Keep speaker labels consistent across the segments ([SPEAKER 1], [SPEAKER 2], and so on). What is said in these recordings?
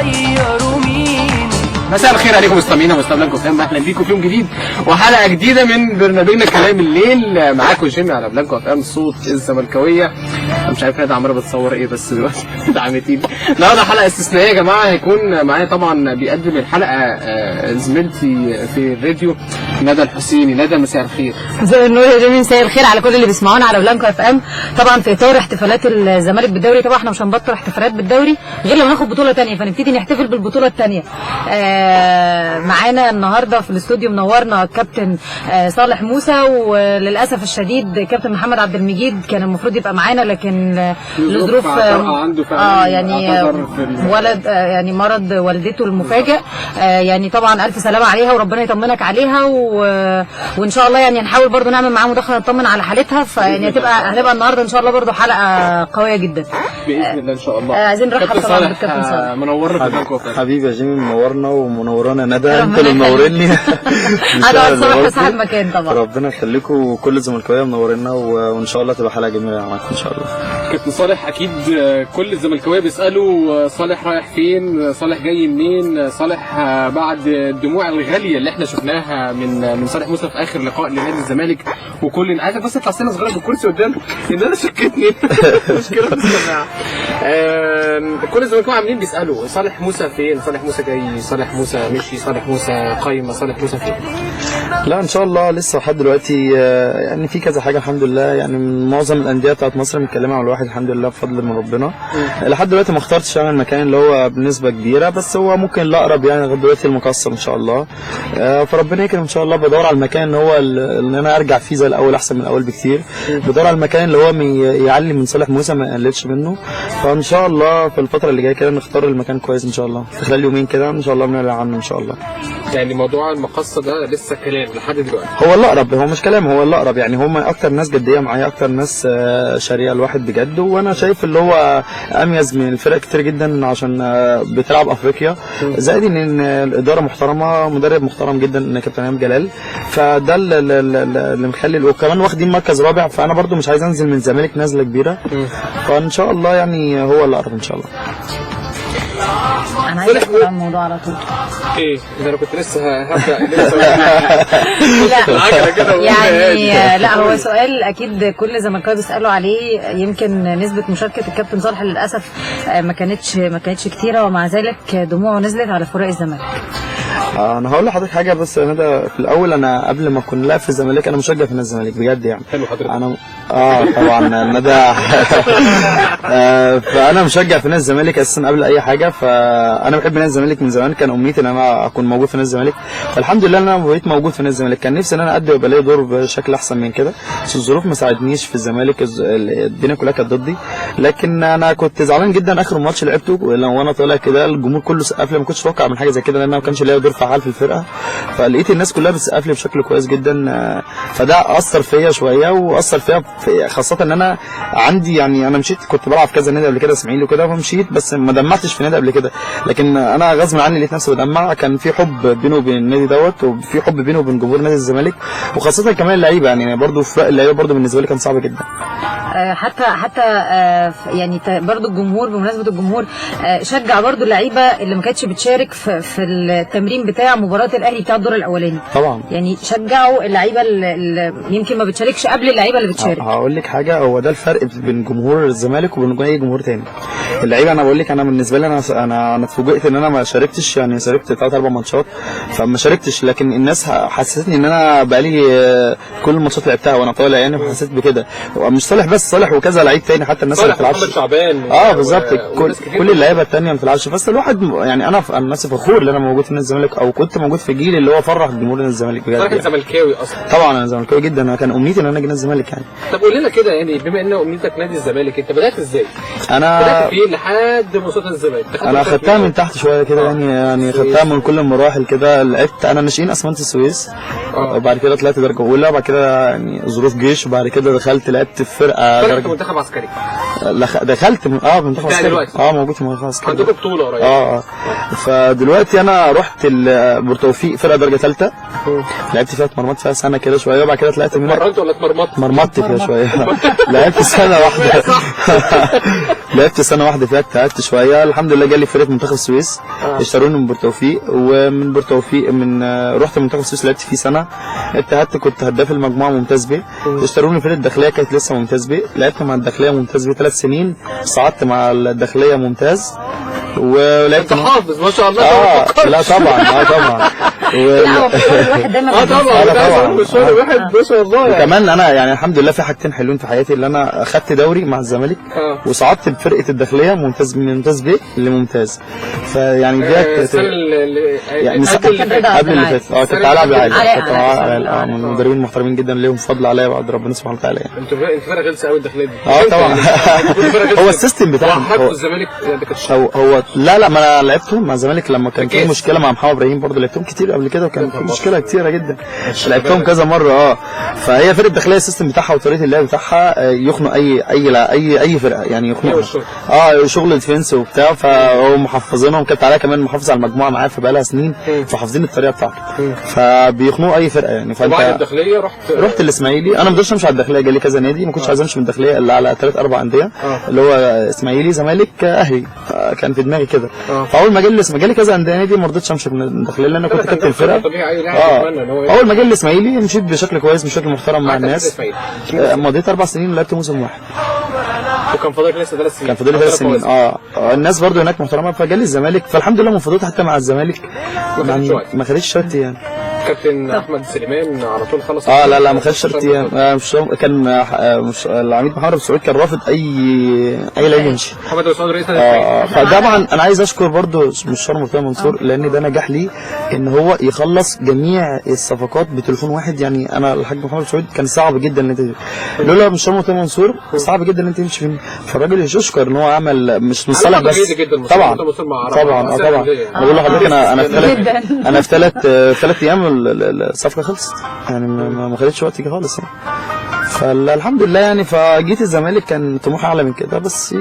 [SPEAKER 1] غيروا مين.
[SPEAKER 2] مساء الخير عليكم مستمعينا ومستمعينا الكرام، اهلا بيكم في يوم جديد وحلقه جديده من برنامجنا كلام الليل. معاكم جيمي على بلانكو اف ام صوت الزملكاويه. انا مش عارف ندى عماله بتصور ايه بس دلوقتي دعمتيني. النهارده حلقه استثنائيه يا جماعه، هيكون معايا طبعا بيقدم الحلقه زميلتي في الراديو ندى الحسيني. ندى مساء الخير.
[SPEAKER 3] مساء النور يا جيمي، مساء الخير على كل اللي بيسمعونا على بلانكو اف ام. طبعا في اطار احتفالات الزمالك بالدوري، طبعا احنا مش هنبطل احتفالات بالدوري غير لما ناخد بطوله ثانيه، فنبتدي نحتفل بالبطوله الثانيه. معانا النهارده في الاستوديو منورنا الكابتن صالح موسى، وللاسف الشديد كابتن محمد عبد المجيد كان المفروض يبقى معانا لكن لظروف
[SPEAKER 2] عنده
[SPEAKER 3] يعني ولد يعني مرض والدته المفاجئ. يعني طبعا الف سلامه عليها وربنا يطمنك عليها، وان شاء الله يعني هنحاول برضو نعمل معاها مداخله نطمن على حالتها. فيعني هتبقى النهارده ان شاء الله برضو حلقه قويه جدا
[SPEAKER 2] باذن الله ان شاء الله.
[SPEAKER 3] عايزين نرحب طبعا بالكابتن صالح.
[SPEAKER 2] منورنا
[SPEAKER 4] حبيبي يا جيمي، منورنا ومنورانا ندى، انت اللي منورني.
[SPEAKER 3] انا صالح صاحب مكان طبعا.
[SPEAKER 4] ربنا يخليكم، وكل الزملكاويه منورنا، وان شاء الله تبقى حلقه جميله معاكم ان شاء الله.
[SPEAKER 2] كابتن صالح، اكيد كل الزملكاويه بيسالوا صالح رايح فين، صالح جاي منين، صالح بعد الدموع الغاليه اللي احنا شفناها من صالح موسى في اخر لقاء لنادي الزمالك. وكل عايزك بس تطلع سنه صغيره بالكرسي قدام ان انا شكتني مشكله في السماعه. كل الزملكاويه عاملين بيسالوا صالح موسى فين، صالح موسى جاي، صالح موسى مشي، صالح موسى قايمه، صالح موسى فين؟
[SPEAKER 4] لا ان شاء الله لسه لحد دلوقتي يعني في كذا حاجه الحمد لله. يعني من معظم الانديه بتاعت مصر متكلمه على الواحد الحمد لله بفضل من ربنا. لحد دلوقتي ما اخترتش انا المكان اللي هو بنسبه كبيره، بس هو ممكن الاقرب يعني لغايه دلوقتي المقصر ان شاء الله. فربنا يكرم ان شاء الله. بدور على المكان اللي هو اللي انا ارجع فيه زي الاول، احسن من الاول بكتير. بدور على المكان اللي هو يعلي من صالح موسى ما يقللش منه. فان شاء الله في الفتره اللي جايه كده نختار المكان كويس ان شاء الله، في خلال يومين كده ان شاء الله بنعلن عنه ان شاء الله.
[SPEAKER 2] يعني موضوع المقصه ده لسه كلام لحد دلوقتي؟
[SPEAKER 4] هو الاقرب، هو مش كلام، هو الاقرب. يعني هم اكتر ناس جديه معايا، اكتر ناس شاريه الواحد بجد. وانا شايف اللي هو اميز من الفرق كتير جدا عشان بتلعب افريقيا، زائد ان الاداره محترمه، مدرب محترم جدا كابتن امام جلال. فده اللي مخلي، وكمان واخدين مركز رابع. فانا برضو مش عايز انزل من الزمالك نزله كبيره. فان شاء الله يعني هو الاقرب ان شاء الله.
[SPEAKER 3] انا عايز ادخل على الموضوع على طول.
[SPEAKER 2] ايه ده، انا كنت لسه هبدا
[SPEAKER 3] لا يعني لا، هو سؤال اكيد كل زملكاوي بيسالوا عليه. يمكن نسبه مشاركه الكابتن صالح للاسف ما كانتش كتيره، ومع ذلك دموعه نزلت على فراق الزمالك.
[SPEAKER 4] انا هقول لحضرتك حاجه بس. انا ده في الاول، انا قبل ما اكون لاعب في الزمالك انا مشجع في نادي الزمالك بجد يعني.
[SPEAKER 2] حلو حضرتك.
[SPEAKER 4] انا طبعا ندى فانا مشجع في نادي الزمالك اساسا قبل اي حاجه. فانا بحب نادي الزمالك من زمان، كان امنيتي ان انا اكون موجود في نادي الزمالك. فالحمد لله ان انا بقيت موجود في نادي الزمالك. كان نفسي ان انا ادي ويبقى لي دور بشكل احسن من كده، بس الظروف ما ساعدنيش في الزمالك، الدنيا كلها كانت ضدي. لكن انا كنت زعلان جدا اخر ماتش لعبته وانا طالع كده الجمهور كله سقف لي. ما كنتش اتوقع من حاجه زي كده لان انا ما كانش ليا دور فعال في الفرقه. فلقيت الناس كلها بتسقف لي بشكل كويس جدا. فده اثر فيا شويه، واثر فيا خاصه ان انا عندي يعني انا مشيت، كنت بلعب في كذا نادي قبل كده اسماعيلي وكده، فمشيت بس ما دمعتش في نادي قبل كده. لكن انا غصب عني لقيت نفسي بدمع. كان في حب بينه وبين النادي دوت، وفي حب بينه وبين جمهور نادي الزمالك، وخاصه كمان اللعيبه. يعني برضه فرق اللعيبه برضه بالنسبه لي كان صعب جدا.
[SPEAKER 3] حتى يعني برضو الجمهور، بمناسبه الجمهور شجع برضو اللعيبه اللي ما كانتش بتشارك في التمرين بتاع مباراه الاهلي بتاع الدور الاولاني.
[SPEAKER 4] طبعا
[SPEAKER 3] يعني شجعوا اللعيبه اللي يمكن ما بتشاركش قبل اللعيبه اللي بتشارك.
[SPEAKER 4] هقول لك حاجه، هو ده الفرق بين جمهور الزمالك وبين اي جمهور تاني. اللعيبه انا بقول لك، انا بالنسبه لي انا اتفوجئت ان انا ما شاركتش. يعني شاركت 3-4 ماتشات فما شاركتش، لكن الناس حسستني ان انا بقالي كل الماتشات لعبتها وانا طالع يعني، وحسيت بكده. مش صالح بس، صالح وكذا لعيب تاني، حتى الناس اللي ما بتلعبش.
[SPEAKER 2] محمد شعبان
[SPEAKER 4] بالظبط، كل اللعيبه الثانيه ما بتلعبش. بس الواحد يعني انا نفسي فخور ان انا موجود في نادي الزمالك، او كنت موجود في جيل اللي هو فرح جمهور نادي الزمالك بجد.
[SPEAKER 2] صالح زملكاوي اصلا؟ طبعا
[SPEAKER 4] انا زملكاوي جدا. انا كان امنيتي ان انا اجي نادي الزمالك يعني.
[SPEAKER 2] طب قول لنا كده، يعني بما ان امنيتك نادي الزمالك، انت بدات ازاي؟
[SPEAKER 4] انا
[SPEAKER 2] بدات فين لحد ما وصلت الزمالك؟
[SPEAKER 4] انا خدتها من تحت شويه كده يعني خدتها من كل المراحل كده. لعبت انا ناشئين اسمنت السويس، وبعد كده طلعت درجه اولى، وبعد كده يعني ظروف جيش، وبعد كده دخلت لعبت في فرقه
[SPEAKER 2] درجه منتخب عسكري.
[SPEAKER 4] دخلت منتخب عسكري. موجود في منتخب عسكري.
[SPEAKER 2] عندكم بطوله قريبه.
[SPEAKER 4] فدلوقتي انا رحت بورتوفيق فرقه درجه ثالثه، لعبت فيها اتمرمطت فيها سنه كده شويه، وبعد كده طلعت منها.
[SPEAKER 2] اتمرنت ولا اتمرمطت؟
[SPEAKER 4] اتمرمطت فيها شويه. لعبت سنه واحده. لعبت سنه واحده فيها، اجتهدت شويه، الحمد لله جالي فرقه منتخب السويس، اشتروني من بورتوفيق، ومن بورتوفيق رحت منتخب السويس لعبت فيه سنه، اجتهدت، كنت هداف المجموعه ممتاز ب. اشتروني فرقه الداخليه كانت لسه ممتاز ب، لعبت مع الداخليه ممتاز ب 3 سنين، صعدت مع الداخليه ممتاز، ولعبت
[SPEAKER 2] انت حافظ ما شاء الله.
[SPEAKER 4] لا طبعا طبعا.
[SPEAKER 3] لا هو الواحد دايما
[SPEAKER 2] طبعا مشوار واحد ما شاء الله يعني.
[SPEAKER 4] وكمان انا يعني الحمد لله في حاجتين حلوين في حياتي، اللي انا اخدت دوري مع الزمالك وصعدت بفرقه الداخليه ممتاز من ممتاز ب لممتاز، فيعني دي
[SPEAKER 2] السنه اللي
[SPEAKER 4] يعني قبل اللي فاتت كنت العب عادي، من المدربين المحترمين جدا ليهم فضل عليا بعد ربنا سبحانه وتعالى يعني.
[SPEAKER 2] انت فرقه غلسه قوي الداخليه دي.
[SPEAKER 4] طبعا. هو السيستم بتاعهم
[SPEAKER 2] هو الزمالك
[SPEAKER 4] هو لا ما انا لعبتهم مع الزمالك لما كان في مشكله مع محمد ابراهيم، برضه لعبتهم كتير قبل كده وكان في مشكله كتيره جدا، لعبتهم كذا مره. فهي فرقه الداخليه السيستم بتاعها وطريقه اللعب بتاعها يخنق اي فرقه يعني، يخنقها شغل ديفنس وبتاع، فهو محفظينهم، كانت عليها كمان محافظ على المجموعه معاه فبقالها سنين، فحافظين الطريقه بتاعته، فبيخنقوا اي فرقه يعني. فانت
[SPEAKER 2] وبعد الداخليه رحت
[SPEAKER 4] الاسماعيلي، انا ما قدرتش امشي على الداخليه، جالي كذا نادي، ما كنتش عايز امشي من الداخليه الا على 3-4 انديه، اللي هو اسماعيلي زمالك اهلي، كان في دماغي كده. فاول ما جالي كذا نادي ما رضيتش امشي من الداخليه لان انا كنت كابتن الفرقه. اول ما جالي الاسماعيلي مشيت بشكل كويس، بشكل محترم مع الناس، مضيت 4 سنين ولعبت موسم واحد،
[SPEAKER 2] وكان فاضلك لسه 3 سنين.
[SPEAKER 4] كان فاضلي 3 سنين. الناس برضو هناك محترمه، فجالي الزمالك، فالحمد لله مفضلت حتى مع الزمالك ما خدتش شرط يعني.
[SPEAKER 2] كابتن احمد سليمان على طول خلص.
[SPEAKER 4] لا ما خدش شرط يعني، مش كان العميد محمد ابو سعود كان رافض اي لعيب يمشي.
[SPEAKER 2] محمد ابو سعود رئيس
[SPEAKER 4] فطبعا انا عايز اشكر برضو مستشار مرتضى منصور، لان ده نجاح ليه ان هو يخلص جميع الصفقات بتليفون واحد. يعني انا الحاج محمد ابو سعود كان صعب جدا ان انت لولا مستشار مرتضى منصور صعب جدا ان انت تمشي فيه، فالراجل يشكر ان هو عمل مش مصالح بس. طبعا طبعا بقول لحضرتك انا في 3 ايام الصفقه خلصت يعني، ما خدتش وقت خالص يعني. فالحمد لله يعني، فجيت الزمالك كان طموحي اعلى من كده بس،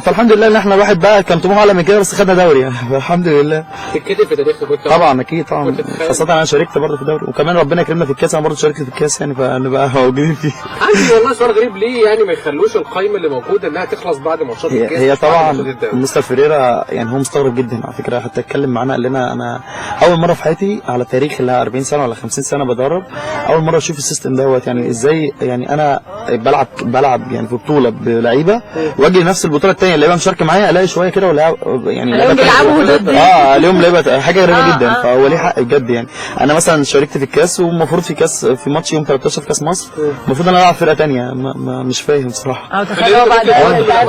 [SPEAKER 4] فالحمد لله ان احنا الواحد بقى كان طموحه اعلى من كده بس خدنا دوري يعني، فالحمد لله.
[SPEAKER 2] تتكتب في تاريخك كنت
[SPEAKER 4] طبعا اكيد طبعا، خاصه انا شاركت برضه في الدوري، وكمان ربنا يكرمنا في الكاس، انا برضه شاركت في الكاس يعني، فنبقى موجودين فيه.
[SPEAKER 2] عندي والله سؤال غريب، ليه يعني ما يخلوش القايمه اللي موجوده انها تخلص بعد ماتشات الكاس؟
[SPEAKER 4] هي طبعا مستر فيريرا يعني هو مستغرب جدا على فكره، حتى اتكلم معانا قال لنا انا اول مره في حياتي على تاريخ اللي 40 سنه ولا 50 سنه بدرب، اول مره اشوف السيستم دوت، يعني ازاي يعني انا بلعب يعني في بطوله بلعيبه واجي نفس البطوله الثانيه اللعيبه مشاركه معايا الاقي شويه كده ولا يعني
[SPEAKER 3] اليوم بيلعبوا ضدي
[SPEAKER 4] اليوم لعبه حاجه غريبه جدا، فهو ليه حق بجد يعني. انا مثلا شاركت في الكاس والمفروض في كاس في ماتش يوم 13 في كاس مصر، المفروض انا العب فرقه ثانيه، مش فاهم بصراحه.
[SPEAKER 3] تخيل بعد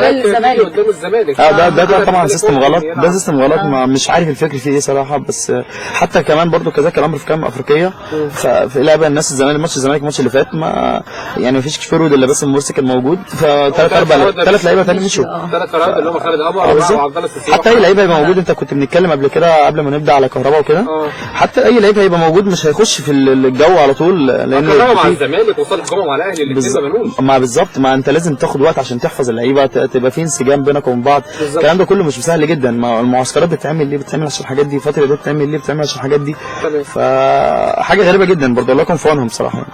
[SPEAKER 3] الزمالك
[SPEAKER 2] قدام الزمالك.
[SPEAKER 4] ده طبعا سيستم غلط، ده سيستم غلط، مش عارف الفكر فيه ايه صراحه، بس حتى كمان برضو كذلك الامر في كام افريقيه، ففي لعبه الناس الزمالك ماتش الزمالك الماتش اللي فات ما يعني مفيش فيرود الا بس المرسي كان موجود، ثلاث لعيبه ثاني مشوا،
[SPEAKER 2] 3 فراود اللي هم خالد ابو وعبد الله السيسي.
[SPEAKER 4] حتى اي لعيب هيبقى موجود، انت كنت بنتكلم قبل كده قبل ما نبدا على كهرباء وكده، حتى اي لعيب هيبقى موجود مش هيخش في الجو على طول، لان
[SPEAKER 2] كهرباء مع الزمالك وصالح جمعه مع الاهلي الاثنين ما بنوش
[SPEAKER 4] بالظبط، ما انت لازم تاخد وقت عشان تحفظ اللعيبه، تبقى في انسجام بينك وبين بعض، الكلام ده كله مش سهل جدا. المعسكرات بتتعمل ليه؟ بتتعمل عشان الحاجات دي، الفتره دي بتتعمل ليه؟ بتتعمل عشان الحاجات دي، فحاجه غريبه جدا برضه، الله يكون في عونهم بصراحه يعني.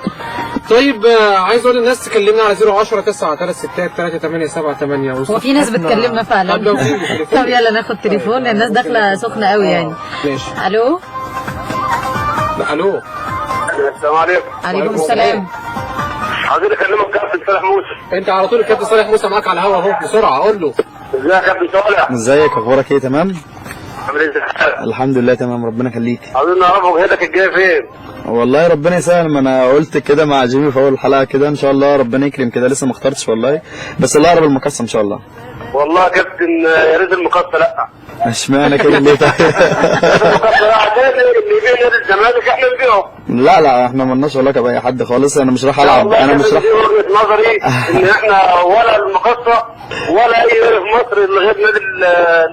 [SPEAKER 2] طيب عايز اقول للناس تكلمنا على 010 936 3878.
[SPEAKER 3] هو في ناس بتكلمنا فعلا. طب يلا ناخد تليفون، الناس داخله سخنه قوي يعني.
[SPEAKER 2] ماشي.
[SPEAKER 3] الو.
[SPEAKER 5] السلام عليكم.
[SPEAKER 3] عليكم السلام.
[SPEAKER 5] عايزين اكلمك كابتن صالح موسى.
[SPEAKER 2] انت على طول الكابتن صالح موسى معاك على الهوا اهو، بسرعه قول له.
[SPEAKER 5] ازيك يا كابتن صالح؟
[SPEAKER 4] ازيك، اخبارك ايه؟ تمام؟
[SPEAKER 5] عامل ايه؟
[SPEAKER 4] الحمد لله تمام، ربنا يخليك.
[SPEAKER 5] عايزين نعرف وجهتك الجايه فين؟
[SPEAKER 4] والله ربنا يسهل، ما انا قلت كده مع جيمي في اول الحلقه كده، ان شاء الله ربنا يكرم كده، لسه ما اخترتش والله، بس الله يقرب المقصه ان شاء الله.
[SPEAKER 5] والله يا كابتن يا ريت المقصه لا.
[SPEAKER 4] اشمعنى كده ليه طيب؟
[SPEAKER 5] المقصه عشان اللي يبيع نادي الزمالك احنا نبيعه.
[SPEAKER 4] لا احنا مالناش علاقه باي حد خالص، انا مش رايح العب، انا مش رايح.
[SPEAKER 5] وجهه نظري ان احنا ولا المقصه ولا اي نادي في مصر الا غير نادي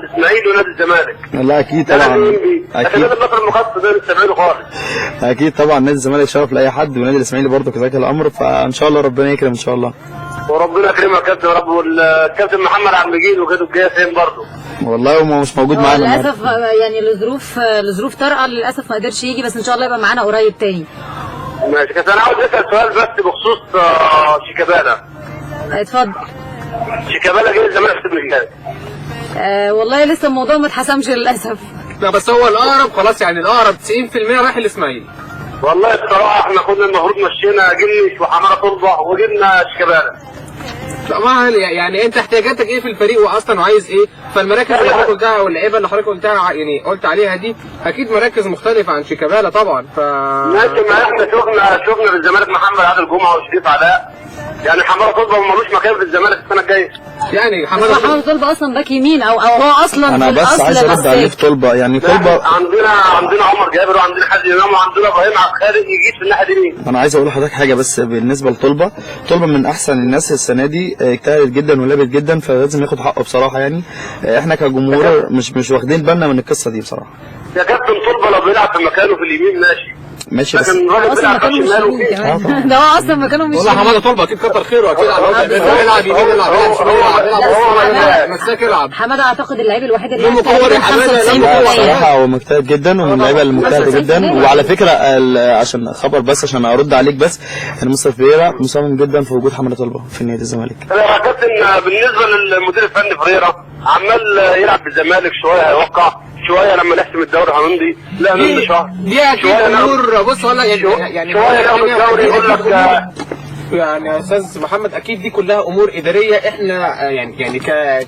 [SPEAKER 5] الاسماعيلي ونادي الزمالك.
[SPEAKER 4] لا اكيد طبعا،
[SPEAKER 5] اكيد نادي مصر المقصه ده نستبعده خالص.
[SPEAKER 4] اكيد طبعا، نادي الزمالك شرف لاي حد، ونادي الاسماعيلي برضه كذلك الامر، فان شاء الله ربنا يكرم ان شاء الله.
[SPEAKER 5] وربنا يكرمك يا كابتن يا رب، والكابتن محمد عبد المجيد وكده الجاي فين برضه.
[SPEAKER 4] والله هو مش موجود
[SPEAKER 3] هو
[SPEAKER 4] معانا
[SPEAKER 3] للاسف يعني لظروف طارئه للاسف ما قدرش يجي، بس ان شاء الله يبقى معانا قريب تاني.
[SPEAKER 5] ماشي كابتن، انا عاوز اسال سؤال بس بخصوص شيكابالا.
[SPEAKER 3] اتفضل.
[SPEAKER 5] شيكابالا جاي الزمالك في الرجال.
[SPEAKER 3] والله لسه الموضوع ما اتحسمش للاسف.
[SPEAKER 2] لا بس هو الاقرب خلاص، يعني الاقرب 90% رايح الاسماعيلي.
[SPEAKER 5] والله بصراحه احنا كنا المفروض مشينا جنش وحماده طلبه وجبنا شيكابالا.
[SPEAKER 2] طبعا يعني انت احتياجاتك ايه في الفريق واصلا وعايز ايه؟ فالمراكز اللي حضرتك قلتها واللعيبه اللي حضرتك قلتها يعني قلت عليها دي اكيد مراكز مختلفه عن شيكابالا طبعا.
[SPEAKER 5] ماشي، ما احنا شفنا في الزمالك محمد عادل جمعه وشريف علاء، يعني حماده طلبه ملوش مكان في الزمالك السنه الجايه.
[SPEAKER 3] يعني حماده طلبه اصلا باك يمين او هو اصلا
[SPEAKER 4] انا
[SPEAKER 3] في
[SPEAKER 4] بس عايز ارد عليه في طلبه، يعني طلبه
[SPEAKER 5] عندنا عمر جابر وعندنا حد امام وعندنا ابراهيم عبد الخالق يجيب في الناحيه اليمين.
[SPEAKER 4] انا عايز اقول لحضرتك حاجه بس بالنسبه لطلبه، طلبه من احسن الناس السنه دي، اجتهد جدا ولابت جدا، فلازم ياخد حقه بصراحه. يعني احنا كجمهور مش واخدين بالنا من القصه دي بصراحه.
[SPEAKER 5] يا كابتن طلبه لو بيلعب في مكانه في اليمين ماشي بس
[SPEAKER 3] لكن الراجل بيلعب في الشمال ده هو اصلا مكانه مش
[SPEAKER 2] والله حماده طلبه اكيد كتر خيره، اكيد يلعب يمين يلعب شمال مساك يلعب.
[SPEAKER 3] حماده اعتقد اللعيب الوحيد اللي
[SPEAKER 4] بصراحه هو مجتهد جدا ومن اللعيبه المجتهده جدا. وعلى فكره عشان خبر بس عشان ارد عليك بس، ان مستر فيريرا مصمم جدا في وجود حماده طلبه في نادي الزمالك.
[SPEAKER 5] يا كابتن بالنسبه للمدير الفني فيريرا عمال يلعب بالزمالك، شويه هيوقع شويه لما نحسم الدوري هنمضي، لا نمضي شهر
[SPEAKER 2] دي اكيد امور. بص والله يعني
[SPEAKER 5] شويه ياخد الدوري يقول لك
[SPEAKER 2] يعني يا استاذ محمد اكيد دي كلها امور اداريه. احنا يعني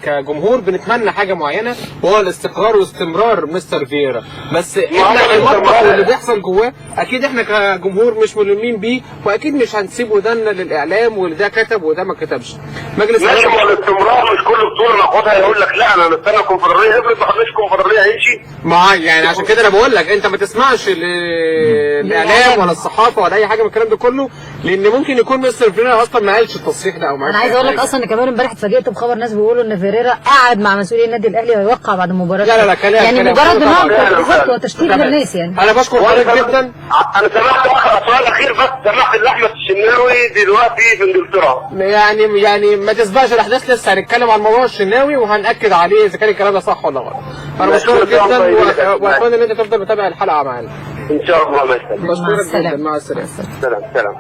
[SPEAKER 2] كجمهور بنتمنى حاجه معينه وهو الاستقرار واستمرار مستر فييرا، بس احنا المطبخ واللي بيحصل جواه اكيد احنا كجمهور مش ملمين بيه، واكيد مش هنسيب ودنا للاعلام وده كتب وده ما كتبش. مجلس
[SPEAKER 5] ماشي، هو الاستمرار مش كل بطوله ناخدها يقول لك لا انا مستنى كونفدراليه، افرض ما خدناش كونفدراليه هيمشي.
[SPEAKER 2] ما يعني عشان كده انا بقول لك انت ما تسمعش الاعلام ولا الصحافه ولا اي حاجه من الكلام ده كله، لان ممكن يكون مستر فيريرا اصلا ما قالش التصريح ده او ما.
[SPEAKER 3] انا عايز اقول لك اصلا ان كمان امبارح اتفاجئت بخبر ناس بيقولوا ان فيريرا قعد مع مسؤولي النادي الاهلي وهيوقع بعد المباراه.
[SPEAKER 2] لا كلام
[SPEAKER 3] يعني مجرد ان هو تشتيت للناس. يعني
[SPEAKER 2] انا بشكر حضرتك جدا.
[SPEAKER 5] انا سمعت سؤال اخير بس، سمعت ان احمد الشناوي دلوقتي في انجلترا.
[SPEAKER 2] يعني ما تسبقش الاحداث، لسه هنتكلم عن موضوع الشناوي وهنأكد عليه اذا كان الكلام ده صح ولا غلط. انا بشكرك جدا واتمنى ان انت تفضل متابع الحلقه معانا
[SPEAKER 5] ان شاء الله.
[SPEAKER 2] بشكرك جدا. مع السلامه.
[SPEAKER 5] سلام.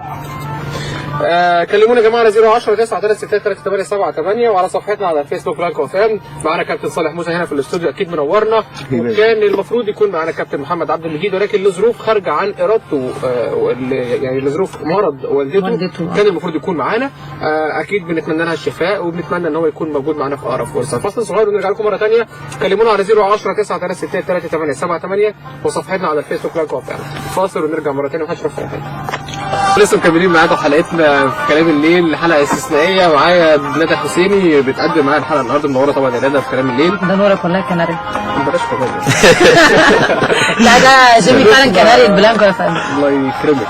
[SPEAKER 2] كلمونا يا جماعه على 010 936 وعلى صفحتنا على الفيسبوك فرانكو فام. معانا كابتن صالح موسى هنا في الاستوديو اكيد منورنا، وكان المفروض يكون معانا كابتن محمد عبد المجيد، ولكن لظروف خارجه عن ارادته يعني لظروف مرض والدته كان المفروض يكون معانا. اكيد بنتمنى لها الشفاء وبنتمنى ان هو يكون موجود معانا في اقرب فرصه. فاصل صغير ونرجع لكم مره ثانيه. كلمونا على 010 936 وصفحتنا على الفيسبوك فرانكو فام. فاصل ونرجع مره ثانيه وهشرف في حاجه. لسه مكملين معاكم حلقتنا في كلام الليل، حلقه استثنائيه. معايا ندى حسيني بتقدم معايا الحلقه النهارده، منوره طبعا يا ندى في كلام الليل.
[SPEAKER 3] ده نورك والله كناري.
[SPEAKER 2] بلاش كناري.
[SPEAKER 3] لا ده جيمي فعلا كناري البلانكو يا فندم.
[SPEAKER 2] الله يكرمك.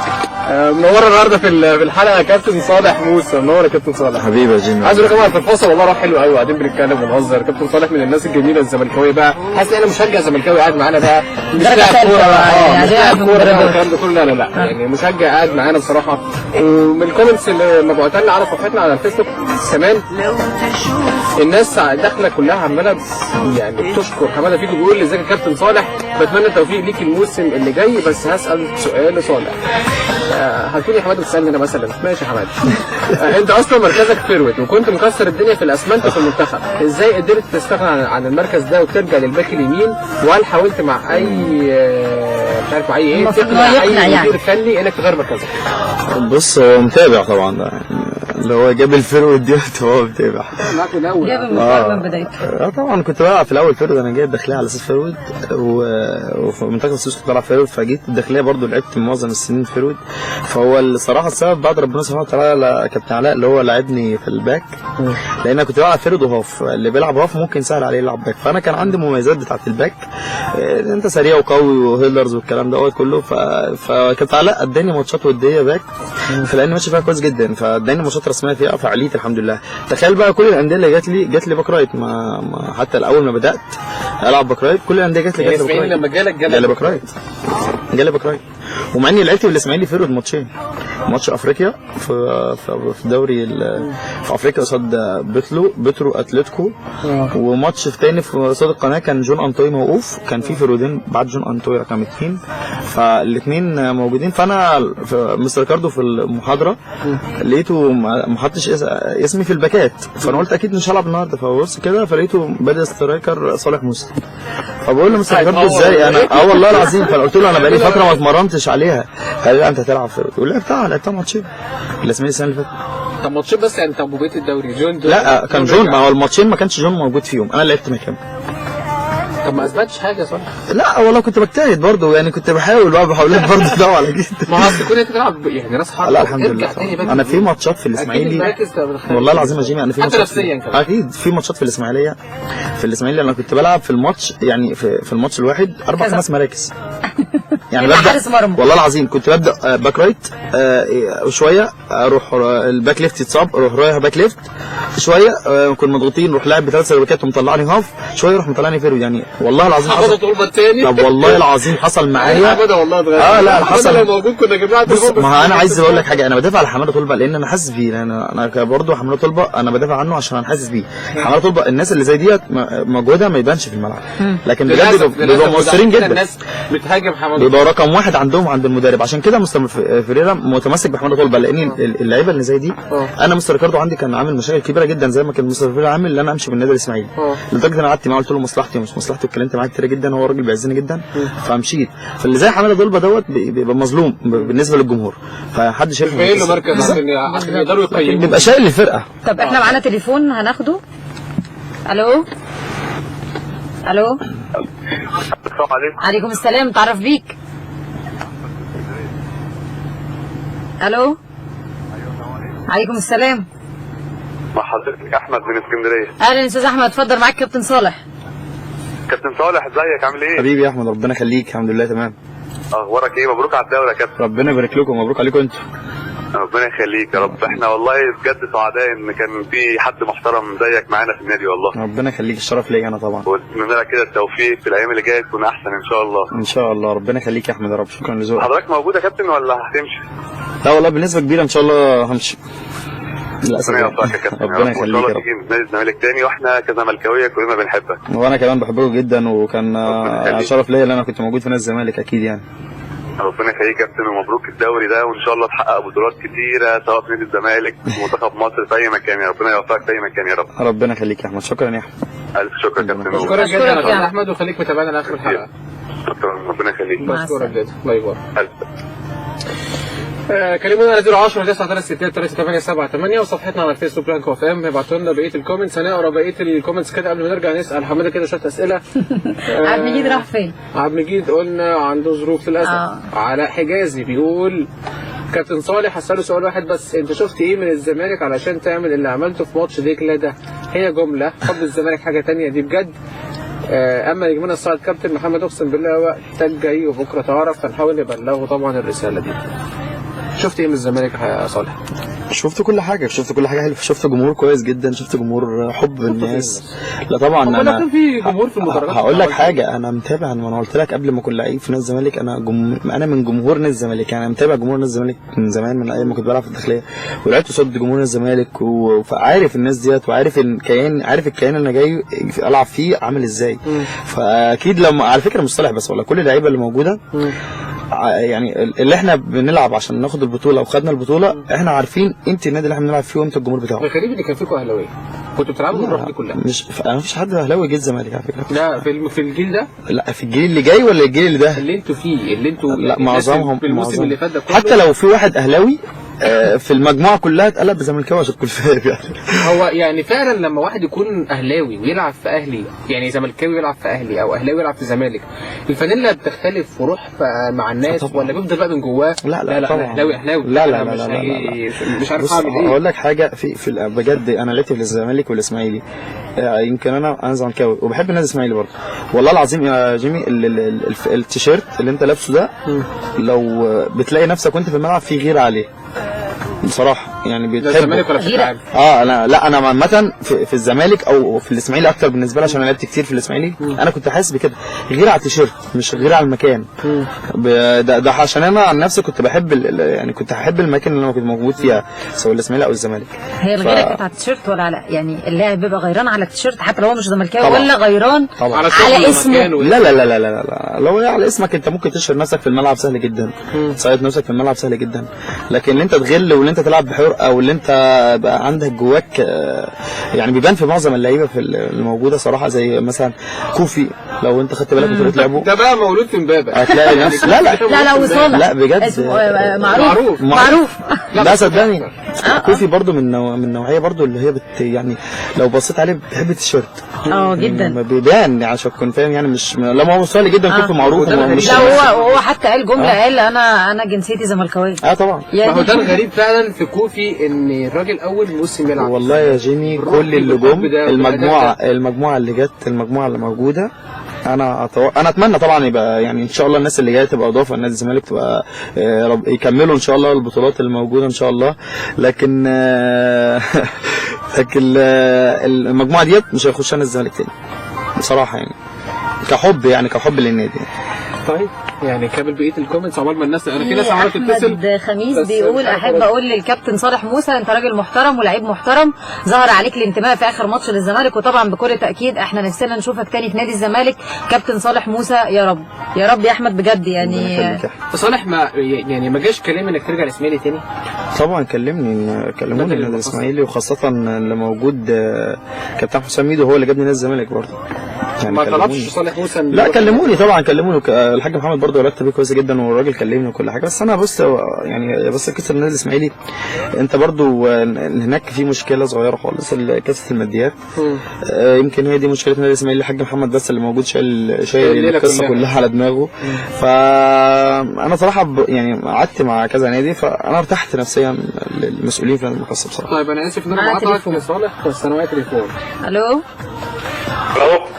[SPEAKER 2] منوره النهارده في الحلقه كابتن صالح موسى. منور يا كابتن صالح.
[SPEAKER 4] حبيبي يا جيمي.
[SPEAKER 2] عايز اقول لكم في الفاصل والله راح حلو قوي، وقاعدين بنتكلم ونهزر. كابتن صالح من الناس الجميله الزملكاويه بقى، حاسس ان انا مشجع زملكاوي قاعد معانا بقى، مش لاعب كوره الكلام ده كله. لا يعني مشجع قاعد معانا بصراحه. ومن الكومنتس اللي مبعوثه لنا على صفحتنا على الفيسبوك كمان الناس داخله كلها عماله يعني بتشكر حماده فيكو. بيقول ازيك يا كابتن صالح، بتمنى التوفيق ليك الموسم اللي جاي، بس هسال سؤال لصالح. هتكون يا حماده بتسالني انا مثلا؟ ماشي يا حماده. انت اصلا مركزك فيرويد وكنت مكسر الدنيا في الاسمنت في المنتخب، ازاي قدرت تستغنى عن المركز ده وترجع للباك اليمين؟ وهل حاولت مع اي مش عارف مع اي تقنع اي مدير فني انك تغير مركزك؟
[SPEAKER 4] بص هو متابع طبعا، ده اللي هو جاب الفيرويد دي هو متابع.
[SPEAKER 3] جاب المنتخب من بدايته.
[SPEAKER 4] طبعا كنت بلعب في الاول فيرويد، انا جاي الداخليه على اساس فيرويد، وفي منتخب السويس كنت بلعب فيرويد، فجيت الداخليه برضو لعبت معظم السنين فيرويد. فهو الصراحه السبب بعد ربنا سبحانه وتعالى كابتن علاء اللي هو لعبني في الباك، لان انا كنت بلعب فيرويد وهاف، اللي بيلعب هاف ممكن سهل عليه يلعب باك، فانا كان عندي مميزات بتاعت الباك، انت سريع وقوي وهيلرز والكلام دوت كله. فكابتن علاء اداني ماتشات وديه باك، فلاني ماشي فيها كويس جدا، فاداني ماتشات رسميه فيها فعاليه الحمد لله. تخيل بقى كل الانديه اللي جات لي باك رايت، ما حتى الاول ما بدات العب باك رايت كل الانديه جات لي باك رايت.
[SPEAKER 2] لما جالك
[SPEAKER 4] باك رايت جالي باك رايت. ومع اني لعبت بالاسماعيلي فيرود ماتشين، ماتش افريقيا في دوري في افريقيا قصاد بترو اتلتيكو، وماتش تاني في قصاد القناه كان جون انطوي موقوف، كان في فيرودين بعد جون انطوي رقم 2، فالاثنين موجودين. فانا مستر ريكاردو في المحاضره لقيته ما حطش اسمي في الباكات، فانا قلت اكيد مش هلعب النهارده، فبص كده فلقيته بدا سترايكر صالح موسى، فبقول له مستر ريكاردو ازاي انا والله العظيم، فقلت له انا بقالي فتره ما اتمرنتش عليها، قال لي انت هتلعب فيرود، لعبتها ماتشين الاسماعيلي السنه اللي فاتت.
[SPEAKER 2] طب ماتشين بس يعني؟ طب وبقيه الدوري جون
[SPEAKER 4] لا كان جون، ما هو الماتشين ما كانش جون موجود فيهم، انا لعبت مكانه.
[SPEAKER 2] طب ما اثبتش حاجه صح؟
[SPEAKER 4] لا والله كنت بجتهد برضه، يعني كنت بحاول برضه ادور على جد.
[SPEAKER 2] ما هو اصل كنت تلعب يعني راس حربه.
[SPEAKER 4] لا الحمد لله انا في ماتشات في الاسماعيلي والله العظيم يا جيمي، انا في ماتشات اكيد في ماتشات في الاسماعيلي انا كنت بلعب في الماتش، يعني في الماتش الواحد 4-5 مراكز يعني ببدا والله العظيم كنت ببدا باك رايت شويه، اروح الباك ليفت يتصاب، اروح رايح باك ليفت شويه، كنا مضغوطين نروح لاعب ب3 سيرفيكات ومطلعني هاف شويه، يروح مطلعني فيرود، يعني والله العظيم حصل. طب والله العظيم حصل معايا.
[SPEAKER 2] والله
[SPEAKER 4] لا حصل.
[SPEAKER 2] لو موجود كنا جبناها.
[SPEAKER 4] ما انا عايز اقول لك حاجه، انا بدافع على حماده طلبه لان انا حاسس بيه، انا برضه حماده طلبه انا بدافع عنه عشان انا حاسس بيه. حماده طلبه الناس اللي زي ديت مجهودها ما يبانش في الملعب، لكن بجد بيبقوا مؤثرين جدا.
[SPEAKER 2] الناس بتهاجم حماده،
[SPEAKER 4] بيبقى رقم واحد عندهم عند المدرب، عشان كده مستر فيريرا متمسك بحماده طلبه، لان اللعيبه اللي زي دي انا مستر ريكاردو عندي كان عامل مشاكل كبيره جدا زي ما كان مستر فيريرا عامل ان انا امشي من النادي الاسماعيلي، لدرجه انا قعدت معاه قلت له مصلحتي ومش مصلحتي، واتكلمت معاه كتير جدا، هو راجل بيعزني جدا فمشيت. فاللي زي حماده طلبه دوت بيبقى مظلوم بالنسبه للجمهور، فحد شايف
[SPEAKER 2] ايه له مركز عشان يقدروا يقيموا،
[SPEAKER 4] بيبقى شايل الفرقه.
[SPEAKER 3] طب احنا معانا تليفون هناخده. الو
[SPEAKER 5] السلام عليكم.
[SPEAKER 3] عليكم السلام، تعرف بيك. الو عليكم السلام.
[SPEAKER 5] مع حضرتك احمد من اسكندريه.
[SPEAKER 3] اهلا استاذ احمد، اتفضل معاك كابتن صالح.
[SPEAKER 5] كابتن صالح ازيك عامل ايه؟
[SPEAKER 4] حبيبي يا احمد ربنا يخليك، الحمد لله تمام.
[SPEAKER 5] اخبارك ايه؟ مبروك على الدوري يا كابتن.
[SPEAKER 4] ربنا يبارك لكم، مبروك عليكم انتوا.
[SPEAKER 5] ربنا يخليك يا رب، احنا والله بجد سعداء ان كان في حد محترم زيك معانا في النادي والله.
[SPEAKER 4] ربنا يخليك، الشرف ليا انا طبعا.
[SPEAKER 5] ونتمنى لك كده التوفيق في الايام اللي جايه تكون احسن ان شاء الله.
[SPEAKER 4] ان شاء الله، ربنا يخليك يا احمد يا رب، شكرا لذوقك.
[SPEAKER 5] حضرتك موجود يا كابتن ولا هتمشي؟
[SPEAKER 4] لا والله بنسبه كبيره ان شاء الله همشي.
[SPEAKER 5] للاسف ربنا يوفقك يا كابتن،
[SPEAKER 4] ربنا يخليك يا رب.
[SPEAKER 5] تيجي نادي الزمالك تاني، واحنا كزملكاويه كلنا بنحبك.
[SPEAKER 4] وانا كمان بحبكم جدا، وكان شرف ليا ان انا كنت موجود في نادي الزمالك اكيد يعني.
[SPEAKER 5] ربنا يخليك يا كابتن، ومبروك الدوري ده، وان شاء الله تحقق بطولات كتيره سواء في نادي الزمالك منتخب مصر في اي مكان، يا ربنا يوفقك في اي مكان يا رب.
[SPEAKER 4] ربنا يخليك يا احمد، شكرا يا احمد.
[SPEAKER 5] الف شكر يا كابتن.
[SPEAKER 2] شكرا جدا يا احمد، وخليك متابعنا لاخر الحلقه.
[SPEAKER 5] شكرا، ربنا يخليك.
[SPEAKER 2] بشكرك جدا، باي باي.
[SPEAKER 5] الف
[SPEAKER 2] كلمونا على 010 936 وصفحتنا على الفيسبوك بلانك اف ام، ابعتوا لنا بقيه الكومنتس، هنقرا بقيه الكومنتس كده قبل ما نرجع نسال حماده كده شويه اسئله.
[SPEAKER 3] عبد المجيد راح فين؟
[SPEAKER 2] عبد المجيد قلنا عنده ظروف للاسف. علاء حجازي بيقول كابتن صالح هسأله سؤال واحد بس، انت شفت ايه من الزمالك علشان تعمل اللي عملته في ماتش دجله ده؟ هي جمله، حب الزمالك حاجه ثانيه دي بجد. اما نجمنا الصاعد كابتن محمد اقسم بالله وقتك جاي وبكره تعرف، هنحاول نبلغه طبعا الرساله دي. شفت ايه من الزمالك يا صالح؟
[SPEAKER 4] شفت كل حاجه، شفت كل حاجه حلوه، شفت جمهور كويس جدا، شفت جمهور حب الناس. لا طبعا انا
[SPEAKER 2] كان في جمهور في المدرجات.
[SPEAKER 4] هقول لك حاجه، انا متابع، انا قلت لك قبل ما اكون لعيب في نادي الزمالك، انا من جمهور نادي الزمالك، يعني انا متابع جمهور نادي الزمالك من زمان، من ايام ما كنت بلعب في الداخليه، ولعبت قصاد جمهور نادي الزمالك، فعارف الناس ديت، وعارف الكيان، عارف الكيان اللي انا جاي العب فيه عامل ازاي. فاكيد لما على فكره مصطلح بس والله كل اللعيبه اللي موجوده يعني اللي احنا بنلعب عشان ناخد البطوله وخدنا البطوله، احنا عارفين قيمه النادي اللي احنا بنلعب فيه وقيمه الجمهور بتاعه.
[SPEAKER 2] الغريب ان كان فيكم اهلاويه، كنتوا بتلعبوا بالروح دي كلها.
[SPEAKER 4] انا مفيش حد اهلاوي جه الزمالك على فكره.
[SPEAKER 2] لا في الجيل ده؟
[SPEAKER 4] لا في الجيل اللي جاي ولا الجيل اللي ده؟
[SPEAKER 2] اللي انتوا فيه، اللي انتوا
[SPEAKER 4] لا معظمهم
[SPEAKER 2] في الموسم اللي فات ده كله.
[SPEAKER 4] حتى لو في واحد اهلاوي في المجموعه كلها اتقلب بزملكاوي عشان تكون فاهم يعني.
[SPEAKER 2] هو يعني فعلا لما واحد يكون اهلاوي ويلعب في اهلي، يعني زملكاوي يلعب في اهلي او اهلاوي يلعب في زمالك، الفانيلا بتختلف وروح مع الناس ولا بيفضل بقى من جواه؟
[SPEAKER 4] لا طبعا
[SPEAKER 2] اهلاوي
[SPEAKER 4] لا
[SPEAKER 2] مش عارف اعمل ايه.
[SPEAKER 4] اقول لك حاجه، في بجد انا لعبت في الزمالك والاسماعيلي، يمكن انا زملكاوي وبحب النادي الاسماعيلي برضه والله العظيم يا جيمي. التيشيرت اللي انت لابسه ده لو بتلاقي نفسك وانت في الملعب في غير عليه بصراحه، يعني
[SPEAKER 2] ده
[SPEAKER 4] بتحبه.
[SPEAKER 2] الزمالك ولا بشكل عام؟
[SPEAKER 4] لا انا عامه في الزمالك او في الاسماعيلي اكتر بالنسبه لي عشان انا لعبت كتير في الاسماعيلي. انا كنت حاسس بكده، غير على التيشيرت مش غير على المكان. ده عشان انا عن نفسي كنت بحب يعني كنت هحب المكان اللي انا كنت موجود فيها سواء الاسماعيلي او الزمالك.
[SPEAKER 3] هي الغيره كانت على التيشيرت ولا على يعني اللاعب بيبقى غيران على التيشيرت حتى لو هو مش زملكاوي ولا غيران
[SPEAKER 4] طبعا
[SPEAKER 3] على اسمه؟
[SPEAKER 4] لا لو على اسمك انت ممكن تشهر نفسك في الملعب سهل جدا، تصيد نفسك في الملعب سهل جدا، لكن اللي انت تغل واللي انت تلعب بحرقه واللي انت بقى عندك جواك يعني بيبان في معظم اللعيبه في الموجوده صراحه، زي مثلا كوفي لو انت خدت بالك من طريقه لعبه
[SPEAKER 2] ده بقى مولود في امبابه
[SPEAKER 4] هتلاقي نفس
[SPEAKER 3] لا وصالح
[SPEAKER 4] لا بجد
[SPEAKER 3] اسمه معروف
[SPEAKER 4] لا صدقني كوفي برضو من النوعيه برضو اللي هي يعني لو بصيت عليه بتحب التيشيرت
[SPEAKER 3] جدا
[SPEAKER 4] بيبان عشان تكون فاهم يعني مش لما هو سهل جدا كوفي معروف
[SPEAKER 3] لا هو حتى قال جمله قال انا جنسيتي زملكاويه
[SPEAKER 4] طبعا.
[SPEAKER 2] ما هو ده الغريب فعلا في كوفي ان الراجل اول موسم يلعب
[SPEAKER 4] والله يا جيمي كل اللي جم المجموعه اللي جت المجموعه اللي موجوده انا اتمنى طبعا يبقى يعني ان شاء الله الناس اللي جايه تبقى اضافه النادي الزمالك تبقى يكملوا ان شاء الله البطولات الموجوده ان شاء الله، لكن المجموعه ديت مش هيخشها النادي الزمالك تاني بصراحه يعني كحب للنادي.
[SPEAKER 2] طيب يعني كمل بقيه الكومنتس عقبال ما الناس في ناس عماله تتصل.
[SPEAKER 3] احمد خميس بيقول احب اقول للكابتن صالح موسى انت راجل محترم ولاعيب محترم، ظهر عليك الانتماء في اخر ماتش للزمالك، وطبعا بكل تاكيد احنا نفسنا نشوفك تاني في نادي الزمالك. كابتن صالح موسى يا رب يا رب يا احمد بجد يعني.
[SPEAKER 2] صالح ما جاش كلام انك ترجع الاسماعيلي تاني؟
[SPEAKER 4] طبعا كلموني النادي الاسماعيلي، وخاصه اللي موجود كابتن حسام ميدو هو اللي جابني نادي الزمالك برضه.
[SPEAKER 2] يعني ما طلبش صالح موسى؟
[SPEAKER 4] لا كلموني الحاج محمد برضه علاقته بيه كويسه جدا والراجل كلمني وكل حاجه، بس انا بص يعني بس قصه النادي الاسماعيلي انت برضه هناك في مشكله صغيره خالص قصه الماديات. يمكن هي دي مشكله النادي الاسماعيلي، الحاج محمد بس اللي موجود شايل القصه كلها على دماغه. فانا صراحه يعني قعدت مع كذا نادي فانا ارتحت نفسيا للمسؤولين في المقصه بصراحه.
[SPEAKER 2] طيب انا اسف ان انا بقطعك يا صالح بس انا معايا تليفون.
[SPEAKER 3] الو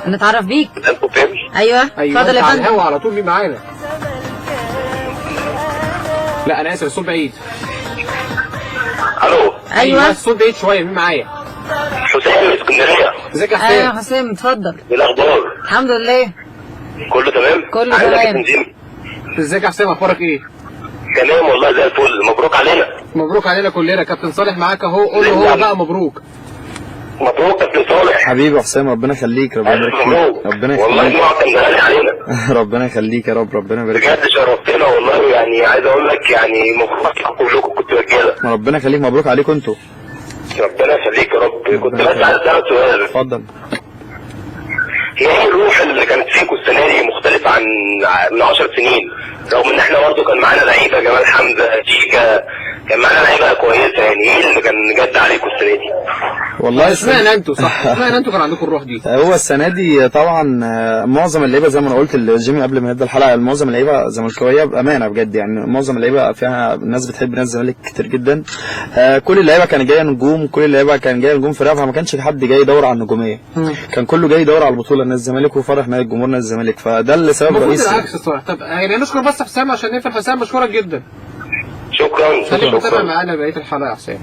[SPEAKER 3] نتعرف بيك. ايوه اتفضل يا
[SPEAKER 2] فندم.
[SPEAKER 3] فندم
[SPEAKER 2] على الهوا على طول. مين معانا؟ لا انا اسف الصوت بعيد.
[SPEAKER 5] الو
[SPEAKER 3] ايوه
[SPEAKER 2] الصوت بعيد شويه. مين معايا؟
[SPEAKER 5] حسام من اسكندريه.
[SPEAKER 2] ازيك يا حسام؟
[SPEAKER 3] ايوه حسام اتفضل.
[SPEAKER 5] ايه الاخبار؟
[SPEAKER 3] الحمد لله
[SPEAKER 5] كله تمام.
[SPEAKER 3] كله تمام.
[SPEAKER 2] ازيك يا حسام اخبارك ايه؟
[SPEAKER 5] تمام والله زي الفل. مبروك علينا.
[SPEAKER 2] مبروك علينا كلنا. كابتن صالح معاك اهو، قول له هو بقى مبروك.
[SPEAKER 5] مبروك كابتن صالح
[SPEAKER 4] حبيبي يا حسام ربنا يخليك ربنا يبارك فيك ربنا يخليك
[SPEAKER 5] والله نوع كان غالي علينا
[SPEAKER 4] ربنا يخليك يا رب ربنا يبارك فيك
[SPEAKER 5] بجد شرفتنا والله. يعني عايز اقول لك يعني مبروك كلكم كنتوا رجاله.
[SPEAKER 4] ربنا يخليك مبروك عليكم انتوا.
[SPEAKER 5] ربنا يخليك يا رب. كنت بس عايز اسالك سؤال.
[SPEAKER 4] اتفضل.
[SPEAKER 5] هي ايه الروح اللي كانت فيكم السنه دي مختلفه عن من 10 سنين؟ رغم ان احنا برضه كان معانا لعيبه جمال حمزه شيكا، كان معانا لعيبه كويسه. يعني ايه اللي كان جد عليكم السنه دي؟
[SPEAKER 4] والله
[SPEAKER 2] اشمعنى انتوا صح؟ اشمعنى انتوا كان عندكم الروح دي؟
[SPEAKER 4] هو السنه دي طبعا معظم اللعيبه زي ما انا قلت لجيمي قبل ما نبدا الحلقه، معظم اللعيبه زملكاويه بامانه بجد يعني. معظم اللعيبه فيها ناس بتحب نادي الزمالك كتير جدا. كل اللعيبه كانت جايه نجوم، كل اللعيبه كان جايه نجوم فرقه، فما كانش حد جاي يدور على النجوميه. كان كله جاي يدور على البطوله نادي الزمالك وفرح نادي الجمهور نادي الزمالك، فده اللي سبب رئيسي.
[SPEAKER 2] العكس الصراحه. طب يعني نشكر بس حسام عشان نقفل. حسام بشكرك جدا.
[SPEAKER 5] شكرا.
[SPEAKER 2] خليك متابع معانا بقيه الحلقه يا حسام.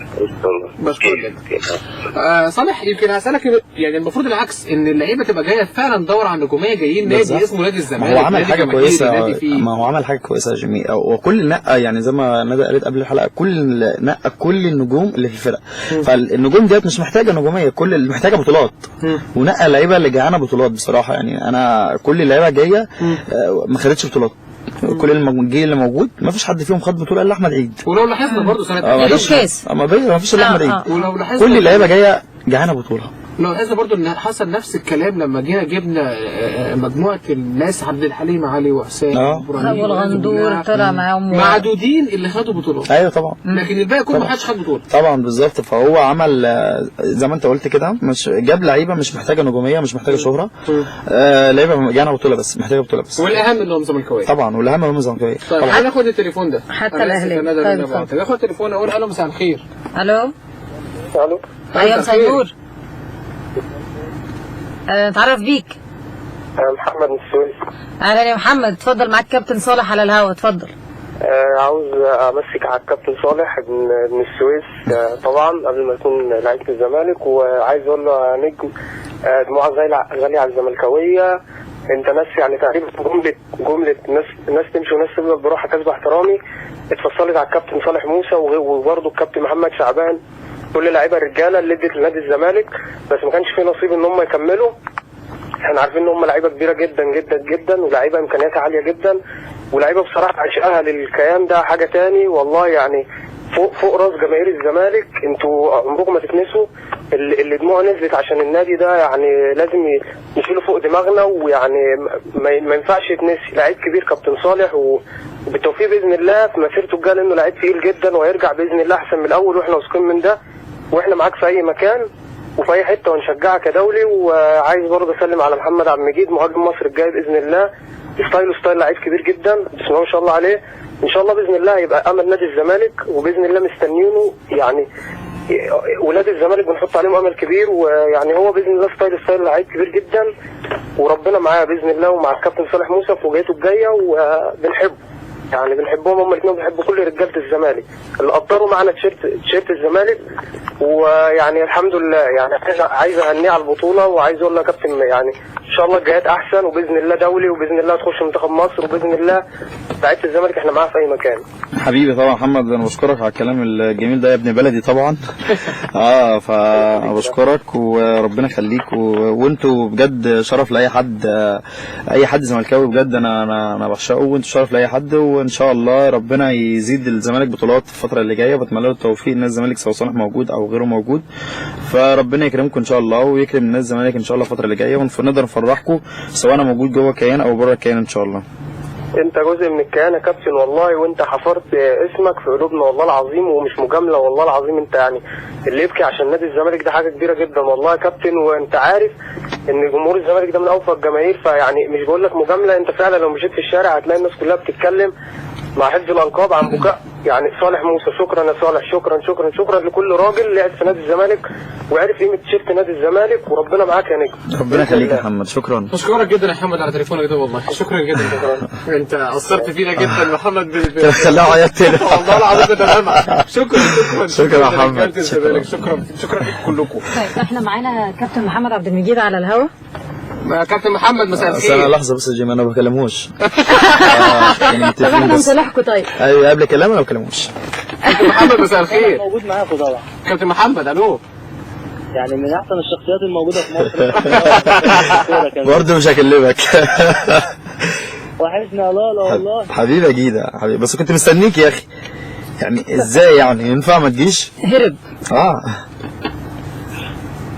[SPEAKER 2] بشكرك جدا. صالح يمكن هسألك يعني المفروض العكس، ان اللعيبه تبقى جايه فعلا تدور على النجوميه، جايين نادي اسمه نادي الزمالك.
[SPEAKER 4] ما هو عمل حاجه كويسه. ما هو عمل حاجه كويسه يا جيمي، وكل نقى يعني زي ما ندى قالت قبل الحلقه كل نقى كل النجوم اللي في الفرقه. فالنجوم ديت مش محتاجه نجوميه، كل اللي محتاجه بطولات. ونقى اللعيبه اللي جعانه بطولات بصراحه يعني. انا كل اللعيبه جايه ما خدتش بطولات. كل الجيل اللي موجود ما فيش حد فيهم خد بطوله الا احمد عيد.
[SPEAKER 2] ولو لاحظنا برضه سنه
[SPEAKER 4] ما فيش الا احمد عيد.
[SPEAKER 2] ولو لاحظنا
[SPEAKER 4] كل اللعيبه جايه جعانه بطوله.
[SPEAKER 2] لو لاحظنا برضه ان حصل نفس الكلام لما جبنا مجموعه الناس عبد الحليم علي وحسام
[SPEAKER 3] والغندور طلع معاهم
[SPEAKER 2] معدودين اللي خدوا بطولات.
[SPEAKER 4] ايوه طبعا.
[SPEAKER 2] لكن الباقي كله ما حدش خد بطوله.
[SPEAKER 4] طبعا بالظبط. فهو عمل زي ما انت قلت كده، مش جاب لعيبه مش محتاجه نجوميه، مش محتاجه شهره. لعيبه جانا بطوله بس، محتاجه بطوله بس.
[SPEAKER 2] والاهم انهم زملكاويه.
[SPEAKER 4] طبعا والاهم انهم زملكاويه.
[SPEAKER 2] طيب هناخد التليفون ده
[SPEAKER 3] حتى الاهلي.
[SPEAKER 2] طيب هاخد التليفون اقول الو مساء الخير.
[SPEAKER 3] الو
[SPEAKER 5] الو
[SPEAKER 3] ايوه مساء النور. نتعرف بيك.
[SPEAKER 5] انا محمد من السويس.
[SPEAKER 3] اهلا يا محمد اتفضل. معاك كابتن صالح على الهوا اتفضل.
[SPEAKER 6] عاوز امسك على الكابتن صالح بن السويس طبعا قبل ما يكون لعيبه الزمالك، وعايز اقول له يا نجم دموعك غاليه على الزملكاويه، انت ناس يعني تقريبا جمله ناس تمشي وناس تفضل بروحها كسب احترامي اتفصلت على الكابتن صالح موسى وبرضه الكابتن محمد شعبان، كل اللعيبه الرجاله اللي ادت لنادي الزمالك بس ما كانش في نصيب ان هم يكملوا. احنا عارفين ان هم لعيبه كبيره جدا جدا جدا ولاعيبه امكانياتها عاليه جدا ولاعيبه بصراحه عشقها للكيان ده حاجه تاني والله، يعني فوق راس جماهير الزمالك. انتوا عمركم ما تتنسوا اللي دموعه نزلت عشان النادي ده، يعني لازم يشيلوا فوق دماغنا، ويعني ما ينفعش يتنسي. لعيب كبير كابتن صالح وبالتوفيق باذن الله في مسيرته الجايه، لانه لعيب تقيل جدا وهيرجع باذن الله احسن من الاول، واحنا واثقين من ده، واحنا معاك في اي مكان وفي اي حته ونشجعك يا دولي. وعايز برضه اسلم على محمد عبد المجيد مهاجم مصر الجاي باذن الله، ستايل لعيب كبير جدا بسم الله ما شاء الله عليه. ان شاء الله باذن الله هيبقى امل نادي الزمالك، وباذن الله مستنيينه، يعني ولاد الزمالك بنحط عليهم امل كبير، ويعني هو باذن الله ستايل لعيب كبير جدا وربنا معاه باذن الله، ومع الكابتن صالح موسى في وجهته الجايه، وبنحبه يعني بنحبهم هم الاثنين، بنحب كل رجاله الزمالك اللي قدروا معانا تيشيرت الزمالك، ويعني الحمد لله يعني عايز اهنيه على البطوله، وعايز اقول له يا كابتن يعني ان شاء الله الجايات احسن، وباذن الله دولي، وباذن الله تخش منتخب مصر، وباذن الله لعيبه الزمالك احنا معاها في اي مكان.
[SPEAKER 4] حبيبي طبعا محمد، انا بشكرك على الكلام الجميل ده يا ابن بلدي طبعا. فبشكرك وربنا يخليك، وانتوا بجد شرف لاي حد، اي حد زملكاوي بجد انا بعشقه، وانتوا شرف لاي حد، وان شاء الله ربنا يزيد الزمالك بطولات في الفتره اللي جايه، بتمنى له التوفيق. الناس الزمالك سواء صالح موجود او غيره موجود، فربنا يكرمكم ان شاء الله، ويكرم الناس الزمالك ان شاء الله الفتره اللي جايه، ونقدر نفرحكم سواء انا موجود جوه الكيان او بره الكيان ان شاء الله.
[SPEAKER 6] انت جزء من الكيان يا كابتن والله، وانت حفرت اسمك في قلوبنا والله العظيم، ومش مجامله والله العظيم. انت يعني اللي يبكي عشان نادي الزمالك ده حاجه كبيره جدا والله يا كابتن، وانت عارف ان جمهور الزمالك ده من اوفى الجماهير، فيعني مش بقول لك مجامله، انت فعلا لو مشيت في الشارع هتلاقي الناس كلها بتتكلم مع حفظ الالقاب عن بكاء يعني صالح موسى. شكرا يا صالح، شكرا لكل راجل لعب في نادي الزمالك وعرف قيمه تيشيرت نادي الزمالك، وربنا معاك يا نجم.
[SPEAKER 4] ربنا يخليك يا محمد، شكرا.
[SPEAKER 2] بشكرك جدا يا محمد على تليفونك ده والله، شكرا جدا. انت اثرت فينا جدا محمد،
[SPEAKER 4] خلاه عيط تاني
[SPEAKER 2] والله العظيم ده شكرا
[SPEAKER 4] يا محمد،
[SPEAKER 2] شكرا لكم كلكم.
[SPEAKER 3] طيب احنا معانا كابتن محمد عبد المجيد على الهوا.
[SPEAKER 2] كابتن محمد مساء الخير.
[SPEAKER 4] انا لحظه بس يا جيم، انا ما بكلموش.
[SPEAKER 3] طب احنا نصالحكم. طيب
[SPEAKER 4] ايوه قبل كلام انا ما بكلموش.
[SPEAKER 2] كابتن محمد مساء الخير.
[SPEAKER 7] موجود معاكم طبعا
[SPEAKER 2] كابتن محمد. الو.
[SPEAKER 7] يعني من احسن الشخصيات الموجوده في مصر.
[SPEAKER 4] برضه مش هكلمك.
[SPEAKER 7] وحشنا لا والله.
[SPEAKER 4] حبيبي يا جيده حبيبي، بس كنت مستنيك يا اخي. يعني ازاي يعني ينفع ما تجيش؟
[SPEAKER 3] هرب.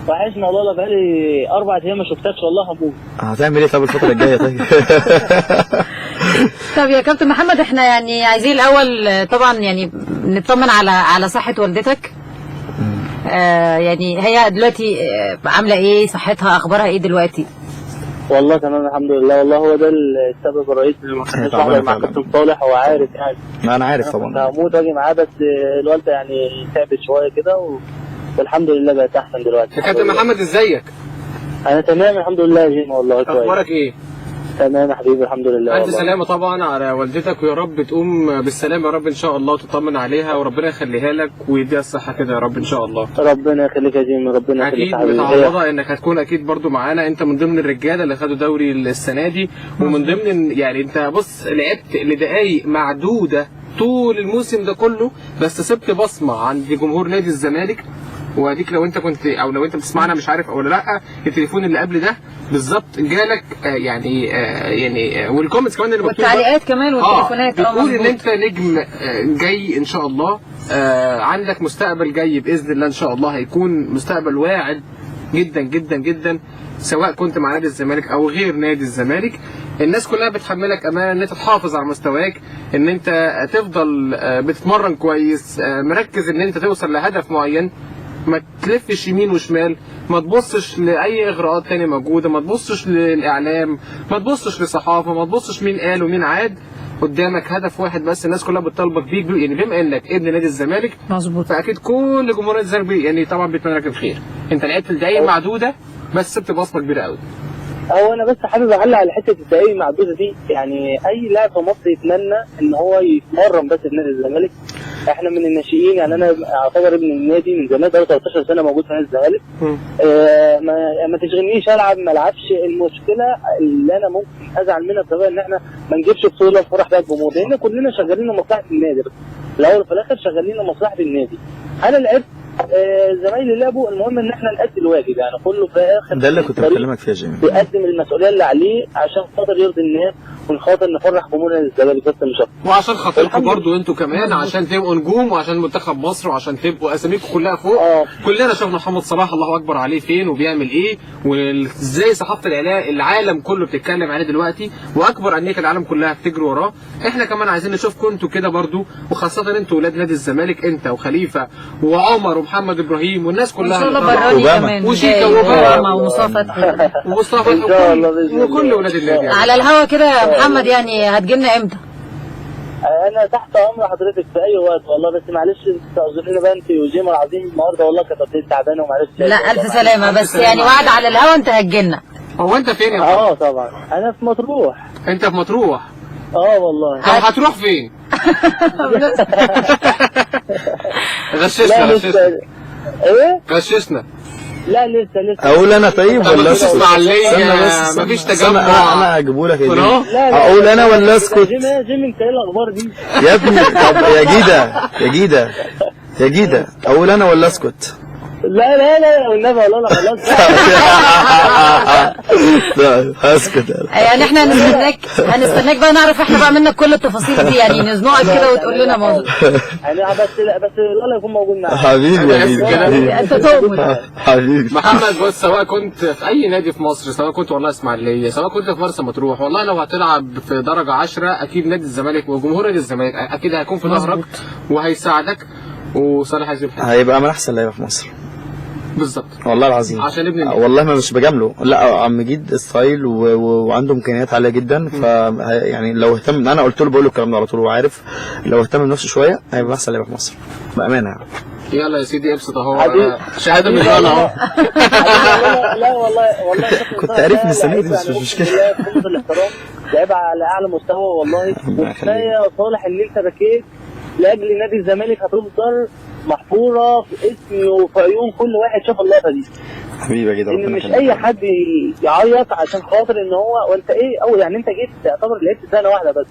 [SPEAKER 7] وحشنا والله، بقالي 4 ايام ما شفتكش والله. هموت.
[SPEAKER 4] هتعمل ايه طب الفتره الجايه طيب؟
[SPEAKER 3] طب يا كابتن محمد، احنا يعني عايزين الاول طبعا يعني نطمن على صحه والدتك. يعني هي دلوقتي عامله ايه؟ صحتها اخبارها ايه دلوقتي؟
[SPEAKER 7] والله تمام الحمد لله، والله هو ده السبب الرئيسي اللي ما كنتش بحضر مع كابتن صالح. هو عارف يعني.
[SPEAKER 4] ما انا عارف طبعا.
[SPEAKER 7] انا هموت واجي معاه، بس الوالده يعني تعبت شويه كده والحمد لله بقت احسن دلوقتي.
[SPEAKER 2] يا كابتن محمد ازيك؟
[SPEAKER 7] انا تمام الحمد لله يا جيم والله كويس.
[SPEAKER 2] اخبارك ايه؟
[SPEAKER 7] تمام يا حبيبي الحمد لله.
[SPEAKER 2] الف سلامه طبعا على والدتك، ويا رب تقوم بالسلامه يا رب ان شاء الله، وتطمن عليها، وربنا يخليها لك ويديها الصحه كده يا رب ان شاء الله.
[SPEAKER 7] ربنا يخليك يا جيم، ربنا يخليك.
[SPEAKER 2] اكيد متعوضه انك هتكون اكيد برضو معانا. انت من ضمن الرجاله اللي خدوا دوري السنه دي، ومن ضمن يعني انت بص لعبت لدقايق معدوده طول الموسم ده كله، بس سبت بصمه عند جمهور نادي الزمالك. واديك لو انت كنت او لو انت بتسمعنا مش عارف او لا، التليفون اللي قبل ده بالظبط جالك يعني والكومنتس كمان اللي مكتوبه
[SPEAKER 3] والتعليقات كمان والتليفونات
[SPEAKER 2] بتقول ان انت نجم جاي ان شاء الله. عندك مستقبل جاي باذن الله ان شاء الله، هيكون مستقبل واعد جدا جدا جدا، سواء كنت مع نادي الزمالك او غير نادي الزمالك. الناس كلها بتحملك امانه ان انت تحافظ على مستواك، ان انت تفضل بتتمرن كويس، مركز ان انت توصل لهدف معين، ما تلفش يمين وشمال، ما تبصش لاي اغراءات تانية موجوده، ما تبصش للاعلام، ما تبصش لصحافه، ما تبصش مين قال ومين عاد. قدامك هدف واحد بس، الناس كلها بتطالبك بيك، يعني بما انك ابن نادي الزمالك
[SPEAKER 3] مظبوط،
[SPEAKER 2] فاكيد كل جمهور نادي الزمالك يعني طبعا بيتمنى لك الخير. انت لعبت الدقايق معدوده بس سبت بصمه كبيره قوي.
[SPEAKER 7] هو انا بس حابب اعلق على حته الدقايق المعدوده دي. يعني اي لاعب في مصر يتمنى ان هو يتمرن بس في نادي الزمالك. احنا من الناشئين، يعني انا اعتبر ابن النادي من زمان، بقى 13 سنه موجود في نادي الزمالك. ما تشغلنيش العب ما العبش. المشكله اللي انا ممكن ازعل منها بسبب ان احنا ما نجيبش بطوله نفرح بيها الجمهور، لان كلنا شغالين لمصلحه النادي. بس في الاول وفي الاخر شغالين لمصلحه النادي. انا لعبت، زمايلي لعبوا، المهم ان احنا نأدي الواجب. يعني كله في اخر
[SPEAKER 4] ده اللي كنت بكلمك فيه يا جيمي،
[SPEAKER 7] بيقدم المسؤوليه اللي عليه عشان خاطر يرضي الناس ونخاطر نفرح جمهور الزمالك بس مش اكتر.
[SPEAKER 2] وعشان خاطركم برضو انتوا كمان، عشان تبقوا نجوم، وعشان منتخب مصر، وعشان تبقوا اساميكم كلها فوق. كلنا شفنا محمد صلاح الله اكبر عليه فين وبيعمل ايه، وازاي صحافه العالم كله بتتكلم عليه دلوقتي، واكبر انديه العالم كلها بتجري وراه. احنا كمان عايزين نشوفكم انتوا كده برضو، وخاصه انتوا ولاد نادي الزمالك، انت وخليفه وعمر ومحمد ابراهيم والناس كلها
[SPEAKER 3] ان شاء الله براني كمان
[SPEAKER 2] وشيكا
[SPEAKER 3] وأوباما ومصطفى فتحي
[SPEAKER 2] وكل ولاد النادي
[SPEAKER 3] على الهوا كده يا محمد. يعني هتجيلنا امتى؟
[SPEAKER 7] انا تحت امر حضرتك في اي وقت والله. بس معلش تعذريني بقى انت وجيم العظيم النهارده، والله كانت تعبانه ومعلش.
[SPEAKER 3] لا الف سلامه. بس يعني وعد على الهوا انت هتجيلنا.
[SPEAKER 2] هو انت فين يا محمد؟
[SPEAKER 7] طبعا انا في مطروح.
[SPEAKER 2] انت في مطروح؟
[SPEAKER 7] والله.
[SPEAKER 2] طب هتروح فين؟ غششنا
[SPEAKER 7] ايه؟
[SPEAKER 2] غششنا.
[SPEAKER 7] لا لسه
[SPEAKER 4] اقول انا طيب ولا
[SPEAKER 2] اسكت؟ اسماعيليه مفيش تجمع.
[SPEAKER 4] انا هجيبه لك يا جيمي. اقول انا ولا اسكت؟
[SPEAKER 7] جيمي انت ايه الاخبار دي
[SPEAKER 4] يا ابني؟ طب يا جيده اقول انا ولا اسكت؟
[SPEAKER 7] لا والنبي والله خلاص.
[SPEAKER 4] لا هسكت.
[SPEAKER 3] يعني احنا هنستناك بقى نعرف احنا بقى منك كل التفاصيل دي. يعني نزنقك كده وتقول لنا موضوع.
[SPEAKER 7] يعني بس الله يكون موجود معاك
[SPEAKER 4] حبيبي
[SPEAKER 3] انت تؤمن
[SPEAKER 4] حبيبي
[SPEAKER 2] محمد. بص، سواء كنت في اي نادي في مصر، سواء كنت والله اسماعيليه، سواء كنت في مرسى مطروح، والله لو هتلعب في درجه 10 اكيد نادي الزمالك وجمهور نادي الزمالك اكيد هيكون في ظهرك وهيساعدك. وصالح
[SPEAKER 4] هيبقى من احسن لعيبه في مصر
[SPEAKER 2] بالظبط
[SPEAKER 4] والله العظيم.
[SPEAKER 2] عشان ابن
[SPEAKER 4] والله ما مش بجامله، لا عم مجيد ستايل وعنده امكانيات عاليه جدا. ف يعني لو اهتم، انا قلت له بقول له الكلام ده على طول وعارف، لو اهتم بنفسه شويه هيبقى احسن لعيبه في مصر بامانه يعني.
[SPEAKER 2] يلا يا سيدي ابسط اهو شهاده من انا اهو.
[SPEAKER 7] لا والله
[SPEAKER 4] كنت عارف مستنيك بس مش مشكله.
[SPEAKER 7] قمه الاحترام، لعيبه على اعلى مستوى والله. وكفايه يا صالح ان انت بكيت لاجل نادي الزمالك، هتفضل محفوره في اسمي وفي عيون كل واحد شاف اللقطه دي.
[SPEAKER 4] حبيبي كده
[SPEAKER 7] ان مش اي حد يعيط عشان خاطر ان هو وانت ايه، او يعني انت جيت تعتبر لعبت سنه واحده بس.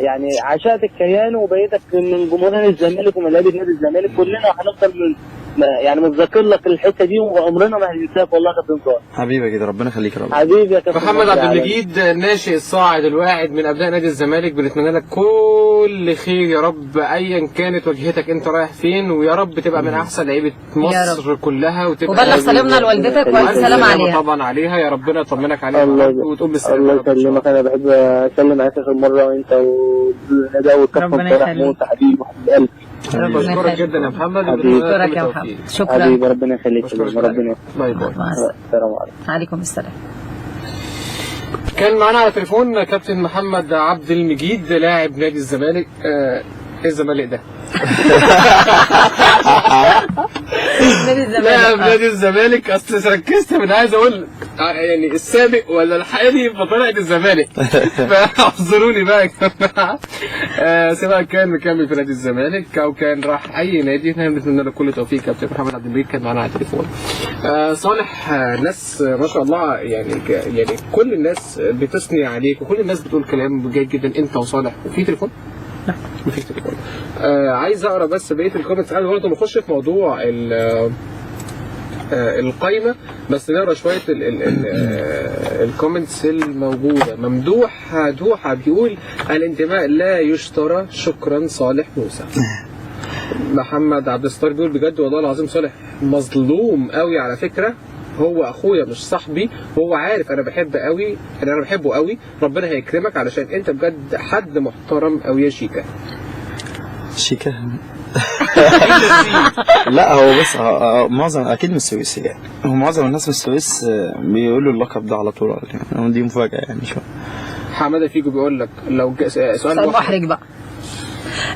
[SPEAKER 7] يعني عشقت الكيان وبقيتك من جمهور نادي الزمالك ومن لعيبه نادي الزمالك. كلنا هنفضل يعني متذكر لك الحته دي وعمرنا ما هننساك والله يا كابتن صالح.
[SPEAKER 4] حبيبي كده ربنا يخليك يا رب.
[SPEAKER 7] حبيبي يا كابتن
[SPEAKER 2] محمد عبد المجيد، الناشئ الصاعد الواعد من ابناء نادي الزمالك، بنتمنى لك كل خير يا رب ايا كانت وجهتك انت رايح فين، ويا رب تبقى من احسن لعيبه مصر كلها، وتبقى
[SPEAKER 3] وبلغ سلامنا لوالدتك والف سلام عليها
[SPEAKER 2] طبعا عليها. يا ربنا يطمنك عليها وتقوم بالسلامه.
[SPEAKER 7] الله يسلمك. انا بحب اسلم عليك اخر مره وانت وندى والكابتن صالح موسى حبيبي وحبيب قلبي.
[SPEAKER 2] بشكرك جدا يا محمد.
[SPEAKER 3] بشكرك يا محمد. شكرا
[SPEAKER 7] حبيبي ربنا يخليك. ربنا
[SPEAKER 2] باي باي.
[SPEAKER 7] السلام عليكم.
[SPEAKER 3] عليكم السلام.
[SPEAKER 2] كان معانا على تليفون كابتن محمد عبد المجيد لاعب نادي الزمالك. ايه الزمالك ده؟ لاعب نادي الزمالك. اصل ركزت من عايز اقول يعني السابق ولا الحالي فطلعت الزمالك، فاعذروني بقى يا جماعه. سواء كان مكمل في نادي الزمالك او كان راح اي نادي، احنا بنتمنى له كل توفيق. كابتن محمد عبد المجيد كان معانا على التليفون. صالح، ناس ما شاء الله يعني كل الناس بتثني عليك وكل الناس بتقول كلام جيد جدا انت وصالح. وفي تليفون؟ لا مفيش تليفون. عايز اقرا بس بقيه الكومنتس قبل برضه نخش في موضوع القايمه، بس نقرا شويه الكومنتس الموجوده. ممدوح دوحه بيقول الانتماء لا يشترى، شكرا صالح موسى. محمد عبد الستار بيقول بجد والله العظيم صالح مظلوم قوي على فكره، هو اخويا مش صاحبي، وهو عارف انا بحبه قوي. ربنا هيكرمك علشان انت بجد حد محترم قوي يا شيكا.
[SPEAKER 4] لا هو بس معظم اكيد من السويس، يعني هو معظم الناس من السويس بيقولوا اللقب ده على طول، يعني دي مفاجاه يعني شويه.
[SPEAKER 2] حماده فيجو بيقول لك لو
[SPEAKER 3] سؤال محرج بقى،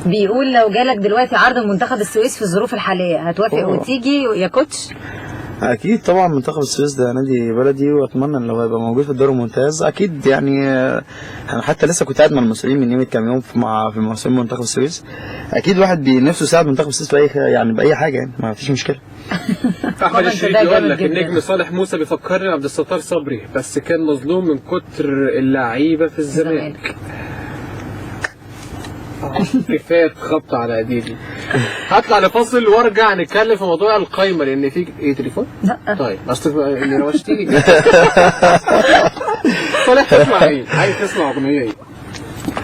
[SPEAKER 3] بيقول لو جالك دلوقتي عرض من منتخب السويس في الظروف الحاليه هتوافق وتيجي يا كوتش؟
[SPEAKER 4] اكيد طبعا منتخب السويس ده نادي بلدي، واتمنى ان لو هيبقى موجود في الدوري الممتاز اكيد يعني. انا حتى لسه كنت قاعد مع المسؤولين من يوم كام يوم في موسم منتخب السويس. اكيد الواحد نفسه يساعد منتخب السويس باي حاجه يعني، ما فيش مشكله.
[SPEAKER 2] احمد الشريف يقول لك النجم صالح موسى بيفكرني عبد الستار صبري، بس كان مظلوم من كتر اللعيبه في الزمالك. كفايه خبط على ايديدي. هطلع لفاصل وارجع نتكلم في موضوع القايمه، لان في ايه تليفون؟ لا طيب اصل اللي روشتيني. صالح تسمع ايه؟ عايز تسمع اغنيه ايه؟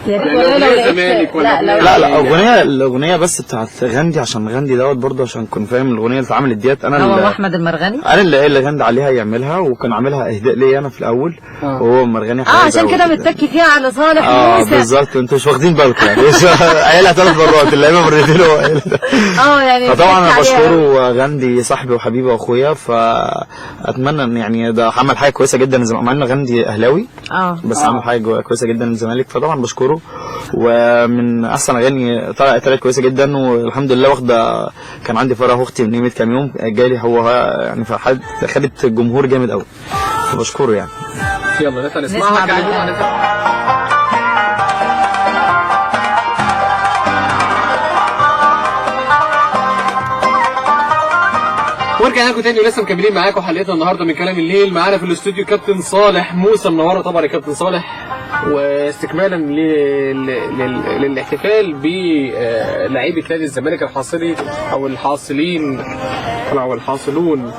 [SPEAKER 4] لا الاغنيه بس بتاعت غاندي، عشان غاندي دوت برضه عشان كنت فاهم الاغنيه اللي اتعملت ديت. انا
[SPEAKER 3] هو احمد المرغني
[SPEAKER 4] انا اللي غاندي عليها يعملها، وكان عاملها اهداء ليا انا في الاول. وهو المرغني
[SPEAKER 3] عشان كده متكي فيها على صالح موسى.
[SPEAKER 4] بالظبط، انتوا مش واخدين بالكم يعني. قايلها 3 مرات، اللعيبه مرتين هو قايلها.
[SPEAKER 3] يعني
[SPEAKER 4] فطبعا انا بشكره غاندي صاحبي وحبيبي واخويا، فاتمنى ان يعني ده عمل حاجه كويسه جدا. مع ان غاندي اهلاوي بس عمل حاجه كويسه جدا للزمالك، فطبعا بشكره. ومن احسن اغاني طلعت كويسه جدا، والحمد لله واخده. كان عندي فرح اختي من قيمه كام يوم، جالي هو يعني خدت جمهور جامد قوي، فبشكره يعني.
[SPEAKER 2] يلا نطلع نسمعها. ورجعنا لكم تاني ولسه مكملين معاكم حلقتنا النهارده من كلام الليل. معانا في الاستوديو كابتن صالح موسى، منوره طبعا يا كابتن صالح. واستكمالا للاحتفال بلاعيبه نادي الزمالك الحاصلين او الحاصلون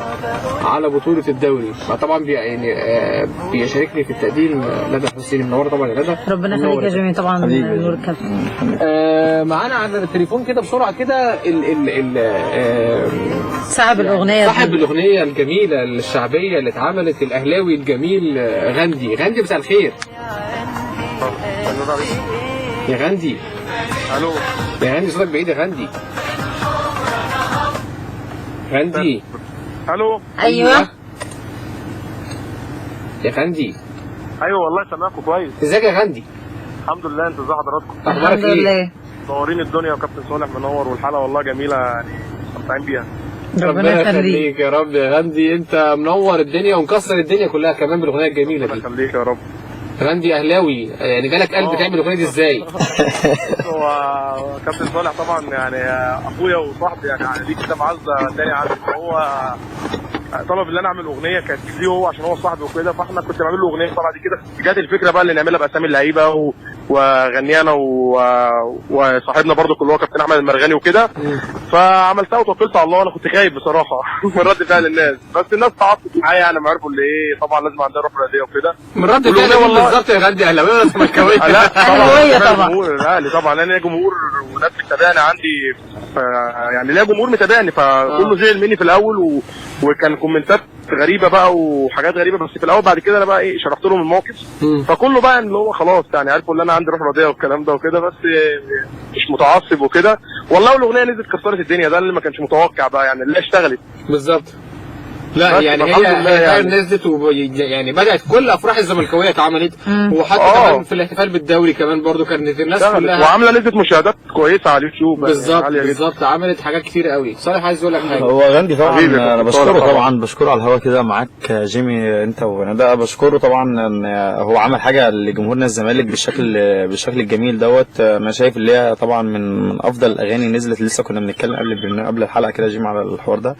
[SPEAKER 2] على بطوله الدوري. طبعا يعني بيشاركني في التقديم ندى حسين، منوره طبعا يا ندى.
[SPEAKER 3] ربنا يخليك يا جميل. طبعا نور الكابتن.
[SPEAKER 2] معانا على التليفون كده بسرعه كده
[SPEAKER 3] صاحب الاغنيه
[SPEAKER 2] الجميله الشعبيه اللي اتعملت، الاهلاوي الجميل غاندي. مساء الخير يا غاندي.
[SPEAKER 8] الو
[SPEAKER 2] يا غاندي، صوتك بعيد يا غاندي.
[SPEAKER 8] الو
[SPEAKER 3] ايوه
[SPEAKER 2] يا غاندي.
[SPEAKER 8] ايوه والله سامعكم كويس.
[SPEAKER 2] ازيك يا غاندي؟
[SPEAKER 8] الحمد لله، انتوا ازي حضراتكم؟
[SPEAKER 3] الحمد لله.
[SPEAKER 8] منورين الدنيا، وكابتن صالح منور، والحلقه والله جميله يعني، مستمتعين بيها.
[SPEAKER 3] ربنا يخليك
[SPEAKER 2] يا رب يا غاندي. انت منور الدنيا ومكسر الدنيا كلها كمان بالاغنيه الجميله دي.
[SPEAKER 8] ربنا يخليك يا رب.
[SPEAKER 2] غاندي اهلاوي، يعني جالك قلب تعمل الاغنيه دي ازاي؟
[SPEAKER 8] هو كابتن صالح طبعا يعني اخويا وصاحبي، يعني ليه كده معزه تاني عندي. هو طلب ان انا اعمل اغنيه كانت ليه هو، عشان هو صاحبي وكده، فاحنا كنت بعمل له اغنيه. طبعا دي كده جت الفكره بقى اللي نعملها باسامي اللعيبه وغني انا وصاحبنا برضو اللي هو كابتن احمد المرغني وكده. فعملتها وتوكلت على الله. انا كنت خايف بصراحه من رد فعل الناس، بس الناس تعاطفت معايا يعني، ما عرفوا اللي ايه. طبعا لازم عندنا روح رياضيه وكده.
[SPEAKER 2] من رد فعل والله بالظبط يا غاندي. اهلاويه ولا زملكاويه؟
[SPEAKER 8] لا
[SPEAKER 3] اهلاويه طبعا.
[SPEAKER 8] جمهور الاهلي طبعا، انا جمهور وناس بتتابعني عندي، يعني ليا جمهور متابعني، فكله زعل مني في الاول وكان كومنتات غريبه بقى وحاجات غريبه. بس في الاول بعد كده انا بقى ايه شرحت لهم الموقف، فكله بقى اللي هو خلاص يعني عرفوا ان انا عندي روح رياضيه والكلام ده وكده، بس مش متعصب وكده. والله الاغنيه نزلت كسرت الدنيا، ده اللي ما كانش متوقع بقى يعني، اللي اشتغلت
[SPEAKER 2] بالظبط. لا يعني هي يعني نزلت يعني بدات كل افراح الزملكاويه اتعملت، وحتى كمان في الاحتفال بالدوري كمان برضو كانت الناس كلها
[SPEAKER 8] وعامله نسبه مشاهدات كويسه على اليوتيوب.
[SPEAKER 2] بالظبط عملت حاجات كتير قوي. صالح عايز اقول لك حاجه.
[SPEAKER 4] هو غاندي طبعا انا بشكره طبعا، بشكره على الهوا كده معاك جيمي انت وندى. بشكره طبعا ان هو عمل حاجه لجمهور نادي الزمالك بالشكل الجميل دوت. انا شايف اللي هي طبعا من افضل الاغاني نزلت. لسه كنا بنتكلم قبل الحلقه كده جيمي على الحوار ده.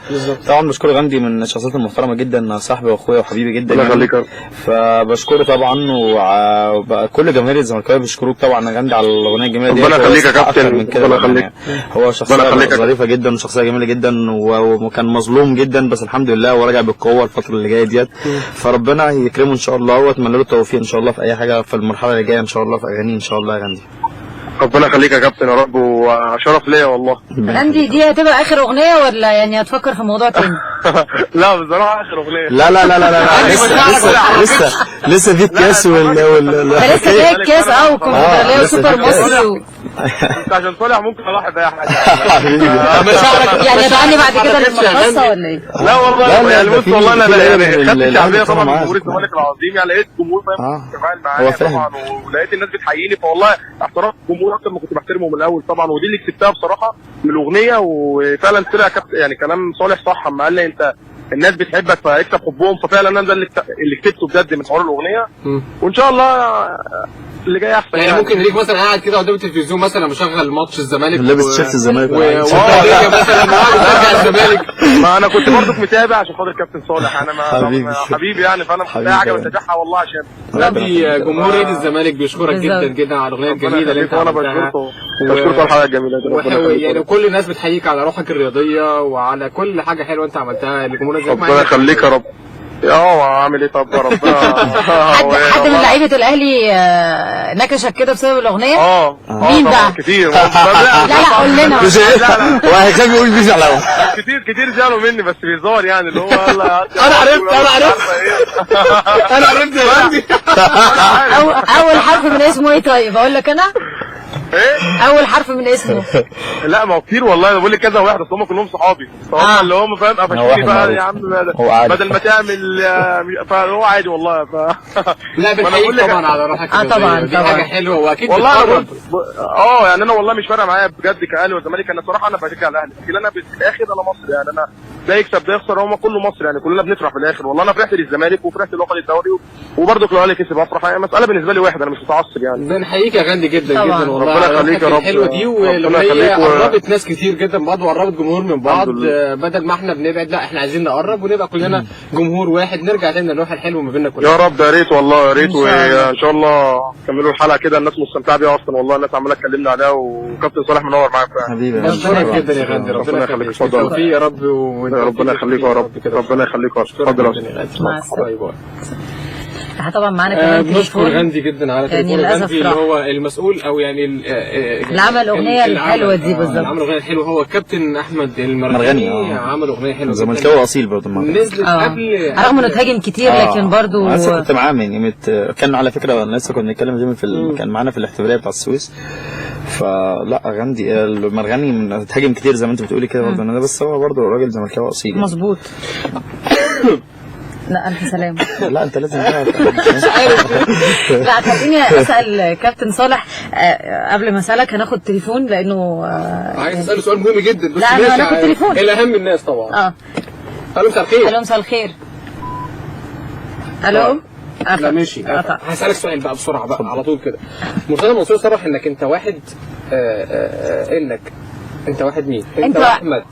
[SPEAKER 4] طبعا بشكر غاندي من الشخصيات المحترمه جدا، صاحبي واخويا وحبيبي جدا يعني. فبشكره طبعا، وكل جماهير الزملكاويه بيشكروك طبعا غاندي على الاغنيه الجميله دي.
[SPEAKER 8] ربنا يخليك يا كابتن.
[SPEAKER 4] ربنا يخليك. هو شخصيه ظريفه جدا وشخصيه جميله جدا، وكان مظلوم جدا، بس الحمد لله هو راجع بالقوه الفتره اللي جايه ديت. فربنا يكرمه ان شاء الله، واتمنى له التوفيق ان شاء الله في اي حاجه في المرحله اللي جايه ان شاء الله، في اغاني ان شاء الله يا غاندي.
[SPEAKER 8] ربنا يخليك يا كابتن يا رب، وشرف ليا والله.
[SPEAKER 3] غاندي دي هتبقى اخر اغنيه ولا يعني هتفكر في موضوع تاني؟
[SPEAKER 8] لا بصراحه اخر اغنيه.
[SPEAKER 4] لا لا لا لا لا لسه في الكاس
[SPEAKER 3] لسه في الكاس وكونفدراليه وسوبر مصري
[SPEAKER 8] انت عشان طالع ممكن الاحظ اي حاجه.
[SPEAKER 3] يعني ادعني بعد كده للمقصه ولا ايه؟
[SPEAKER 8] لا والله يعني بص والله انا يعني خدت الشعبيه طبعا من جمهور الزمالك العظيم، يعني لقيت جمهور فاهم كمان معايا طبعا، ولقيت الناس بتحييني، فوالله احترمت الجمهور اكتر ما كنت بحترمه من الاول طبعا. ودي اللي كسبتها بصراحه من الاغنيه، وفعلا طلع يعني كلام صالح صح اما قال لي انت الناس بتحبك فاكسب حبهم، ففعلا انا ده اللي كتبته بجد من حوار الاغنيه. وان شاء الله اللي جاي احسن.
[SPEAKER 2] يعني ممكن ليك مثلا قاعد كده قدام التلفزيون مثلا مشغل ماتش الزمالك
[SPEAKER 4] لابس تيشيرت الزمالك
[SPEAKER 2] مثلا بترجع الزمالك.
[SPEAKER 8] ما انا كنت برضك متابع عشان خاطر كابتن صالح، انا حبيبي يعني، فانا اي حاجه بتابعها والله عشان
[SPEAKER 2] غندي. جمهور نادي الزمالك بيشكرك جدا جدا على الاغنيه الجميله اللي انت عملتها.
[SPEAKER 8] بشكركم على الحلقه الجميله دي.
[SPEAKER 2] يعني كل الناس بتحييك على روحك الرياضيه وعلى كل حاجه حلوه انت عملتها لجمهور الزمالك.
[SPEAKER 8] ربنا يخليك يا رب. اعمل ايه؟ طب ربنا
[SPEAKER 3] حد من لعيبه الاهلي نكشك كده بسبب الاغنيه؟ مين بقى؟
[SPEAKER 8] كتير.
[SPEAKER 3] لا قول لنا.
[SPEAKER 4] هو هيخاف يقول بيزعل الاول.
[SPEAKER 8] كتير زعلوا مني بس بيزار يعني اللي هو
[SPEAKER 2] انا عرفت يا غندي.
[SPEAKER 3] اول حرف من اسمه ايه؟ طيب اقول لك انا اول حرف من اسمه.
[SPEAKER 8] لا ما هو كتير والله، انا بقول لك كذا واحد، اصل هم كلهم صحابي، اللي هم فاهم قفشوني بقى يا عم بدل ما تعمل، فهو عادي والله.
[SPEAKER 2] لا بنحييك طبعا على روحك.
[SPEAKER 3] طبعا
[SPEAKER 2] دي حاجه حلوه واكيد
[SPEAKER 8] والله. يعني انا والله مش فارقه معايا بجد كاهلي والزمالك. انا صراحه انا بشجع الاهلي، لكن انا في الاخر انا مصري يعني، انا ده يكسب ده يخسر هم كله مصر يعني، كلنا بنفرح في الاخر. والله انا فرحت للزمالك وفرحت لو خد الدوري، وبرضه لو الاهلي كسب افرح يعني، مساله بالنسبه لي واحد، انا مش متعصب يعني.
[SPEAKER 2] بنحييك يا غندي جدا جدا والله.
[SPEAKER 8] ربنا يخليك يا رب.
[SPEAKER 2] الحلوه دي والاغنيه قربت ناس كتير جدا بعض وقربت جمهور من بعض. بدل ما احنا بنبعد، لا احنا عايزين نقرب ونبقى كلنا جمهور واحد، نرجع تاني للروح الحلوه ما بيننا كلنا.
[SPEAKER 8] يا رب يا ريت والله، يا ريت. وان شاء الله كملوا الحلقه كده، الناس مستمتعه بيها اصلا والله، الناس عماله تكلمنا عليها، وكابتن صالح منور معاك
[SPEAKER 4] حبيبي.
[SPEAKER 2] بشكرك جدا يا غندي. ربنا يخليك. اتفضل يا رب.
[SPEAKER 8] ربنا يخليك يا رب. ربنا يخليك يا رب. اتفضل يا
[SPEAKER 3] استاذ. طبعا معانا كمان
[SPEAKER 2] بنشكر غندي جدا على تليفون غندي اللي هو المسؤول او يعني
[SPEAKER 3] اللي عمل الاغنيه الحلوه دي بالظبط.
[SPEAKER 2] اللي عمل الاغنيه الحلوه هو الكابتن احمد المرغني. عمل اغنيه حلوه
[SPEAKER 4] زملكاوي اصيل برضه.
[SPEAKER 3] نزلت قبل رغم انه اتهاجم كتير لكن برضه
[SPEAKER 4] لسه كنت معاه من يومين. كان على فكره لسه كنا بنتكلم كان معانا في الاحتفاليه بتاع السويس. فلا غندي المرغني اتهاجم كتير زي ما انت بتقولي كده برضه، انا بس هو برضه راجل زملكاوي اصيل.
[SPEAKER 3] مظبوط. لا ألف سلامة.
[SPEAKER 4] لا أنت لازم
[SPEAKER 3] لا خليني أسأل كابتن صالح قبل ما أسألك هناخد تليفون لأنه
[SPEAKER 2] عايز أسأله سؤال مهم جدا. بس
[SPEAKER 3] لا أنا هناخد تليفون.
[SPEAKER 2] الأهم الناس طبعا. ألو مساء الخير.
[SPEAKER 3] ألو مساء الخير. ألو.
[SPEAKER 2] لا ماشي. هسألك سؤال بقى بسرعة بقى على طول كده. مرتضى منصور صرح إنك أنت واحد أنت واحد مين؟ أنت أحمد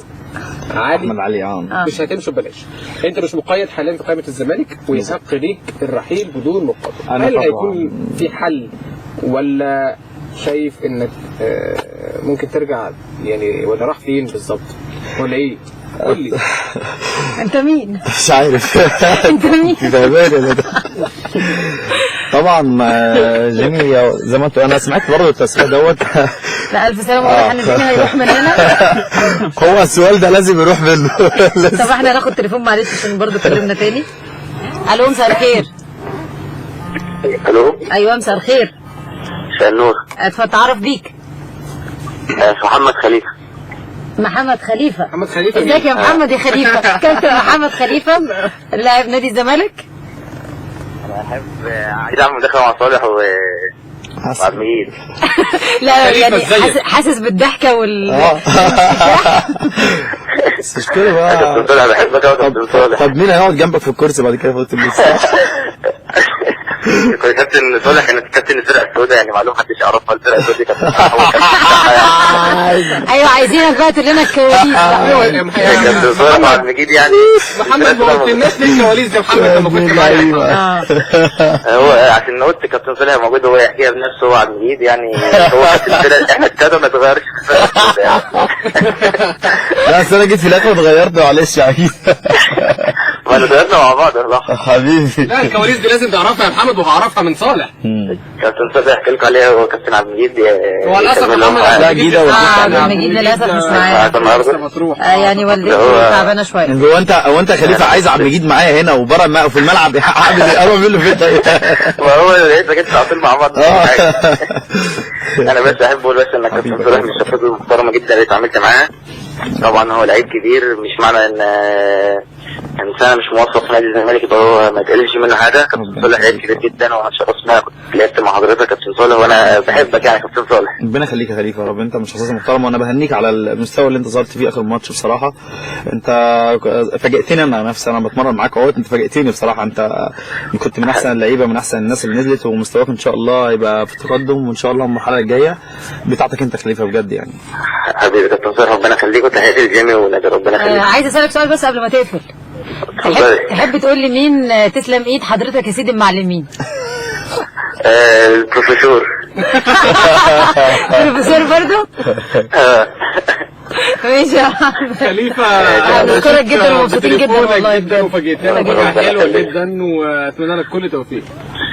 [SPEAKER 2] علي. مش هتمشي ببلاش. انت مش مقيد حاليا في قائمه الزمالك ويحق ليك الرحيل بدون مقابل. هل هيكون في حل ولا شايف انك ممكن ترجع يعني، ولا راح فين بالظبط ولا ايه؟ قول لي.
[SPEAKER 3] انت مين؟
[SPEAKER 4] مش عارف.
[SPEAKER 3] انت مين؟
[SPEAKER 4] طبعا جيمي زي ما انت، انا سمعت برضه التصريح دوت.
[SPEAKER 3] لا الف سلامه. واضح ان جيمي هيروح مننا.
[SPEAKER 4] هو السؤال ده لازم يروح منه.
[SPEAKER 3] طب احنا هناخد تليفون معلش عشان برضه اتكلمنا تاني. الو مساء الخير.
[SPEAKER 5] الو.
[SPEAKER 3] ايوه مساء الخير.
[SPEAKER 5] مساء النور.
[SPEAKER 3] اتعرف بيك.
[SPEAKER 5] محمد خليفه.
[SPEAKER 3] محمد خليفه.
[SPEAKER 2] محمد خليفه.
[SPEAKER 3] ازيك يا محمد يا خليفه؟ كابتن محمد خليفه لاعب نادي الزمالك.
[SPEAKER 5] انا عايز اعمل مداخله مع صالح وعبد المجيد.
[SPEAKER 3] لا يعني حاسس بالضحكه
[SPEAKER 4] بس مش كده بقى.
[SPEAKER 5] كابتن صالح بحبك يا كابتن صالح.
[SPEAKER 4] طب مين هيقعد جنبك في الكرسي بعد كده في اوضه اللبس؟
[SPEAKER 5] كابتن صالح كانت كابتن الفرقه السوداء يعني، معلوم محدش يعرفها. الفرقه السوداء كانت
[SPEAKER 3] ايوه عايزينك بقى تقول لنا الكواليس.
[SPEAKER 5] كابتن صالح وعبد المجيد يعني.
[SPEAKER 2] محمد ما قلتلناش ليه الكواليس دي يا محمد لما كنت معايا؟
[SPEAKER 5] هو عشان قلت كابتن صالح موجود هو يحكيها بنفسه، هو عبد المجيد يعني هو كابتن الفرقه. احنا الثلاثه ما اتغيرش في الفرقه السوداء.
[SPEAKER 4] لا اصل انا جيت في الاخر واتغيرت معلش يا عيد.
[SPEAKER 5] ما اتغيرنا مع بعض يا صاحبي.
[SPEAKER 4] حبيبي.
[SPEAKER 2] لا الكواليس دي لازم تعرفها يا محمد وهعرفها من صالح.
[SPEAKER 5] كابتن صالح يحكي لكم عليها هو كابتن عبد المجيد.
[SPEAKER 2] هو للاسف محمد
[SPEAKER 4] لا جديده
[SPEAKER 3] عبد المجيد للاسف مش معايا يعني، والدته تعبانه شويه.
[SPEAKER 4] هو انت خليفه عايز عبد المجيد معايا هنا وبره في الملعب اعمل ايه؟ اروح منه فين طيب؟
[SPEAKER 5] وهو لقيتك انت على طول مع بعض. انا بس احب اقول بس انك كابتن صالح من الشخصيات المحترمه جدا اللي اتعاملت معاها،
[SPEAKER 9] طبعا هو لعيب كبير، مش معنى ان انسان مش موظف في نادي الزمالك يبقى هو ما تقللش منه حاجه. كابتن صالح لعيب كبير جدا، وانا شرفنا كنت لعبت مع حضرتك كابتن صالح، وانا بحبك يعني كابتن صالح.
[SPEAKER 4] ربنا يخليك يا خليفه، رب انت مش شخصيه محترمه، وانا بهنيك على المستوى اللي انت ظهرت فيه اخر ماتش بصراحه. انت فاجئتني انا نفسي، انا بتمرن معاك اهوت، انت فاجئتني بصراحه. انت كنت من احسن اللعيبه، من احسن الناس اللي نزلت، ومستواك ان شاء الله هيبقى في تقدم، وان شاء الله المرحله الجايه بتاعتك انت خليفه بجد يعني.
[SPEAKER 9] حبيبي كابتن صالح ربنا يخليك، وتحياتي لجيمي ونادي ربنا يخليك.
[SPEAKER 3] عايز اسالك سؤال بس قبل ما تقفل. تحب تقول لي مين تسلم ايد حضرتك يا سيدي المعلمين؟
[SPEAKER 9] البروفيسور.
[SPEAKER 3] البروفيسور برضه؟ ماشي يا
[SPEAKER 2] خليفه،
[SPEAKER 3] بشكرك جدا ومبسوطين جدا والله
[SPEAKER 2] جدا، وفاجئتنا حاجه حلوه جدا، واتمنى لك كل توفيق.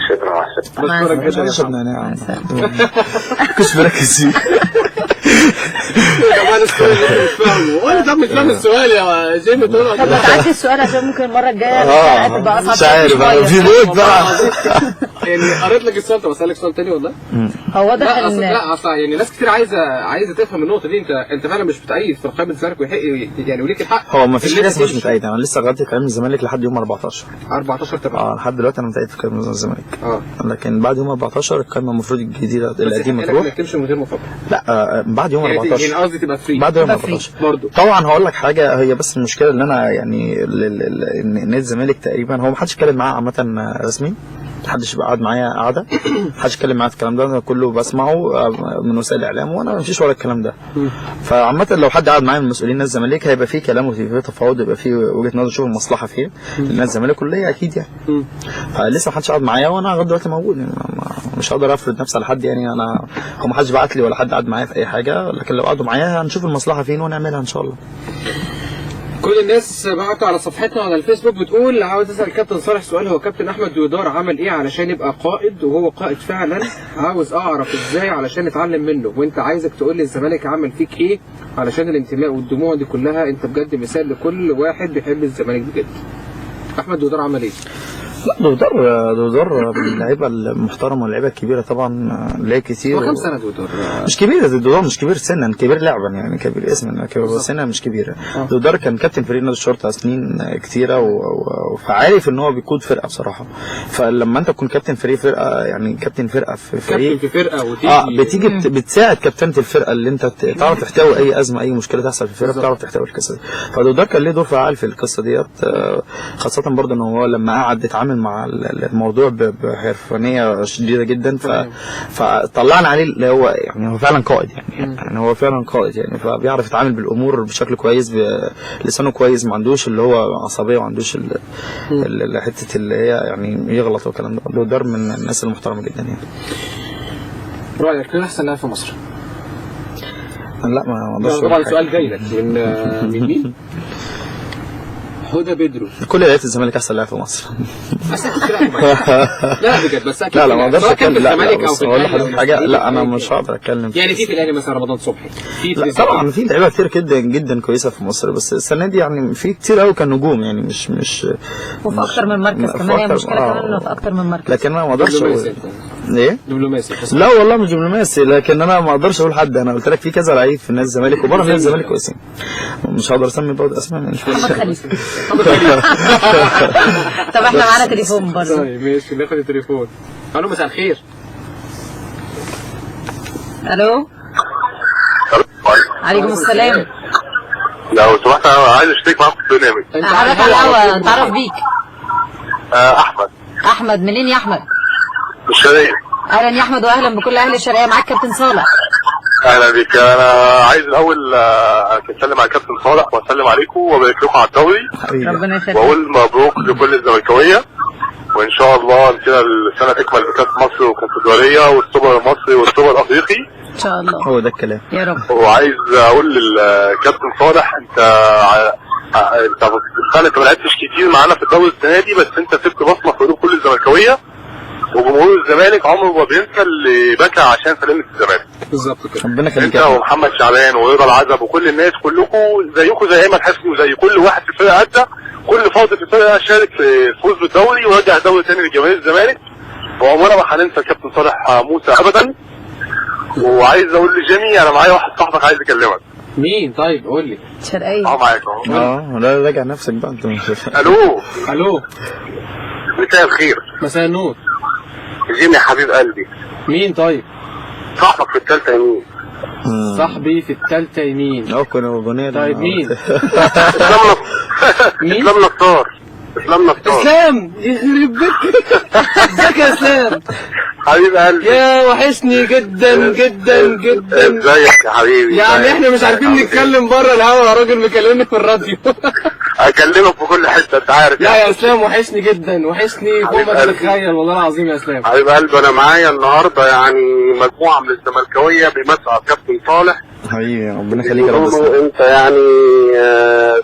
[SPEAKER 9] شكرا.
[SPEAKER 2] بشكرك جدا يا
[SPEAKER 4] شباب. كنتش مركز فيه.
[SPEAKER 2] كمان السؤال اللي مش فاهمه، وانا ده مش فاهم السؤال يا جيمي. طب
[SPEAKER 3] ما تعدي السؤال عشان ممكن المره الجايه تبقى اصعب.
[SPEAKER 4] مش عارف في موت بقى.
[SPEAKER 2] يعني قريت لك السؤال. طب اسالك سؤال تاني والله.
[SPEAKER 3] هو واضح ان
[SPEAKER 2] لا اصلا يعني ناس كتير عايزه تفهم النقطه دي. انت فعلا مش متأيد في رقابه الزمالك، يعني وليك الحق.
[SPEAKER 4] هو ما فيش حاجه اسمها مش متأيد، انا لسه لغايه كلام الزمالك لحد يوم 14.
[SPEAKER 2] 14 تمام.
[SPEAKER 4] لحد دلوقتي انا متأيد في كلام الزمالك. لكن بعد يوم 14 القائمه المفروض الجديده القديمه تروح.
[SPEAKER 2] ما تمشي من غير مفاوضه.
[SPEAKER 4] لا بعد يوم 14.
[SPEAKER 2] يعني قصدي تبقى فري
[SPEAKER 4] بعد يوم 14
[SPEAKER 2] برضه.
[SPEAKER 4] طبعا هقول لك حاجه، هي بس المشكله ان انا يعني نادي الزمالك تقريبا هو ما حدش اتكلم معاه عامه رسمي، محدش قعد معايا قعده، محدش اتكلم معايا في الكلام ده، كله بسمعه من وسائل الاعلام، وانا مفيش ولا الكلام ده. فعامه لو حد قعد معايا من مسؤولين نادي الزمالك هيبقى في كلام وفي تفاوض، يبقى في وجهه نظر، شوف المصلحه فين لنادي الزمالك كليه اكيد يعني. فلسه محدش قعد معايا، وانا لغايه دلوقتي موجود يعني، مش هقدر افرض نفسي على حد يعني. انا هو محدش بعت لي ولا حد قعد معايا في اي حاجه، لكن لو قعدوا معايا هنشوف المصلحه فين ونعملها ان شاء الله.
[SPEAKER 2] كل الناس بعتوا على صفحتنا على الفيسبوك بتقول عاوز اسال كابتن صالح سؤال، هو كابتن احمد دويدار عمل ايه علشان يبقى قائد وهو قائد فعلا؟ عاوز اعرف ازاي علشان نتعلم منه، وانت عايزك تقول لي الزمالك عمل فيك ايه علشان الانتماء والدموع دي كلها. انت بجد مثال لكل واحد بيحب الزمالك بجد. احمد دويدار عمل ايه؟
[SPEAKER 4] لا دويدار من اللعيبه المحترمه واللعيبه الكبيره طبعا، ليه كتير.
[SPEAKER 2] هو كام سنه دويدار؟
[SPEAKER 4] مش كبير، دويدار مش كبير سنا، كبير لعبا يعني، كبير اسما، كبير سنا مش كبيره. دويدار كان كابتن فريق نادي الشرطه سنين كتيره، فعارف ان هو بيقود فرقه بصراحه. فلما انت تكون كابتن فرقه يعني كابتن فرقه في فريق،
[SPEAKER 2] كابتن في فرقه وتيجي
[SPEAKER 4] بتيجي بتساعد كابتنه الفرقه اللي انت تعرف تحتوي اي ازمه، اي مشكله تحصل في الفرقه بتعرف تحتوي القصه دي. فدويدار كان ليه دور فعال في القصه ديت، خاصه برضه ان هو لما قعد يتعامل مع الموضوع بحرفانيه شديده جدا، فطلعنا عليه اللي هو يعني هو فعلا قائد يعني هو فعلا قائد يعني، فبيعرف يتعامل بالامور بشكل كويس، بلسانه كويس، ما عندوش اللي هو عصبيه، وما عندوش حته اللي هي يعني يغلط والكلام ده. دويدار من الناس المحترمه جدا يعني.
[SPEAKER 2] رايك مين احسن لاعب في مصر؟
[SPEAKER 4] لا ما اقدرش.
[SPEAKER 2] طبعا سؤال جاي لك من مين؟ هدى بدرو.
[SPEAKER 4] كل لعيبه الزمالك احسن لاعب في مصر.
[SPEAKER 2] لا بجد بس اكيد.
[SPEAKER 4] لا ما اقدرش اتكلم. لا
[SPEAKER 2] اقول
[SPEAKER 4] لحضرتك حاجه، لا انا مش هقدر اتكلم
[SPEAKER 2] يعني في الاهلي مثلا رمضان صبحي،
[SPEAKER 4] طبعا في لعيبه كتير جدا جدا كويسه في مصر، بس السنه دي يعني في كتير قوي كان نجوم يعني، مش
[SPEAKER 3] وفي اكتر من مركز كمان، هي مشكله كمان انه في اكتر من مركز.
[SPEAKER 4] لكن انا ما اقدرش اقول ايه
[SPEAKER 2] دبلوماسي.
[SPEAKER 4] لا والله مش دبلوماسي، لكن انا ما اقدرش اقول حد. انا قلت لك في كذا لعيب في نادي الزمالك وبره نادي الزمالك كويسين، مش هقدر اسمي برضه اسماء.
[SPEAKER 3] محمد خليفه. طب احنا معانا تليفون برضه.
[SPEAKER 2] طيب ماشي ناخد التليفون. الو مساء الخير.
[SPEAKER 3] الو. عليكم السلام.
[SPEAKER 8] لو سمحت انا عايز اشترك معاك في البرنامج.
[SPEAKER 3] حضرتك على الهوا، نتعرف بيك.
[SPEAKER 8] احمد.
[SPEAKER 3] احمد منين يا احمد؟
[SPEAKER 8] من الشرقية.
[SPEAKER 3] اهلا يا احمد واهلا بكل اهل الشرقية، معاك كابتن صالح.
[SPEAKER 8] اهلا بيك. انا عايز الاول اسلم على كابتن صالح واسلم عليكم وابارك لكم على الدوري،
[SPEAKER 3] ربنا يخليك،
[SPEAKER 8] واقول مبروك لكل الزملكاويه، وان شاء الله كده السنه تكمل بكاس مصر والكونفدراليه والسوبر المصري والسوبر الافريقي
[SPEAKER 3] ان شاء الله.
[SPEAKER 4] هو ده الكلام
[SPEAKER 3] يا رب.
[SPEAKER 8] وعايز اقول للكابتن صالح انت فعلا ما لعبتش كتير معانا في الدوري السنه دي، بس انت سبت بصمه في قلوب كل الزملكاويه، وجمهور الزمالك عمره ما بينسى اللي بكى عشان سلامه الزمالك.
[SPEAKER 2] بالظبط كده.
[SPEAKER 4] ربنا يخليك.
[SPEAKER 8] انت ومحمد شعبان ورضا العزب وكل الناس كلكم زيكم زي ايمن حسني وزي كل واحد في الفرقه ادى، كل فرد في الفرقه شارك في الفوز بالدوري ورجع الدوري تاني لجماهير الزمالك، وعمرنا ما هننسى الكابتن صالح موسى ابدا. وعايز اقول لجيمي انا معايا واحد صاحبك عايز يكلمك.
[SPEAKER 2] مين طيب قول لي.
[SPEAKER 3] شرقيه.
[SPEAKER 9] معاك اهو.
[SPEAKER 4] لا راجع نفسك بقى انت.
[SPEAKER 9] الو.
[SPEAKER 2] الو.
[SPEAKER 9] مساء الخير.
[SPEAKER 2] مساء النور.
[SPEAKER 9] جيمي يا حبيب قلبي.
[SPEAKER 2] مين طيب؟
[SPEAKER 9] صاحبك في الثالثه يمين.
[SPEAKER 2] صاحبي في الثالثه يمين.
[SPEAKER 4] كنا اغنيه.
[SPEAKER 2] طيب مين؟
[SPEAKER 9] مين؟ اسلام نصار. اسلام نصار.
[SPEAKER 2] اسلام يخرب بيتك. ازيك يا اسلام؟
[SPEAKER 9] حبيب قلبي.
[SPEAKER 2] يا وحشني جدا جدا جدا.
[SPEAKER 9] ازيك يا حبيبي؟
[SPEAKER 2] يعني احنا مش عارفين نتكلم بره الهوا يا راجل مكلمني في الراديو.
[SPEAKER 9] اكلمك في كل حته انت عارف.
[SPEAKER 2] لا يا اسلام وحشني جدا وحشني فوق ما تتخيل والله العظيم يا اسلام.
[SPEAKER 9] حبيب قلبي انا معايا النهارده يعني مجموعه من الزملكاويه بيمثلوا على الكابتن صالح.
[SPEAKER 4] حبيبي ربنا يخليك يا رب.
[SPEAKER 9] انت يعني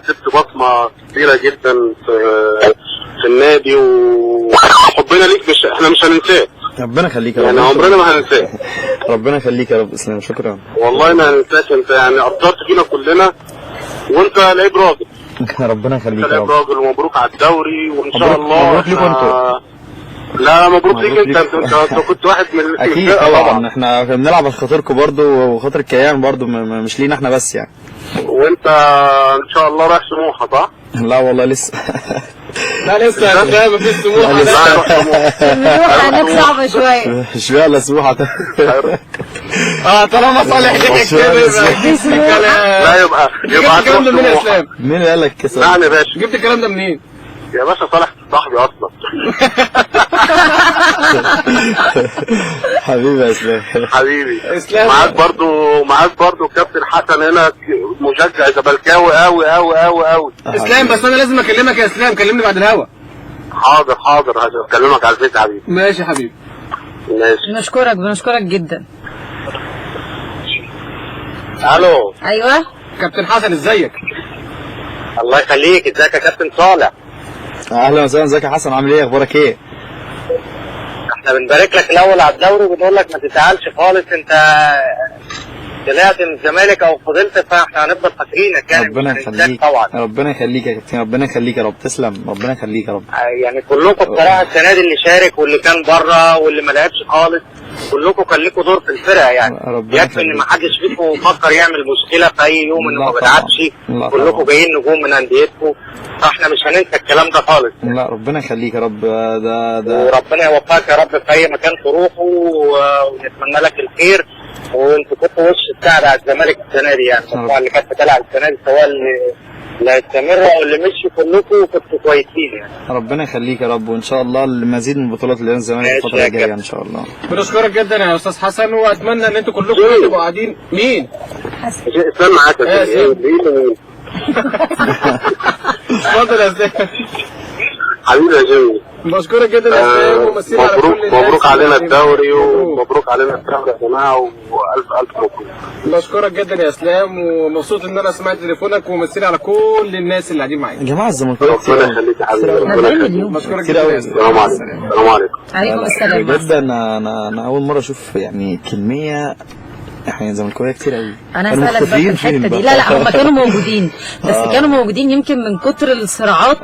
[SPEAKER 9] سبت بصمه كبيره جدا في النادي وحبنا ليك احنا مش هننساك.
[SPEAKER 4] ربنا يخليك يا رب.
[SPEAKER 9] يعني عمرنا ما هننساك.
[SPEAKER 4] ربنا يخليك يا رب. اسلام شكرا.
[SPEAKER 9] والله ما هننساك. انت يعني قدرت فينا كلنا وانت لعيب راجل.
[SPEAKER 4] ربنا يخليك يا
[SPEAKER 9] لعيب
[SPEAKER 4] رب.
[SPEAKER 9] راجل ومبروك على الدوري وان شاء الله.
[SPEAKER 4] مبروك ليكم انتوا.
[SPEAKER 9] لا مبروك ليك انت كنت واحد من
[SPEAKER 4] اكيد طبعا. احنا بنلعب عشان خاطركم برضه وخاطر الكيان برضه مش لينا احنا بس يعني.
[SPEAKER 9] وانت ان شاء الله رايح سموحه صح؟
[SPEAKER 4] لا والله لسه.
[SPEAKER 2] لا لسه يا اسلام مفيش سموحه.
[SPEAKER 3] سموحه هناك صعبه شويه.
[SPEAKER 4] اشمعنى ولا سموحه؟
[SPEAKER 2] طالما صالح ضحك كده
[SPEAKER 3] دي سموحه.
[SPEAKER 9] لا يبقى
[SPEAKER 2] الكلام ده منين يا اسلام؟
[SPEAKER 4] مين اللي قال لك كده؟
[SPEAKER 9] نعم يا باشا.
[SPEAKER 2] جبت الكلام ده منين؟
[SPEAKER 9] يا باشا صالح صاحبي اصلا.
[SPEAKER 4] حبيبي يا اسلام.
[SPEAKER 9] حبيبي
[SPEAKER 2] اسلام.
[SPEAKER 9] معاك برضو كابتن حسن هنا مشجع زملكاوي قوي قوي قوي قوي.
[SPEAKER 2] اسلام بس انا لازم اكلمك يا اسلام. كلمني بعد الهوا.
[SPEAKER 9] حاضر هكلمك على الفيس يا حبيبي.
[SPEAKER 2] ماشي يا حبيبي.
[SPEAKER 9] ماشي.
[SPEAKER 3] بنشكرك جدا.
[SPEAKER 9] الو.
[SPEAKER 3] ايوه
[SPEAKER 2] كابتن حسن ازيك؟
[SPEAKER 9] الله يخليك. ازيك يا كابتن صالح؟
[SPEAKER 4] اهلا وسهلا. ازيك يا حسن عامل ايه؟ اخبارك ايه؟
[SPEAKER 9] احنا بنبارك لك الاول على الدوري وبنقول لك ما تزعلش خالص. انت طلعت من الزمالك او فضلت فاحنا هنفضل فاكرينك يعني.
[SPEAKER 4] ربنا يخليك
[SPEAKER 9] طبعا.
[SPEAKER 4] ربنا يخليك يا كابتن. ربنا يخليك يا رب. تسلم. ربنا يخليك يا رب.
[SPEAKER 9] يعني كلكم بصراحه السنه دي اللي شارك واللي كان بره واللي ما لعبش خالص كلكم كان لكم دور في الفرقه يعني. يكفي ان ما حدش فيكم فكر يعمل مشكله في اي يوم انه ما بيلعبش. كلكم جايين نجوم من انديتكم فاحنا مش هننسى الكلام ده خالص.
[SPEAKER 4] لا ربنا يخليك يا رب. ده
[SPEAKER 9] وربنا يوفقك يا رب في اي مكان تروحوا ونتمنى لك الخير. وانتوا كنتوا وش السعد على الزمالك السنه دي يعني. المجموعه اللي كانت بتلعب السنه دي سواء اللي هيستمروا او اللي مشوا كلكم كنتوا كويسين يعني.
[SPEAKER 4] ربنا يخليك يا رب. وان شاء الله المزيد من البطولات اللي الزمالك الفتره الجايه ان شاء الله.
[SPEAKER 2] بنشكرك جدا يا استاذ حسن واتمنى ان انتوا كلكم تبقوا قاعدين. مين؟
[SPEAKER 9] اسلام معاك يا اسلام.
[SPEAKER 2] اتفضل يا اسلام.
[SPEAKER 9] حبيبي يا جيمي.
[SPEAKER 2] بشكرك جدا يا اسلام ومسير على كل الناس.
[SPEAKER 9] مبروك علينا الدوري ومبروك علينا الدوري يا جماعه والف مبروك.
[SPEAKER 2] بشكرك جدا يا اسلام ومبسوط ان انا سمعت تليفونك ومسير على كل الناس اللي قاعدين معايا.
[SPEAKER 4] يا جماعه الزمالكاويه
[SPEAKER 9] ربنا يخليك يا حبيبي. ربنا يخليك.
[SPEAKER 2] بشكرك جدا يا اسلام.
[SPEAKER 9] السلام عليكم. السلام عليكم.
[SPEAKER 3] عليكم السلام.
[SPEAKER 4] بجد انا اول مره اشوف يعني كميه احنا زملكاويه كتير قوي.
[SPEAKER 3] انا هسألك بقى في الحته دي. لا هم كانوا موجودين بس كانوا موجودين يمكن من كتر الصراعات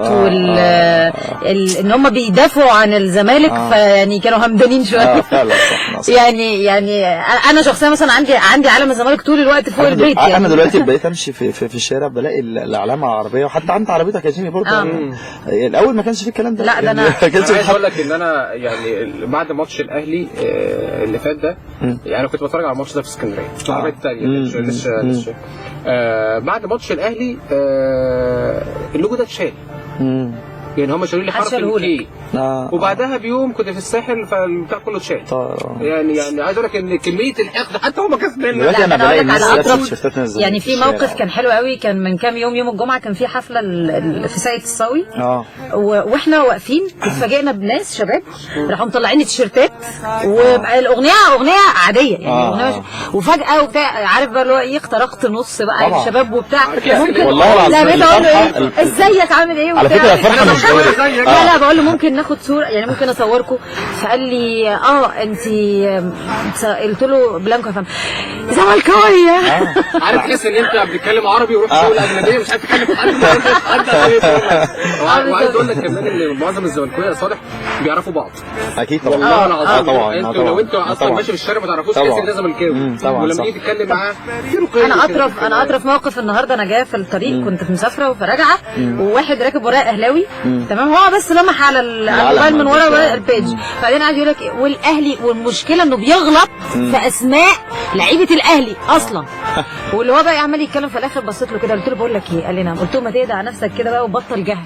[SPEAKER 3] ان هم بيدافعوا عن الزمالك فيعني كانوا همدانين شويه.
[SPEAKER 4] فعلا صح.
[SPEAKER 3] يعني انا شخصيا مثلا عندي علم الزمالك طول الوقت فوق البيت يعني.
[SPEAKER 4] انا دلوقتي بقيت امشي في الشارع بلاقي العلامه العربيه وحتى عند عربيتك يا جيمي برضه. الاول ما كانش في الكلام ده.
[SPEAKER 3] لا ده انا
[SPEAKER 2] عايز اقول لك ان انا يعني بعد ماتش الاهلي اللي فات ده يعني كنت بتفرج على الماتش ده في اسكندريه. العربيه الثانيه لسه بعد ماتش الاهلي اللوجو ده اتشال. يعني هم شالوا لي حرف الكي وبعدها بيوم كنت في الساحل فالبتاع كله اتشال. يعني عايز اقول لك ان كميه الحقد حتى هم كسبانين.
[SPEAKER 4] دلوقتي انا بلاقي الناس
[SPEAKER 3] يعني في موقف كان حلو قوي. كان من كام يوم الجمعه كان في حفله في ساقية الصاوي واحنا واقفين اتفاجئنا بناس شباب راحوا مطلعين التيشيرتات والاغنيه عاديه يعني اغنيه وفجاه وبتاع عارف بقى اللي هو ايه اخترقت نص بقى الشباب وبتاع.
[SPEAKER 4] والله
[SPEAKER 3] العظيم ازيك عامل ايه
[SPEAKER 4] على فكره الفرحه مش
[SPEAKER 3] لا بقول له ممكن ناخد صوره، يعني ممكن اصوركم. فقال لي انت قلت له بلانكو يا فندم زملكاويه.
[SPEAKER 2] عارف تحس ان انت بتتكلم عربي وروح تقول اجنبيه مش عارف تتكلم وعايز اقول لك كمان ان معظم الزملكاويه يا صالح بيعرفوا بعض.
[SPEAKER 4] اكيد طبعا.
[SPEAKER 2] والله العظيم
[SPEAKER 4] طبعا.
[SPEAKER 2] انتوا لو انتوا اصلا ماشي في الشارع ما تعرفوش تحس ان ده زملكاوي، ولما تيجي تتكلم معاه في رقي.
[SPEAKER 3] انا اطرف موقف النهارده. انا جايه في الطريق كنت مسافره وراجعه وواحد راكب ورايا اهلاوي تمام، هو بس لمح على الموبايل من ورا البيج، بعدين قاعد يقول لك والاهلي، والمشكله انه بيغلط في اسماء لعيبه الاهلي اصلا. واللي هو بقى عمال يتكلم في الاخر بصيت له كده قلت له بقول لك ايه؟ قال لي نعم. قلت له ما تهدى على نفسك كده بقى وبطل جهل.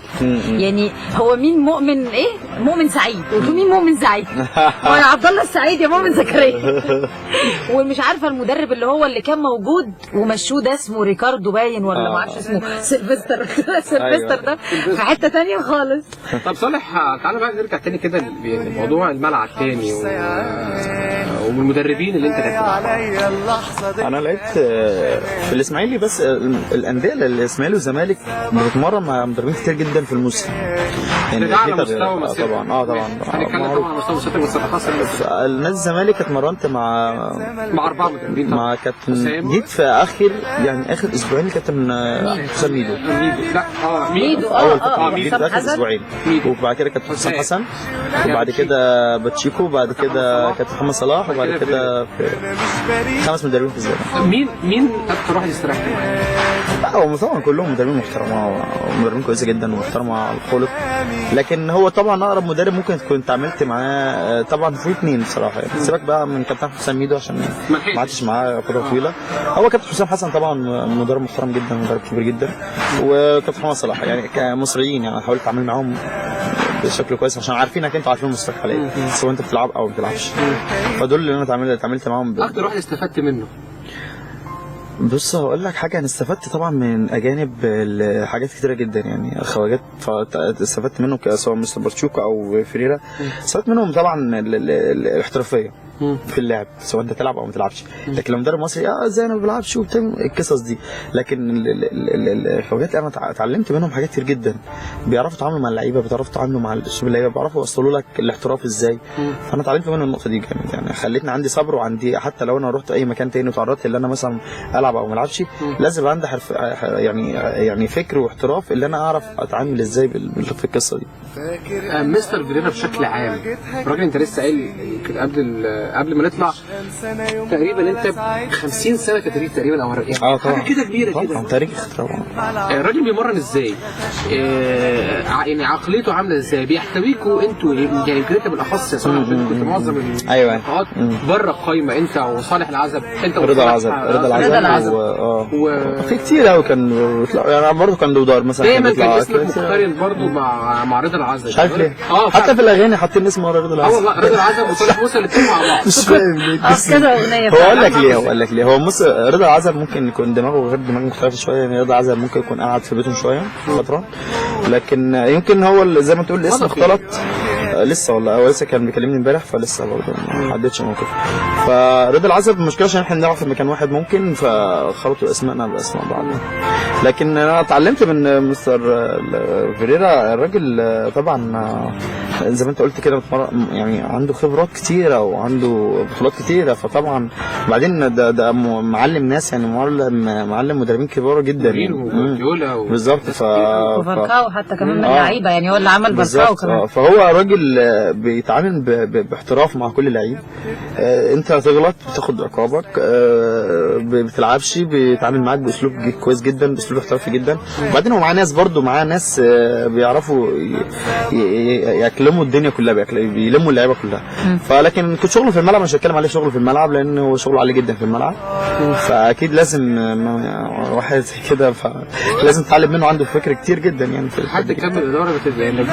[SPEAKER 3] يعني هو مين مؤمن ايه؟ مؤمن سعيد. قلت له مين مؤمن سعيد؟ هو يا عبد الله السعيد يا مؤمن زكريا. ومش عارفه المدرب اللي هو اللي كان موجود ومشوه ده اسمه ريكاردو باين ولا ما اعرفش اسمه سيلفستر. سيلفستر ده في حته ثانيه خالص.
[SPEAKER 2] طب صالح تعالى بقى نرجع تاني كده لموضوع الملعب تاني والمدربين اللي انت لعبت.
[SPEAKER 4] انا لعبت في الاسماعيلي، بس الانديه الاسماعيلي والزمالك بتتمرن مع مدربين كتير جدا في الموسم.
[SPEAKER 2] يعني ده على مستوى مسيرتك.
[SPEAKER 4] طبعا
[SPEAKER 2] هنتكلم طبعا على مستوى مسيرتك، بس حصل
[SPEAKER 4] نادي الزمالك اتمرنت مع
[SPEAKER 2] 4 مدربين
[SPEAKER 4] مع كابتن. جيت في اخر اسبوعين لكابتن حسام ميدو.
[SPEAKER 2] لا
[SPEAKER 3] ميدو
[SPEAKER 4] جيت في اخر اسبوعين، وبعد كده كابتن حسام حسن، وبعد كده باتشيكو، وبعد كده كابتن محمد صلاح، وبعد كده 5 مدربين في الزمالك.
[SPEAKER 2] مين اكتر واحد يستريح
[SPEAKER 4] لا هو طبعا كلهم مدربين محترمين ومدربين كويسه جدا ومحترمه على الخلق، لكن هو طبعا اقرب مدرب ممكن تكون اتعاملت معاه طبعا في 2 بصراحه. يعني سيبك بقى من كابتن حسام ميدو عشان ما قعدتش معاه فتره طويله. هو كابتن حسام حسن طبعا مدرب محترم جدا، مدرب كبير جدا، وكابتن محمد صلاح يعني كمصريين يعني حاولت اتعامل معاهم بشكل كويس عشان عارفينك انتوا عارفين مستقبلك سواء انت بتلعب او ما بتلعبش. فدول اللي انا اتعاملت معاهم.
[SPEAKER 2] اكتر واحد استفدت منه؟
[SPEAKER 4] بص هقول لك حاجه، انا استفدت طبعا من اجانب حاجات كتيره جدا، يعني خواجات استفدت منهم سواء مستر بارتشوكا او فريرا. استفدت منهم طبعا الاحترافيه في اللعب سواء انت تلعب او ما تلعبش. لكن لو مدرب مصري ازاي انا ما بلعبش وبتعمل القصص دي، لكن الخواجات انا اتعلمت منهم حاجات كتير جدا. بيعرفوا يتعاملوا مع اللعيبه، بيعرفوا يتعاملوا مع اسلوب اللعيبه، بيعرفوا يوصلوا لك الاحتراف ازاي. فانا اتعلمت منهم النقطه دي جامد، يعني خلتني عندي صبر، وعندي حتى لو انا رحت اي مكان تاني وتعرضت ان انا مثلا العب او ما العبش لازم عندي يعني فكر واحتراف اللي انا اعرف اتعامل ازاي في القصه دي.
[SPEAKER 2] مستر فيريرا بشكل عام راجل، انت لسه قايل قبل ما نطلع تقريبا انت 50 سنه كتدريب تقريبا او
[SPEAKER 4] طبعا
[SPEAKER 2] حاجه كده كبيره كده.
[SPEAKER 4] تاريخ طبعا.
[SPEAKER 2] الراجل بيمرن ازاي؟ يعني عقليته عامله ازاي؟ بيحتويكوا انتوا يعني يمكن بالاخص يا صالح كنت معظم اللقاءات بره القايمه، انت وصالح العزب، انت
[SPEAKER 4] رضا العزب في كتير قوي كان يعني برضه كان دودار مثلا
[SPEAKER 2] دايما كان اسمك مقترن برضه مع رضا العزب.
[SPEAKER 4] مش عارف ليه حتى في الاغاني حاطين اسم رضا العزب.
[SPEAKER 2] والله رضا العزب وصالح موسى الاثنين مع بعض.
[SPEAKER 4] مش فاهم ليه
[SPEAKER 3] كذا اغنيه.
[SPEAKER 4] هو اقول لك ليه هو رضا العزب ممكن يكون دماغه غير دماغ مختلفه شويه. يعني رضا العزب ممكن يكون قاعد في بيتهم شويه فتره، لكن يمكن هو زي ما تقول الاسم اختلط لسه. والله هو لسه كان بيكلمني امبارح فلسه برضه ما حددش موقف. فرضا العزب المشكله عشان احنا بنلعب في مكان واحد ممكن فخلطوا اسمائنا باسماء بعض. لكن انا اتعلمت من مستر فيريرا. الراجل طبعا زي ما انت قلت كده يعني عنده خبرات كتيره وعنده بطولات كتيره، فطبعا بعدين ده معلم ناس، يعني معلم مدربين كبار جدا بالظبط.
[SPEAKER 3] وفاركاو حتى كمان من اللعيبه، يعني هو اللي عمل فاركاو كمان.
[SPEAKER 4] فهو راجل بيتعامل باحتراف مع كل لعيب. انت هتغلط بتاخد عقابك، بتلعبش بيتعامل معاك باسلوب كويس جدا، باسلوب احترافي جدا. وبعدين هو معاه ناس برضه بيعرفوا يكلموا الدنيا كلها، بيلموا اللعيبه كلها. فلكن كنت شغله في الملعب مش هتكلم عليه شغله في الملعب لان هو شغله عالي جدا في الملعب. فاكيد لازم واحد كده لازم تتعلم منه، عنده فكر كتير جدا يعني في
[SPEAKER 2] حد كمل الاداره يعني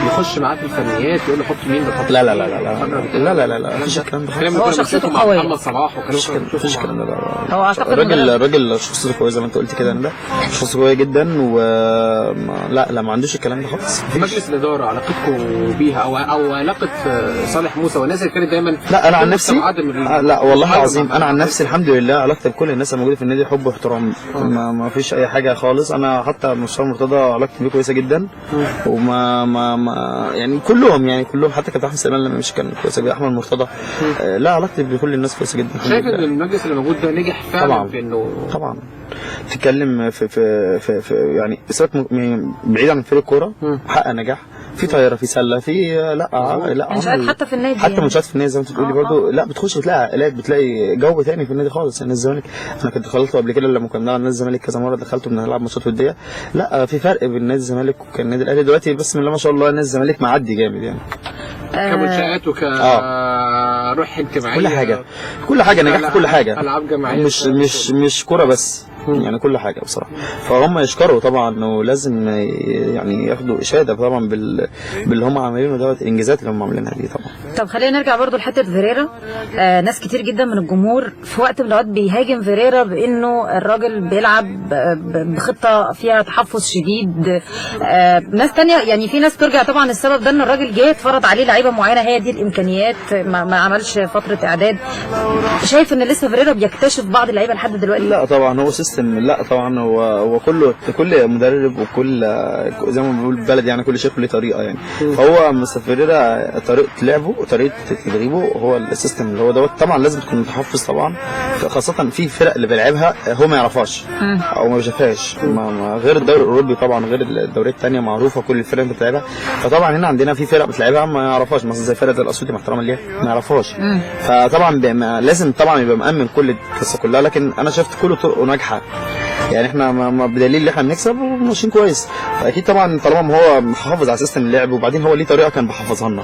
[SPEAKER 2] بيخش معاه في الفنيات يقول له حط مين بحط.
[SPEAKER 4] لا لا لا لا لا لا لا مفيش الكلام ده.
[SPEAKER 3] هو شخصيته قويه.
[SPEAKER 2] محمد صلاح
[SPEAKER 4] مفيش الكلام ده.
[SPEAKER 3] هو اعتقد
[SPEAKER 4] راجل شخصيته قويه زي ما انت قلت كده. ده شخصيته قويه جدا لا ما عندوش الكلام ده خالص.
[SPEAKER 2] مجلس الاداره علاقتكم بيها او علاقه صالح موسى والناس اللي كانت دايما
[SPEAKER 4] لا انا عن نفسي لا والله العظيم انا عن نفسي الحمد لله علاقتي بكل الناس الموجوده في النادي حب واحترام، ما فيش اي حاجه خالص. انا حتى مستشار مرتضى علاقتي بيه كويسه جدا، وما يعني كلهم حتى كابتن احمد سليمان لما مش كان كويسه جدا، احمد مرتضى لا علاقتي بكل الناس كويسه جدا.
[SPEAKER 2] شايف ان المجلس اللي موجود ده نجح فعلا في انه
[SPEAKER 4] طبعا تتكلم في يعني بعيد عن فريق الكوره حقق نجاح في طايره في سله في لا
[SPEAKER 3] منشآت حتى في النادي،
[SPEAKER 4] حتى منشآت في النادي زي ما انت بتقولي برضه. لا بتخش تلاقي عائلات، بتلاقي جو تاني في النادي خالص. يعني الزمالك انا كنت دخلته قبل كده لما كنا بنلعب نادي الزمالك كذا مره، دخلته بنلعب ماتشات وديه، لا في فرق بين نادي الزمالك وكان النادي الاهلي دلوقتي. بسم الله ما شاء الله نادي الزمالك معدي جامد يعني
[SPEAKER 2] كمنشآت روح اجتماعيه،
[SPEAKER 4] كل حاجه نجاح في كل حاجه،
[SPEAKER 2] العاب جماعيه
[SPEAKER 4] مش كوره بس يعني كل حاجه بصراحه. فهم يشكروا طبعا، ولازم يعني ياخدوا اشاده طبعا باللي هم عاملينه دوت، الانجازات اللي هم عاملينها دي طبعا.
[SPEAKER 3] طب خلينا نرجع برضو لحته فيريرا. ناس كتير جدا من الجمهور في وقت من الاوقات بيهاجم فيريرا بانه الراجل بيلعب بخطه فيها تحفظ شديد. ناس تانية يعني في ناس ترجع طبعا السبب ده ان الراجل جه اتفرض عليه لعيبه معينه، هي دي الامكانيات، ما عملش فتره اعداد. شايف ان لسه فيريرا بيكتشف بعض اللعيبه لحد دلوقتي؟
[SPEAKER 4] لا طبعا هو سيستم، لا طبعا هو كل مدرب وكل زي ما بنقول بلد يعني كل شيخ له طريقه يعني. فهو مستر فيريرا طريقه لعبه وطريقه تدريبه هو السيستم اللي هو دوت. طبعا لازم تكون متحفظ طبعا، خاصه في فرق اللي بيلعبها هو ما يعرفهاش او ما شافهاش، غير الدوري الاوروبي طبعا، غير الدوريات الثانيه معروفه كل الفرق اللي بتلعبها. فطبعا هنا عندنا في فرق بتلعبها ما يعرفهاش، مثلا زي فرقه الاسيوطي مع احترامي ليها ما يعرفهاش. فطبعا لازم طبعا يبقى مأمن كل القصه كلها. لكن انا شفت كل طرقه ناجحه يعني، احنا بدليل ان احنا بنكسب وماشيين كويس. فاكيد طبعا طالما هو محافظ على سيستم اللعب، وبعدين هو ليه طريقه كان بيحافظها لنا،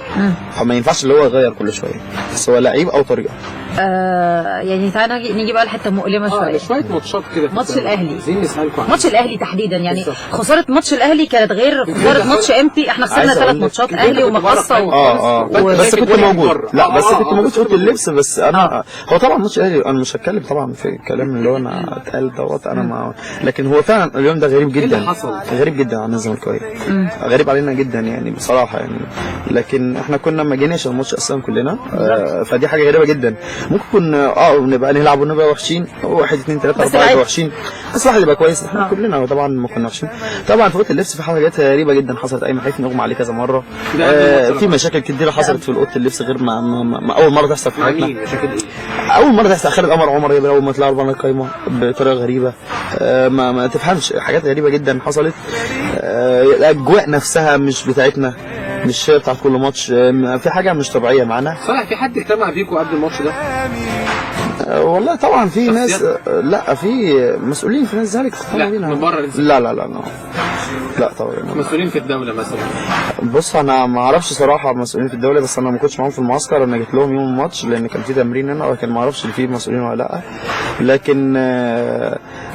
[SPEAKER 4] فما ينفعش اللي هو يغير كل شويه، بس هو لعيب او طريقه.
[SPEAKER 3] يعني تعالى نيجي بقى لحته مؤلمه
[SPEAKER 2] شويه ماتشات كده.
[SPEAKER 3] ماتش الاهلي،
[SPEAKER 2] عايزين نسالكم
[SPEAKER 3] ماتش الاهلي تحديدا يعني خساره ماتش الاهلي كانت غير خساره ماتش امبي. احنا خسرنا 3 ماتشات اهلي ومقصه
[SPEAKER 4] بس كنت موجود. لا بس كنت موجود في اوضه اللبس. بس انا هو طبعا ماتش الاهلي انا مش هتكلم طبعا في الكلام اللي هو انا اتقال دوت انا ما، لكن هو فعلا اليوم ده غريب جدا، غريب جدا على الزمالكاويه، غريب علينا جدا يعني بصراحه يعني. لكن احنا كنا ما جيناش الماتش اصلا كلنا، فدي حاجه غريبه جدا. ممكن نبقى نلعب ونبقى وحشين 1 2 3 4 يبقى وحشين، بس واحد يبقى كويس. احنا كلنا طبعا ما كنا وحشين. طبعا في اوضه اللبس في حاجات غريبه جدا حصلت، ايمن حيث نغمى عليه كذا مره. في مشاكل كتير حصلت في اوضه اللبس غير ما اول مره تحصل في حياتنا. اول مره تحصل خالد قمر عمر اول ما طلع بره القايمه بطريقه غريبه، ما تفهمش، حاجات غريبه جدا حصلت. الاجواء نفسها مش بتاعتنا، مش بتاعت كل ماتش، في حاجه مش طبيعيه معانا.
[SPEAKER 2] صالح في حد اجتمع بيكم قبل الماتش ده؟
[SPEAKER 4] والله طبعا في ناس، لا في مسؤولين في نادي الزمالك اجتمعوا بينا
[SPEAKER 2] من بره.
[SPEAKER 4] لا طبعا
[SPEAKER 2] مسؤولين في الدوله مثلا.
[SPEAKER 4] بص انا ما اعرفش صراحه مسؤولين في الدوله، بس انا ما كنتش معاهم في المعسكر، انا جيت لهم يوم الماتش لان كان في تمرين هنا، ولكن ما اعرفش اللي فيه مسؤولين ولا لا. لكن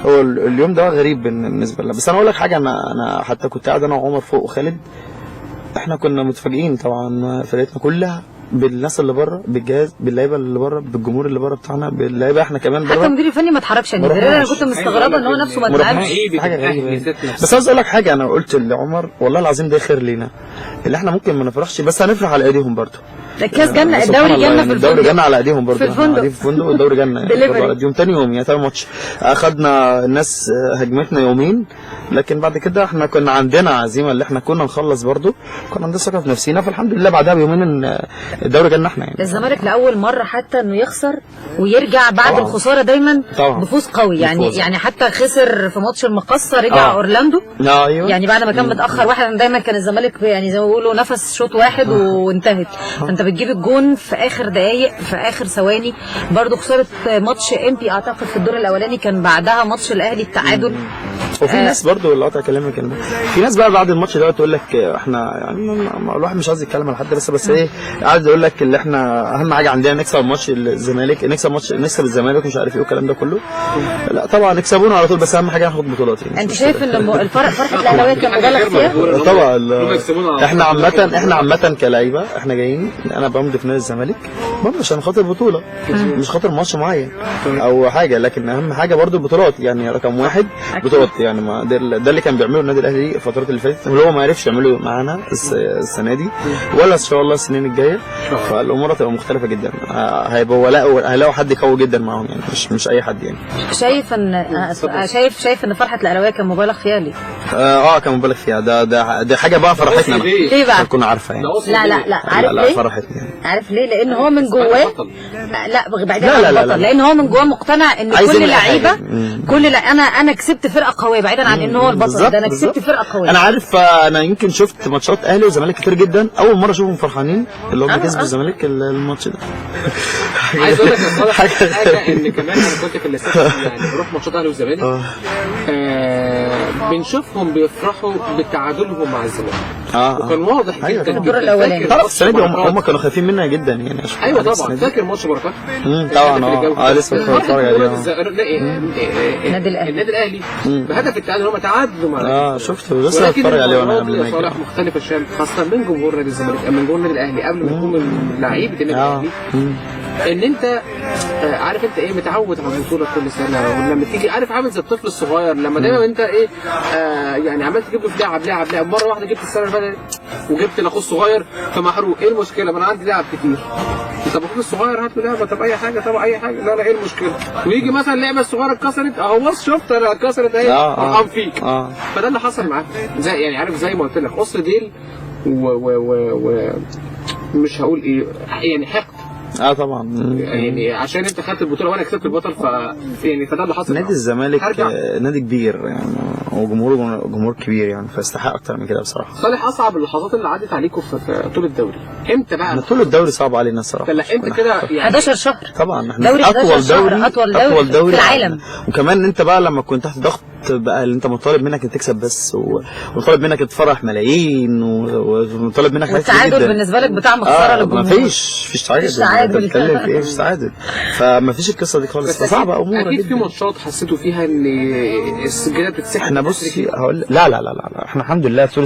[SPEAKER 4] هو اليوم ده غريب بالنسبه لنا. بس انا اقول لك حاجه، انا حتى كنت قاعد انا وعمر فوق وخالد، احنا كنا متفاجئين طبعا فرقتنا كلها بالناس اللي بره، بالجهاز، باللعيبه اللي بره، بالجمهور اللي بره بتاعنا، باللعيبه احنا كمان بره.
[SPEAKER 3] حتى المدير الفني ما اتحركش يعني. انا كنت مستغربه ان هو نفسه ما اتنقلش.
[SPEAKER 4] حاجه غريبه. بس عايز اقول لك حاجه، انا قلت لعمر والله العظيم ده خير لينا، اللي احنا ممكن ما نفرحش بس هنفرح على ايديهم برضه.
[SPEAKER 3] الكاس جنة، الدوري جنة في
[SPEAKER 4] الدوري جنة على ايديهم برضه،
[SPEAKER 3] في
[SPEAKER 4] الفندق والدوري جنة على ايديهم. تاني يوم يعني تاني ماتش اخدنا الناس هجمتنا يومين، لكن بعد كده احنا كنا عندنا عزيمه اللي احنا كنا نخلص برضه، كنا عندنا ثقه في نفسينا، فالحمد لله بعدها بيومين الدوري جنة احنا يعني.
[SPEAKER 3] الزمالك لاول مره حتى انه يخسر ويرجع بعد طبعا. الخساره دايما بفوز قوي يعني حتى خسر في ماتش المقصه رجع اورلاندو.
[SPEAKER 4] ايوه
[SPEAKER 3] يعني بعد ما كان متاخر واحد، دايما كان الزمالك يعني زي ما بيقولوا نفس شوط واحد وانتهت، فانت بتجيب الجون في اخر دقائق في اخر ثواني. برضو خساره ماتش امبي اعتقد في الدور الاولاني، كان بعدها ماتش الاهلي التعادل.
[SPEAKER 4] وفي ناس برضو اللي قاطع كلامك، في ناس بقى بعد الماتش ده تقول لك احنا يعني الواحد مش عايز يتكلم على حد، بس ايه قاعد يقول لك اللي احنا اهم حاجه عندنا نكسب ماتش الزمالك، نكسب الزمالك مش عارف ايه والكلام ده كله. لا طبعا نكسبونا على طول، بس اهم حاجه ناخد بطولات يعني.
[SPEAKER 3] انت شايف ان الفرق فرحه الاهلاويه كان مبالغ فيها؟
[SPEAKER 4] طبعا احنا عامه كلاعيبه احنا جايين، انا بمضي في نادي الزمالك برضه عشان خاطر بطوله، مش خاطر ماتش معين او حاجه، لكن اهم حاجه برضه البطولات يعني رقم واحد بطولات. يعني ما ده اللي كان بيعمله النادي الاهلي الفترات اللي فاتت، واللي هو ما عرفش يعمله معانا السنه دي ولا ان شاء الله السنين الجايه. فالامور هتبقى مختلفه جدا، هيلاقوا حد قوي جدا معاهم يعني، مش اي حد يعني.
[SPEAKER 3] شايف ان فرحه الاهلاويه كان مبالغ فيها ليه؟
[SPEAKER 4] كان مبالغ فيها. ده حاجه بقى فرحتنا
[SPEAKER 3] ليه بقى؟
[SPEAKER 4] كنا عارفه يعني.
[SPEAKER 3] لا عارف ليه؟
[SPEAKER 4] فرحتني يعني.
[SPEAKER 3] عارف ليه؟ لان هو من جواه بعيدا
[SPEAKER 4] عن
[SPEAKER 3] البطل، لان هو من جواه مقتنع ان كل اللعيبه انا كسبت فرقه قويه بعيدا عن ان هو البطل، ده انا كسبت فرقه قويه.
[SPEAKER 4] انا عارف، انا يمكن شفت ماتشات اهلي وزمالك كتير جدا، اول مره اشوفهم فرحانين اللي هم كسبوا الزمالك الماتش ده.
[SPEAKER 2] عايز اقول لك حاجه ان كمان انا كنت في الاستاد يعني بروح ماتشات اهلي والزمالك، بنشوفهم بيفرحوا بتعادلهم مع الزمالك. وكان واضح جدا
[SPEAKER 3] الدور الاولاني.
[SPEAKER 4] طبعا السنه دي هم كانوا خايفين منها جدا يعني.
[SPEAKER 2] ايوه طبعا فاكر ماتش بركات
[SPEAKER 4] طبعا. لسه بتفرج عليه.
[SPEAKER 3] النادي
[SPEAKER 2] الاهلي بهدف التعادل هم تعادلوا مع
[SPEAKER 4] شفت لسه بتفرج عليه وانا قبل ما اجي.
[SPEAKER 2] صالح مختلف شويه خاصه من جمهور نادي الزمالك، من جمهور النادي الاهلي قبل ما يكون من لعيبه النادي الاهلي. ان انت عارف انت ايه متعود على البطوله كل سنه، ولما تيجي عارف عامل زي الطفل الصغير لما دايما انت ايه يعني عمال تجيب له في لعب مره واحده جبت السنه اللي فاتت وجبت لاخوه الصغير فمحروق. ايه المشكله؟ ما انا عندي لعب كتير. طب اخوك الصغير هات له لعبه، طب اي حاجه لا ايه المشكله؟ ويجي مثلا اللعبه الصغيره اتكسرت اهو بص شفت انا اتكسرت اهي ارحم فيك. فده اللي حصل معاه زي يعني عارف زي ما قلت لك قصر ديل و مش هقول ايه يعني حقد.
[SPEAKER 4] طبعا
[SPEAKER 2] يعني عشان انت خدت البطوله وانا كسبت البطل يعني فده اللي حصل.
[SPEAKER 4] نادي الزمالك نادي كبير يعني، وجمهوره جمهور كبير يعني، فاستحق اكتر من كده بصراحه.
[SPEAKER 2] صالح اصعب اللحظات اللي عدت عليكم في طول الدوري امتى بقى؟
[SPEAKER 4] طول الدوري صعب علينا الصراحه.
[SPEAKER 2] لا انت كده يعني
[SPEAKER 3] 11 شهر
[SPEAKER 4] طبعا احنا
[SPEAKER 3] دوري اطول دوري في العالم.
[SPEAKER 4] وكمان انت بقى لما كنت تحت ضغط بقى اللي انت مطالب منك انك تكسب بس، ومطالب منك تفرح ملايين، ومطالب منك حاجات كتير جدا.
[SPEAKER 3] والتعادل بالنسبه لك بتاع مخسره للجمهور.
[SPEAKER 4] مفيش تعادل. بتتكلم في ايه؟ مفيش تعادل. فمفيش القصه دي خالص، فصعبه امورها جدا.
[SPEAKER 2] اكيد في ماتشات حسيتوا فيها ان السجاده بتتسحب.
[SPEAKER 4] احنا بصي هقول لا احنا الحمد لله طول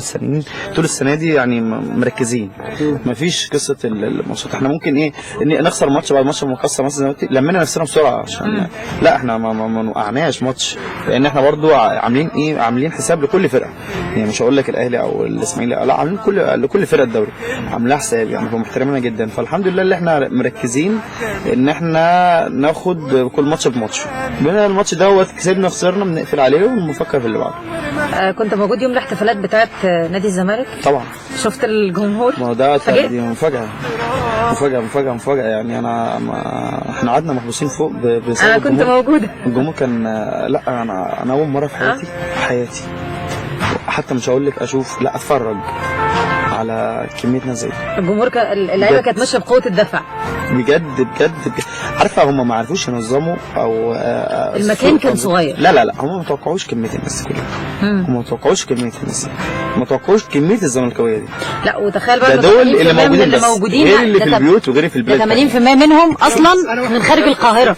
[SPEAKER 4] السنه دي يعني مركزين. مفيش قصه الماتشات. احنا ممكن ايه نخسر ماتش بعد ماتش مكسر مثلا زي ما قلت، لمينا نفسنا بسرعه عشان لا احنا ما وقعناش ماتش، لان احنا برضو عاملين حساب لكل فرقه يعني. مش هقول لك الاهلي او الاسماعيلي، لا عاملين لكل فرقه الدوري عاملين حساب يعني، فمحترميننا جدا. فالحمد لله اللي احنا مركزين ان احنا ناخد كل ماتش بماتش. بين الماتش دوت كسبنا خسرنا بنقفل عليه ونفكر في اللي بعده.
[SPEAKER 3] كنت موجود يوم الاحتفالات بتاعه نادي الزمالك؟
[SPEAKER 4] طبعا.
[SPEAKER 3] شفت الجمهور؟
[SPEAKER 4] ما هو ده دي مفاجاه يعني. احنا قعدنا محبوسين فوق بسبب
[SPEAKER 3] انا كنت موجوده.
[SPEAKER 4] الجمهور كان لا انا اول مره في حياتي حتى مش هقول لك اشوف، لا اتفرج على كميه ناس زي
[SPEAKER 3] الجمهور. اللعيبه كانت ماشيه بقوه الدفع
[SPEAKER 4] بجد. عارفه هم ما عرفوش ينظموا او
[SPEAKER 3] المكان كان صغير.
[SPEAKER 4] لا هم ما توقعوش كميه الناس كلها. هم ما توقعوش كميه الناس، ما توقعوش كميه الزملكاويه دي.
[SPEAKER 3] لا وتخيل بقى
[SPEAKER 4] دول اللي موجودين غير اللي في البيوت وغير في البلاد.
[SPEAKER 3] 80% منهم اصلا من خارج القاهره.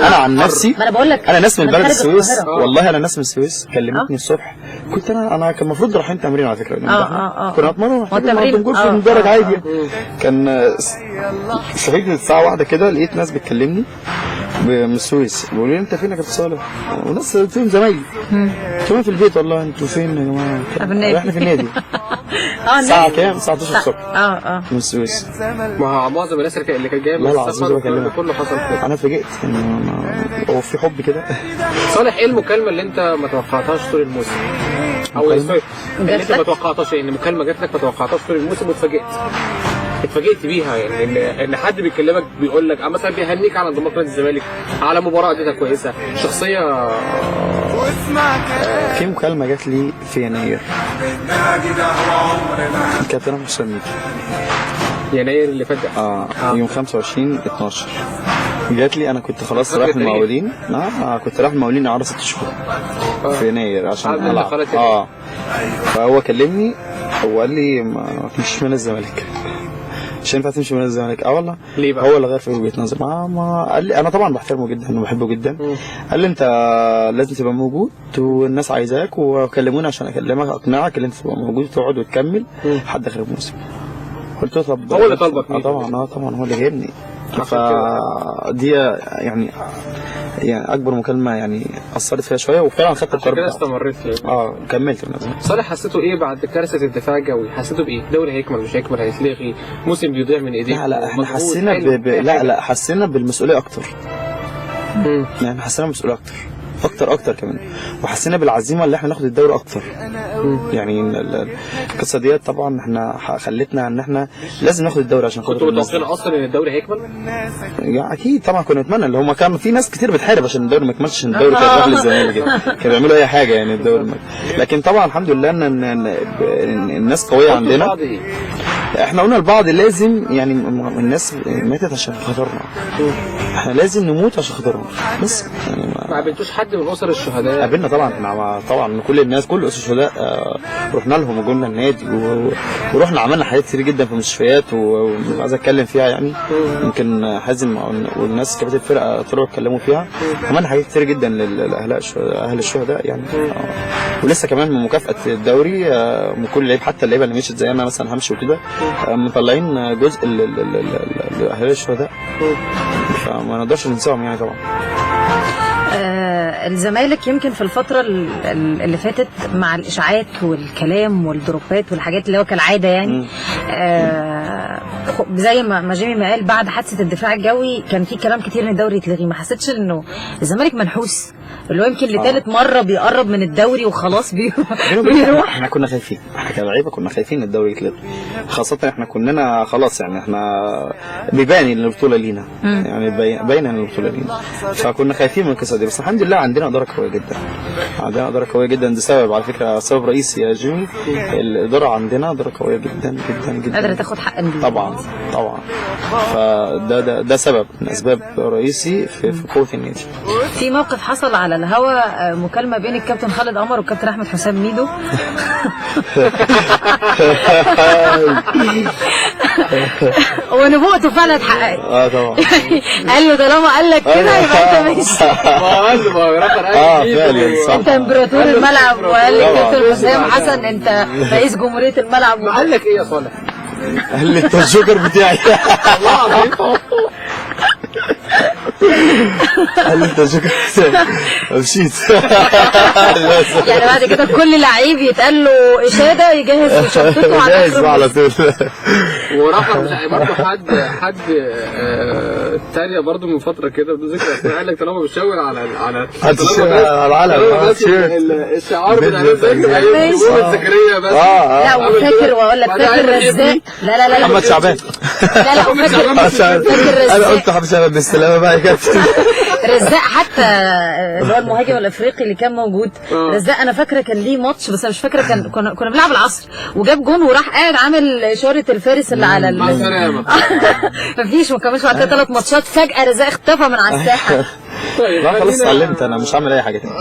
[SPEAKER 4] انا عن نفسي
[SPEAKER 3] ما انا بقول لك
[SPEAKER 4] انا ناس من بلد السويس، والله انا ناس من السويس كلمتني الصبح. كنت انا كان المفروض رايحين تمرين على فكره. كنا اتمرن في المدرج عادي. كان صحيت الساعه 1 كده لقيت ناس بتكلمني من السويس بيقولوا لي انت فين يا كابتن صالح؟ وناس فين زمايلي كمان في البيت. والله انتوا فين يا جماعه؟ احنا في النادي. الساعه كام؟ الساعه 12 الصبح من السويس.
[SPEAKER 2] ما معظم الناس اللي كانت جايه من السفر كله حصل كده.
[SPEAKER 4] انا اتفاجئت ان هو في حب كده.
[SPEAKER 2] صالح ايه المكالمه اللي انت ما توقعتهاش طول الموسم؟ او اللي انت ما توقعتهاش ان المكالمه جات لك ما توقعتهاش طول الموسم اتفاجئت بيها يعني ان حد بيكلمك بيقول لك مثلا بيهنيك على انضمام نادي الزمالك على مباراه اديتها كويسه شخصيه.
[SPEAKER 4] في مكالمه جات لي في يناير كابتن حسام
[SPEAKER 2] يناير اللي فات
[SPEAKER 4] يوم 25/12 جات لي. انا كنت خلاص رايح المقاولين. كنت رايح المقاولين على 6 شهور في يناير عشان العب. فهو كلمني وقال لي ما تمشيش من الزمالك، مش هينفع تمشي من الزمالك. والله
[SPEAKER 2] ليه بقى؟
[SPEAKER 4] هو اللي غير في وجهه نظر. ما قال لي انا طبعا بحترمه جدا وبحبه جدا. قال لي انت لازم تبقى موجود والناس عايزاك، وكلموني عشان اكلمك اقنعك ان انت تبقى موجود وتقعد وتكمل لحد اخر الموسم. قلت له طب
[SPEAKER 2] هو اللي طلبك؟
[SPEAKER 4] طبعا هو اللي جايبني. فدي يعني يعني اكبر مكالمه يعني اثرت فيها شويه، وفعلا خدت القرار
[SPEAKER 2] كده
[SPEAKER 4] بتاعه.
[SPEAKER 2] استمريت فيه.
[SPEAKER 4] كملت.
[SPEAKER 2] صالح حسيته ايه بعد كارثه الدفاع الجوي؟ حسيته بايه؟ الدوري هيكمل مش هيكمل؟ هيتلغي؟ موسم بيضيع من ايديك؟
[SPEAKER 4] لا احنا حسينا لا حسينا بالمسؤوليه اكتر. يعني حسينا بالمسؤوليه اكتر كمان، وحسينا بالعزيمه اللي احنا ناخد الدوري اكتر. يعني القصه ديت طبعا احنا خلتنا ان احنا لازم ناخد الدوري عشان خاطر.
[SPEAKER 2] كنتوا متوقعين اصلا ان الدوري هيكمل؟
[SPEAKER 4] يعني اكيد طبعا كنا نتمنى، اللي هم كان في ناس كتير بتحارب عشان الدوري ما يكملش، عشان الدوري كان راح للزمالك كده، كانوا بيعملوا اي حاجه يعني الدوري لكن طبعا الحمد لله ان الناس قويه عندنا. احنا قلنا لبعض لازم يعني الناس ماتت عشان خاطرنا، احنا لازم نموت عشان خاطرنا بس. يعني
[SPEAKER 2] ما قابلتوش حد من اسر الشهداء؟
[SPEAKER 4] قابلنا طبعا، احنا طبعا كل الناس كل اسر الشهداء رحنا لهم وجولنا النادي ورحنا عملنا حاجات كتير جدا في المستشفيات وعايز اتكلم فيها يعني. يمكن حازم والناس كباتن الفرقه طلعوا اتكلموا فيها. عملنا حاجات كتير جدا لاهل الشهداء يعني. ولسه كمان من مكافاه الدوري من كل لعيب، حتى اللعيبه اللي مشيت زي انا مثلا همشي وكده، مطلعين جزء لاهل الشهداء، فما نقدرش ننساهم يعني طبعا.
[SPEAKER 3] الزمالك يمكن في الفترة اللي فاتت مع الإشاعات والكلام والدروبات والحاجات اللي هو كالعادة يعني زي ما جيمي ما قال بعد حادثة الدفاع الجوي كان في كلام كتير ان الدوري يتلغي. ما حسيتش انه الزمالك منحوس اللي هو يمكن لثالث مرة بيقرب من الدوري وخلاص بيروح؟
[SPEAKER 4] احنا كنا خايفين، احنا كلاعيبه كنا خايفين ان الدوري يتلغي، خاصة احنا كنا خلاص يعني احنا بيبان ان البطولة لينا يعني باين ان البطولة لينا، فكنا خايفين من القصة دي. بس الحمد لله عندنا إدارة قوية جدا، ده سبب على فكرة، سبب رئيسي يا جيمي. الإدارة عندنا إدارة قوية جدا جدا جدا،
[SPEAKER 3] قادرة تاخد حق النادي
[SPEAKER 4] طبعا. فده سبب من أسباب رئيسي في قوة النادي.
[SPEAKER 3] في موقف حصل على الهوا، مكالمة بين الكابتن خالد قمر والكابتن أحمد حسام ميدو ونبوءته فعلا اتحققت.
[SPEAKER 4] طبعا
[SPEAKER 3] قال له طالما قال لك كده يبقى انت ماشي.
[SPEAKER 4] فعلا صح.
[SPEAKER 3] انت امبراطور الملعب، وقال لي الكابتن حسام حسن انت رئيس جمهورية الملعب.
[SPEAKER 2] قال لك ايه يا صالح؟
[SPEAKER 4] قال لي انت الجوكر بتاعي.
[SPEAKER 2] والله العظيم
[SPEAKER 4] قال لي انت الجوكر مشيت.
[SPEAKER 3] يعني بعد كده كل لعيب يتقال له اشاده يجهز شنطته
[SPEAKER 4] على طول.
[SPEAKER 2] وراح برضه حد تانية برضه من فترة كده بدون ذكر اسماء، قال لك طالما بتشاور على
[SPEAKER 4] العلم
[SPEAKER 2] الشعار بتاع زكريا بس.
[SPEAKER 3] لا وفاكر واقول لك فاكر رزاق. لا
[SPEAKER 4] محمد شعبان.
[SPEAKER 3] لا فاكر رزاق.
[SPEAKER 4] انا قلت محمد شعبان بالسلامة بقى يا كابتن.
[SPEAKER 3] رزاق حتى اللي هو المهاجم الافريقي اللي كان موجود. رزاق انا فاكره كان ليه ماتش بس انا مش فاكره كنا بنلعب العصر وجاب جون وراح قاعد عامل اشاره الفارس اللي على مفيش ما كملش بعد 3 ماتشات فجاه رزاق اختفى من على الساحه.
[SPEAKER 2] طيب
[SPEAKER 4] لا خلاص اتعلمت انا مش هعمل اي حاجه تاني.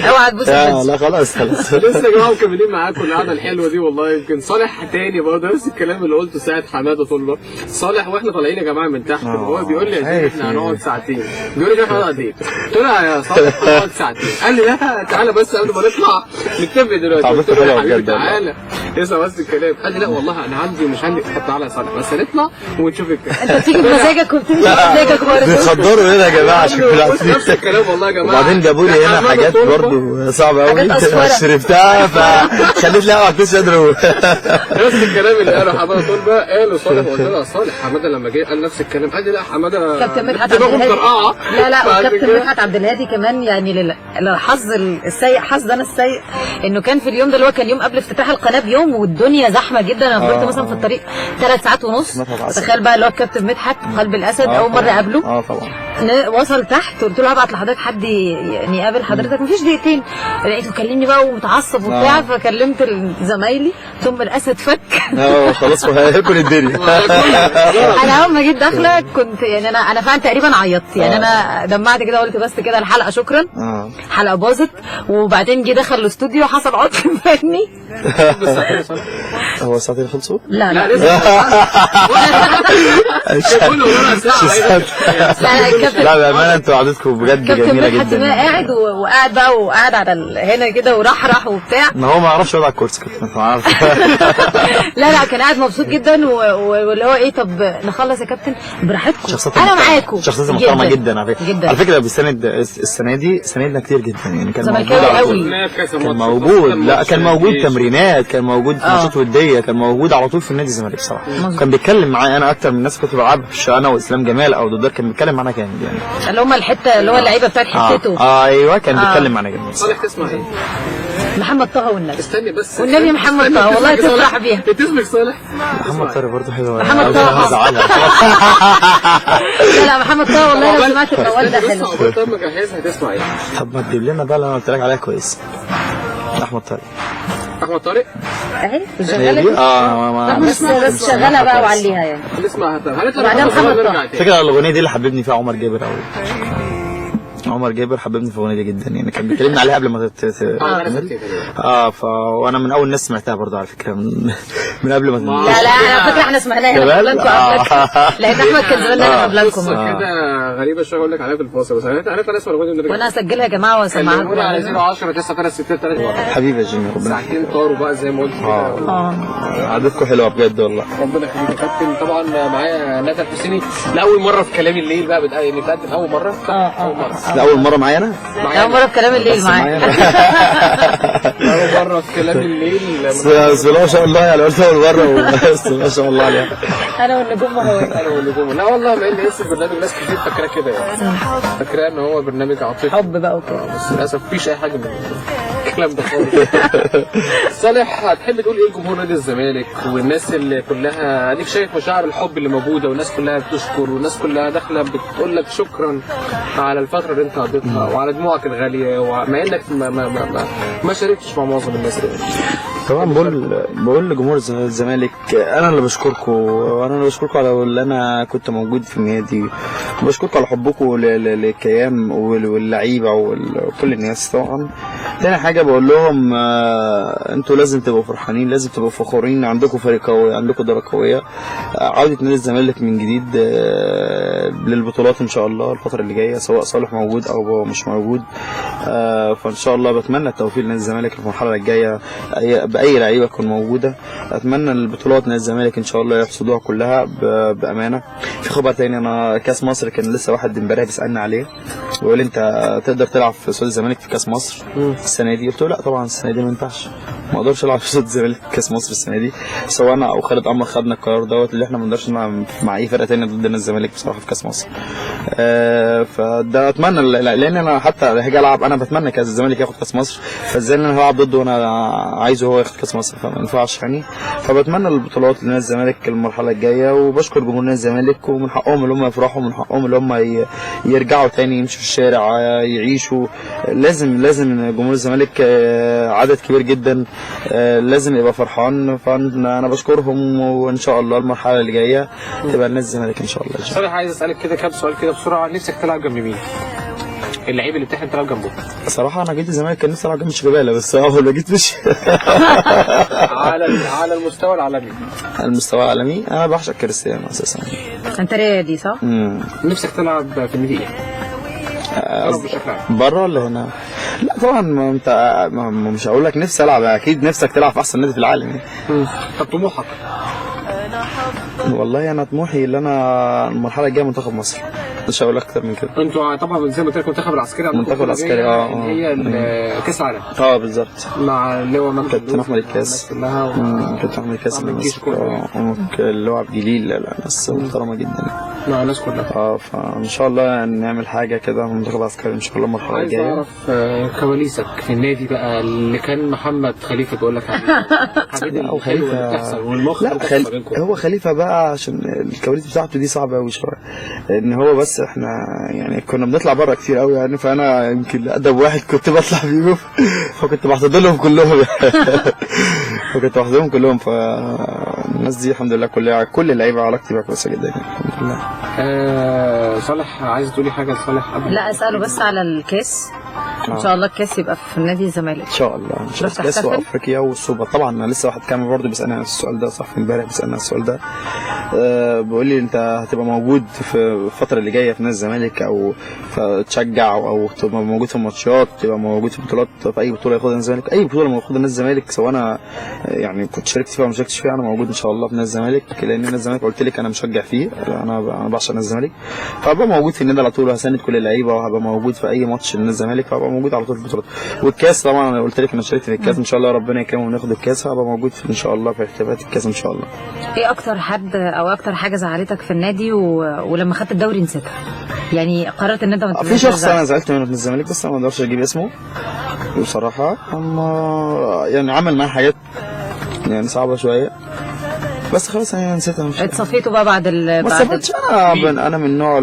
[SPEAKER 3] اوعى تبص.
[SPEAKER 4] لا خلاص
[SPEAKER 2] لسه يا جماعه مكملين معاكم القعده الحلوه دي والله. يمكن صالح تاني برضه نفس الكلام اللي قلته ساعه حماده طلبه. صالح واحنا طالعين يا جماعه من تحت هو بيقول لي يا زين احنا هنقعد ساعتين. بيقول لي احنا هنقعد قد ايه؟ قلت له يا صالح هنقعد ساعتين. قال لي لا تعالى بس قبل ما نطلع نتفق دلوقتي. قلت له يا حبيبي تعالى اسمع بس الكلام. قال لي لا والله انا عندي ومش عندي. تعالى يا صالح بس نطلع ونشوف الكلام.
[SPEAKER 3] انت بتيجي بمزاجك وبتمشي بمزاجك برضه.
[SPEAKER 4] بتخدروا هنا يا جماعه عشان
[SPEAKER 2] نفس الكلام والله يا جماعه.
[SPEAKER 4] وبعدين جابوا لي هنا حاجات برضه صعبه قوي شربتها فخليت لي ما كنتش قادر.
[SPEAKER 2] نفس الكلام اللي قاله حماده طلبه قاله صالح. قلت له يا صالح حماده لما جه قال نفس الكلام. قال لي لا حماده
[SPEAKER 3] كابتن مدحت عبد الهادي. لا وكابتن مدحت عبد الهادي كمان يعني للحظ السيء، حظ انا السيء انه كان في اليوم ده اللي هو كان يوم قبل افتتاح القناه بيوم والدنيا زحمه جدا. انا فضلت مثلا في الطريق 3 ساعات ونص. تخيل بقى اللي هو الكابتن مدحت قلب الاسد اول مره اقابله.
[SPEAKER 4] طبعا
[SPEAKER 3] وصل تحت قلت له هبعت لحضرتك حد يعني يقابل حضرتك. مفيش دقيقتين لقيته كلمني بقى ومتعصب وبتاع. فكلمت زمايلي ثم الاسد فك.
[SPEAKER 4] خلاص هياكل الدنيا.
[SPEAKER 3] انا اول ما جيت داخله كنت يعني انا فعلا تقريبا عيطت يعني. انا دمعت كده قلت بس كده الحلقه شكرا. الحلقه باظت. وبعدين جه دخل الاستوديو حصل عطل فني.
[SPEAKER 4] هو ساعتين خلصوا؟
[SPEAKER 3] لا
[SPEAKER 2] لسه
[SPEAKER 4] لا بامانه انتوا قعدتكم بجد
[SPEAKER 3] كابتن
[SPEAKER 4] جميله
[SPEAKER 3] مدحت
[SPEAKER 4] جدا.
[SPEAKER 3] بقى قاعد وقاعد بقى وقاعد على هنا كده ورحرح وبتاع.
[SPEAKER 4] ما هو ما يعرفش يقعد على الكرسي كده ما عارف.
[SPEAKER 3] لا كان قاعد مبسوط جدا واللي هو ايه طب نخلص يا كابتن براحتكم انا معاكم.
[SPEAKER 4] شخصيته محترمه جدا على فكره.
[SPEAKER 3] جدا
[SPEAKER 4] على فكره بيساند السنه دي ساندنا كتير جدا يعني كان موجود
[SPEAKER 3] زملكاوي قوي.
[SPEAKER 4] كان موجود لا كان موجود تمرينات كان موجود ماتشات وديه كان موجود على طول في النادي الزمالك بصراحه. كان بيتكلم معايا انا اكتر من الناس كنت بلعبش انا واسلام جمال او دودار كان بيتكلم معانا جامد يعني
[SPEAKER 3] اللي هم الحته اللي هو اللعيبه بتاعت حتته.
[SPEAKER 4] ايوه كان بيتكلم معانا جامد.
[SPEAKER 2] صالح تسمع ايه؟
[SPEAKER 3] محمد طه والنبي.
[SPEAKER 2] استني بس
[SPEAKER 3] والنبي محمد طه والله تفرح بيها.
[SPEAKER 2] انت اسمك صالح؟
[SPEAKER 4] محمد طه برضه حلو.
[SPEAKER 3] محمد طه لا محمد طه والله لو سمعت الموال ده حلو.
[SPEAKER 2] طب مجهزها هتسمع ايه؟
[SPEAKER 4] طب ما تجيب لنا بقى اللي انا قلت لك عليها كويس. احمد طارق.
[SPEAKER 2] احمد طارق؟
[SPEAKER 3] اهي شغاله بس شغاله بقى وعليها يعني.
[SPEAKER 2] نسمعها طب هنطلع
[SPEAKER 3] بعدين محمد طه.
[SPEAKER 4] فكرة الاغنيه دي اللي حببني فيها عمر جابر قوي. عمر جابر حببني في الاغنيه دي جدا يعني كان بيكلمني عليها قبل ما وانا من اول الناس سمعتها برضه على فكره من قبل ما
[SPEAKER 3] لا على فكره احنا سمعناها قبلكم لان احمد كان زمان قبلكم
[SPEAKER 2] كده غريبه شويه اقول لك عليها في الفاصل بس انا اسمع الاغنيه دي
[SPEAKER 3] وانا هسجلها يا جماعه واسمعها لكم
[SPEAKER 2] على 010 936
[SPEAKER 4] حبيبي يا جيمي ربنا
[SPEAKER 2] ساعتين طاروا بقى زي ما قلت كده.
[SPEAKER 4] قعدتكم حلوه بجد والله
[SPEAKER 2] ربنا يخليك يا كابتن. طبعا معايا ندى الحسيني لاول مره في كلام الليل بقى بتقدم اول مره
[SPEAKER 4] اول مره معايا انا
[SPEAKER 3] اول مره في كلام الليل معاك
[SPEAKER 2] اول مره في كلام الليل
[SPEAKER 4] بسم الله ما شاء الله يعني قلت اول مره بس ما شاء الله عليها
[SPEAKER 3] انا والنجوم
[SPEAKER 2] لا والله مع ان اسم البرنامج ناس كتير فاكراه كده يعني فاكراه ان هو برنامج عاطفي
[SPEAKER 3] حب بقى وكده
[SPEAKER 2] بس للاسف مفيش اي حاجه من الكلام ده خالص. صالح هتحب تقول ايه لجمهور نادي الزمالك والناس اللي كلها اديك شايف مشاعر الحب اللي موجوده والناس كلها بتشكر والناس كلها داخله بتقول لك شكرا على الفتره اللي انت قضيتها وعلى دموعك الغاليه ومع انك ما شاركتش مع معظم الناس دي.
[SPEAKER 4] طبعا بقول لجمهور الزمالك انا اللي بشكركم وانا اللي بشكركم على اللي انا كنت موجود في النادي وبشكركم على حبكم للكيان واللعيبه وكل الناس. طبعا تاني حاجه بقول لهم انتوا لازم تبقوا فرحانين لازم تبقوا فخورين عندكم فريق قوي عندكم اداره قويه. عوده نادي الزمالك من جديد للبطولات ان شاء الله الفتره اللي جايه سواء صالح موجود او مش موجود. فان شاء الله بتمنى التوفيق لنادي الزمالك في المرحله الجايه باي لعيبه تكون موجوده. اتمنى البطولات نادي الزمالك ان شاء الله يحصدوها كلها بامانه. في خبر تاني انا كاس مصر كان لسه واحد امبارح بيسالني عليه ويقول لي انت تقدر تلعب في صوت الزمالك في كاس مصر السنه دي؟ قلت له لا طبعا السنه دي ما ينفعش ما اقدرش العب في صوت الزمالك في كاس مصر السنه دي. سواء انا او خالد عمر خدنا القرار دوت اللي احنا ما نقدرش مع اي فرقه ثانيه ضد نادي الزمالك بصراحه في كاس مصر. فده اتمنى لان انا حتى هاجي العب انا بتمنى كاس الزمالك ياخد كاس مصر فازاي انا هلعب ضده وانا عايزه هو ياخد كاس مصر فما ينفعش يعني. فبتمنى البطولات لنادي الزمالك المرحله الجايه وبشكر جمهور نادي الزمالك ومن حقهم اللي هم يفرحوا ومن حقهم اللي هم يرجعوا تاني يمشوا في الشارع يعيشوا. لازم جمهور الزمالك عدد كبير جدا لازم يبقى فرحان فانا بشكرهم وان شاء الله المرحله اللي جايه تبقى نادي الزمالك ان شاء الله.
[SPEAKER 2] صالح عايز اسالك كده كام سؤال كده بسرعه نفسك تلعب جنب مين؟ اللعيب اللي بتحلم تلعب جنبه؟
[SPEAKER 4] صراحه انا جيت الزمالك كان نفسي العب جنب شيكابالا بس اول ما جيت مش
[SPEAKER 2] على المستوى العالمي.
[SPEAKER 4] المستوى العالمي انا بعشق كريستيانو اساسا.
[SPEAKER 3] انت رياضي صح؟
[SPEAKER 2] نفسك تلعب في النادي ايه؟
[SPEAKER 4] بره ولا هنا؟ لا طبعا ما انت مش هقول لك نفسي العب اكيد نفسك تلعب في احسن نادي في العالم يعني.
[SPEAKER 2] طب طموحك؟
[SPEAKER 4] والله انا طموحي اللي انا المرحله الجايه منتخب مصر مش هقول اكتر من كده.
[SPEAKER 2] انتوا طبعا زي ما قلت لكم المنتخب العسكري
[SPEAKER 4] المنتخب العسكري
[SPEAKER 2] هي كاس العالم
[SPEAKER 4] بالظبط
[SPEAKER 2] مع اللواء
[SPEAKER 4] كابتن احمد الكاس كابتن احمد الكاس اللواء عبد الجليل ناس محترمه جدا
[SPEAKER 2] مع الناس كلها.
[SPEAKER 4] فان شاء الله نعمل حاجه كده المنتخب العسكري ان شاء الله المرحله الجايه.
[SPEAKER 2] عايز اعرف كواليسك في النادي بقى اللي كان محمد خليفه بيقول لك عليه
[SPEAKER 4] او خليفه لا هو خليفه بقى عشان الكواليس بتاعته دي صعبه قوي شويه ان هو بس احنا يعني كنا بنطلع بره كتير قوي يعني فانا يمكن ادب واحد كنت بطلع بيهم فكنت بحتضنهم كلهم فالناس دي الحمد لله كل اللعيبه علاقتي بيها كويسه جدا الحمد لله.
[SPEAKER 2] صالح عايز تقولي حاجه لصالح قبل؟
[SPEAKER 3] لا اساله بس على الكاس ان شاء الله الكاس يبقى في نادي الزمالك
[SPEAKER 4] ان شاء الله ان شاء الله الكاس وافريقيا والسوبر. طبعا انا لسه واحد كان برضه بيسالني عن السؤال ده صح امبارح بيسالني عن السؤال ده بيقول لي انت هتبقى موجود في الفتره اللي جايه في نادي الزمالك، او تشجع او تبقى موجود في الماتشات، تبقى موجود في بطولات، في اي بطوله ياخدها نادي الزمالك، اي بطوله ياخدها نادي الزمالك، سواء انا يعني كنت شاركت فيها او ما شاركتش فيها، انا موجود ان شاء الله في نادي الزمالك، لان نادي الزمالك قلت لك انا مشجع فيه، انا بعشق نادي الزمالك، فهبقى موجود في النادي على طول، وهساند كل اللعيبه، وهبقى موجود في اي ماتش لنادي الزمالك، فهبقى موجود على طول في البطولات. والكاس طبعا انا قلت لك انا شاركت في الكاس، ان شاء الله ربنا يكرمه وناخد الكاس، هبقى موجود ان شاء الله في احتفالات الكاس ان شاء الله.
[SPEAKER 3] ايه اكتر حد او اكتر حاجه زعلتك في النادي ولما خدت الدوري نسيتها؟ يعني قررت ان انت ما
[SPEAKER 4] في شخص انا زعلت منه في الزمالك، بس انا ما اقدرش اجيب اسمه بصراحه، اما يعني عمل معايا حاجات يعني صعبه شويه، بس خلاص انا نسيتها. مش
[SPEAKER 3] اتصفيته بقى بعد
[SPEAKER 4] ما صفتش. انا من نوع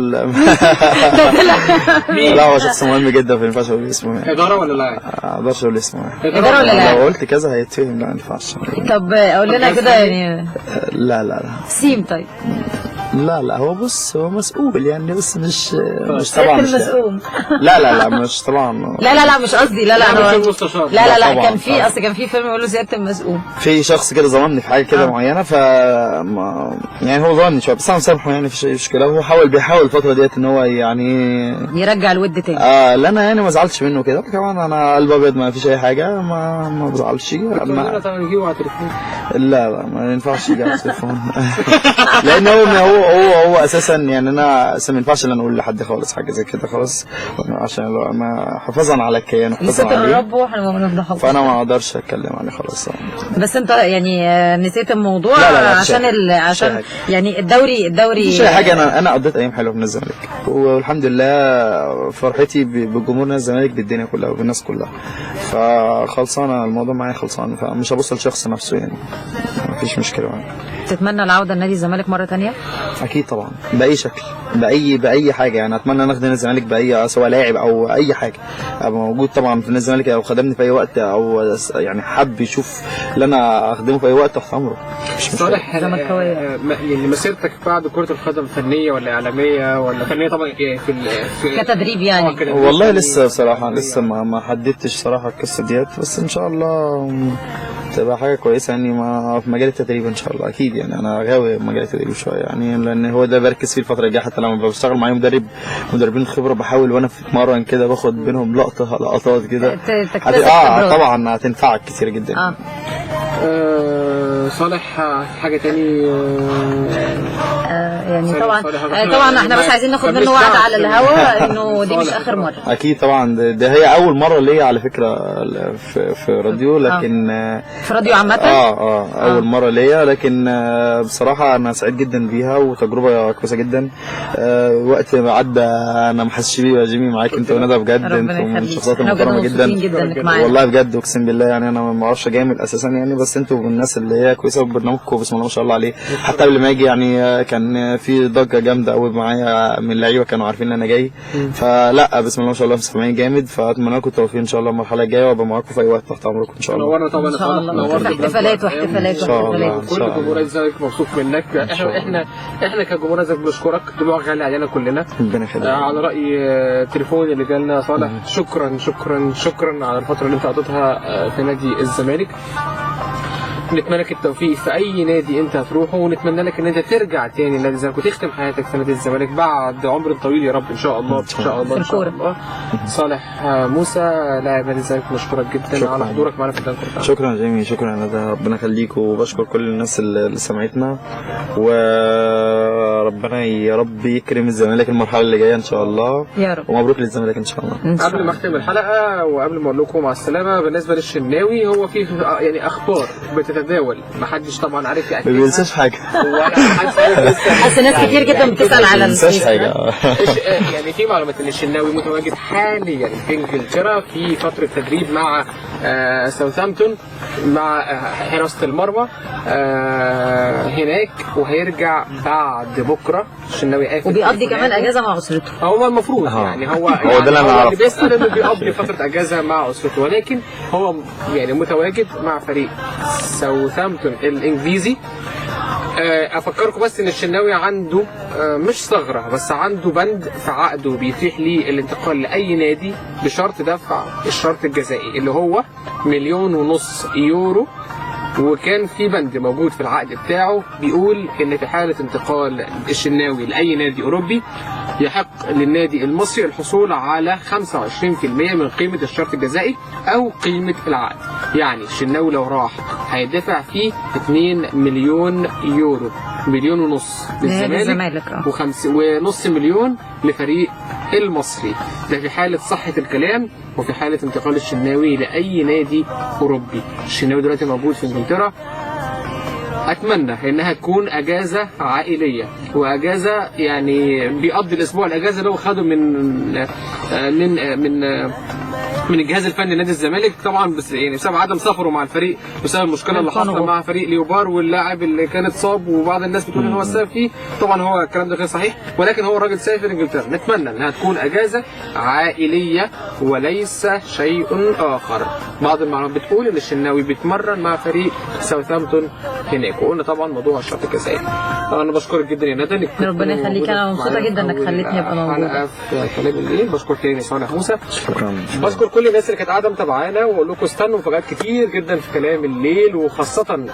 [SPEAKER 4] لا هو شخص مهم جدا، ما ينفعش اقول اسمه.
[SPEAKER 2] اداره ولا لا؟
[SPEAKER 4] ما اقدرش اقول اسمه.
[SPEAKER 3] اداره ولا لا؟
[SPEAKER 4] لو قلت كذا هيتفهم، لا ما ينفعش.
[SPEAKER 3] طب قول لنا كده يعني.
[SPEAKER 4] لا
[SPEAKER 3] سيم. طيب
[SPEAKER 4] لا هو بص هو مسؤول يعني، بس مش طبعا مش
[SPEAKER 3] مسؤول.
[SPEAKER 4] لا مش طبعا.
[SPEAKER 3] لا مش قصدي. لا لا
[SPEAKER 4] طبعاً.
[SPEAKER 3] كان في فيلم يقول له سياده المسؤول.
[SPEAKER 4] في شخص كده ظلمني في حاجه كده معينه، ف يعني هو ظلمني شويه، بس انا مسامحه يعني، مفيش اي مشكله. هو بيحاول الفتره ديت ان هو يعني
[SPEAKER 3] يرجع الود تاني.
[SPEAKER 4] لا انا يعني ما زعلتش منه كده، كمان انا قلب ابيض، ما فيش اي حاجه، ما بزعلش. لا ما ينفعش يجي على التليفون لان هو اساسا يعني انا ما ينفعش ان انا اقول لحد خالص حاجه زي كده خالص، عشان ما حفاظا على الكيان وحفاظا على
[SPEAKER 3] الرب، واحنا ما بنفضحوش،
[SPEAKER 4] فانا ما اقدرش اتكلم عليه خلاص.
[SPEAKER 3] بس انت يعني نسيت الموضوع.
[SPEAKER 4] لا
[SPEAKER 3] عشان يعني الدوري
[SPEAKER 4] مش اي حاجه. انا قضيت ايام حلوه من الزمالك، والحمد لله فرحتي بجمهور نادي الزمالك بالدنيا كلها وبالناس كلها، فخلصانه الموضوع معايا خلصان، فمش هبص للشخص نفسه يعني، مفيش مشكله معايا.
[SPEAKER 3] تتمنى العوده لنادي الزمالك مره ثانيه؟
[SPEAKER 4] اكيد طبعا، باي شكل، باي حاجه يعني. اتمنى ناخد نادي الزمالك باي، سواء لاعب او اي حاجه، ابقى موجود طبعا في نادي الزمالك، او خدمني في اي وقت، او يعني حب يشوف ان انا اخدمه في اي وقت تحت امره.
[SPEAKER 2] صالح يعني مسيرتك بعد كره القدم فنيه ولا اعلاميه ولا فنيه طبعا في
[SPEAKER 3] كتدريب يعني؟
[SPEAKER 4] والله لسه بصراحه لسه ما حددتش صراحه القصه ديت، بس ان شاء الله تبقى حاجه كويسه يعني، ما في مجال التدريب ان شاء الله. اكيد يعني انا غاوي مجال التدريب شويه يعني، لان هو ده بركز فيه الفتره الجايه، حتى لما بشتغل معايا مدربين خبره، بحاول وانا بتمرن كده باخد بينهم لقطات كده طبعا هتنفعك كتير جدا.
[SPEAKER 2] صالح حاجه تاني
[SPEAKER 3] يعني طبعا احنا بس عايزين ناخد منه وعد على الهوا انه دي مش اخر مره.
[SPEAKER 4] اكيد طبعا، ده هي اول مره ليا على فكره في راديو، لكن
[SPEAKER 3] في راديو عامه
[SPEAKER 4] اول مره ليا، لكن بصراحه انا سعيد جدا بيها، وتجربه كويسه جدا. وقت عدى انا ما حسيتش بيه يا جيمي معاك انت وندى، بجد انتوا من الشخصيات المحترمه جدا والله بجد، اقسم بالله يعني. انا ما اعرفش جامد اساسا يعني، بس انتوا من الناس اللي هي كويسه، وبرنامجكم بسم الله ما شاء الله عليه. حتى قبل ما اجي يعني كان في ضجه جامده قوي معايا من اللعيبه، كانوا عارفين ان انا جاي، فلا بسم الله ما شاء الله مستمعين جامد، فاتمنى لكم التوفيق ان شاء الله المرحله الجايه، وابقى معاكم في اي وقت تحت امركم ان شاء الله.
[SPEAKER 2] نورنا طبعا ان شاء الله،
[SPEAKER 3] احتفالات
[SPEAKER 4] ان شاء الله.
[SPEAKER 2] كل جمهور الزمالك مبسوط منك. احنا كجمهور الزمالك بنشكرك، دموع غالي علينا كلنا.
[SPEAKER 4] ربنا يخليك.
[SPEAKER 2] على راي التليفون اللي جالنا صالح، شكرا على الفتره اللي انت قضيتها في نادي الزمالك. نتمنى لك التوفيق في اي نادي انت هتروحه، ونتمنى لك ان انت ترجع تاني لنادي الزمالك وتختم حياتك في نادي الزمالك بعد عمر طويل يا رب ان شاء الله. ان شاء الله. صالح موسى لاعب نادي الزمالك، بشكرك جدا على حضورك معنا في الدنكر.
[SPEAKER 4] شكرا جيمي، شكرا ندى، ربنا يخليك، وبشكر كل الناس اللي سمعتنا، وربنا يا رب يكرم الزمالك المرحله اللي جايه ان شاء الله
[SPEAKER 3] يا رب،
[SPEAKER 4] ومبروك للزمالك ان شاء الله.
[SPEAKER 2] قبل ما اختم الحلقه وقبل ما اقول لكم مع السلامه، بالنسبه للشناوي هو في يعني اخبار بتتداول، ما حدش طبعا عارف يعني،
[SPEAKER 4] ما بينساش حاجه
[SPEAKER 2] ولا حد عارف
[SPEAKER 3] اصل ناس كتير جدا بتسال على
[SPEAKER 4] الفيس حاجه.
[SPEAKER 2] يعني في معلومات ان الشناوي متواجد حاليا في انجلترا في فتره تدريب مع ساوثهامبتون، مع حراسه المرمى هناك، وهيرجع بعد بكره. الشناوي قافل
[SPEAKER 3] وبيقضي كمان اجازه مع اسرته.
[SPEAKER 2] هو المفروض يعني هو
[SPEAKER 4] ده اللي انا اعرفه،
[SPEAKER 2] بيسال انه بيقضي فتره اجازه مع اسرته، ولكن هو يعني متواجد مع فريق ساوثهامبتون الانجليزي. افكركم بس ان الشناوي عنده مش ثغره، بس عنده بند في عقده بيتيح ليه الانتقال لاي نادي بشرط دفع الشرط الجزائي اللي هو 1.5 مليون يورو وكان في بند موجود في العقد بتاعه بيقول ان في حاله انتقال الشناوي لاي نادي اوروبي يحق للنادي المصري الحصول على 25% من قيمه الشرط الجزائي او قيمه العقد. يعني الشناوي لو راح هيدفع فيه 2 مليون يورو، 1.5 مليون للزمالك ونص مليون لفريق المصري. ده في حالة صحة الكلام وفي حالة انتقال الشناوي لأي نادي أوروبي. الشناوي دلوقتي موجود في إنجلترا. أتمنى إنها تكون أجازة عائلية وأجازة يعني بيقضي الأسبوع الأجازة لو خده من الجهاز الفني نادي الزمالك طبعا، بس يعني بسبب عدم سفره مع الفريق بسبب المشكله اللي حصلت مع فريق ليوبار واللاعب اللي كان اتصاب وبعض الناس بتقول ان هو السبب فيه. طبعا هو الكلام ده غير صحيح، ولكن هو الراجل سافر انجلترا. نتمنى انها تكون اجازه عائليه وليس شيء اخر. بعض المعلومات بتقول ان الشناوي بيتمرن مع فريق ساوثهامبتون هناك، وقلنا طبعا موضوع الشرط الجزائي. انا بشكرك جدا يا ندى.
[SPEAKER 3] ربنا يخليك، انا مبسوطه جدا انك خليتني ابقى موجوده
[SPEAKER 2] في كلام الليل. بشكر تاني صالح موسى.
[SPEAKER 4] شكرا.
[SPEAKER 2] بشكر كل الناس اللي كانت قاعده متابعانا، واقول لكم استنوا مفاجآت كتير جدا في كلام الليل، وخاصه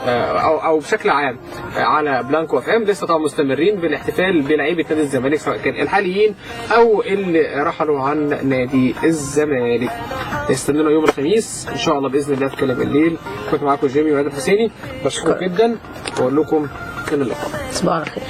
[SPEAKER 2] او بشكل عام على بلانكو اف ام. لسه طبعا مستمرين بالاحتفال بلاعيبه نادي الزمالك سواء كان الحاليين او اللي رحلوا عن نادي الزمالك. استنونا يوم الخميس ان شاء الله باذن الله في كلام الليل. كنت معاكم جيمي وادم حسيني. بشكركم جدا واقول لكم الى اللقاء.
[SPEAKER 3] تصبحوا على خير.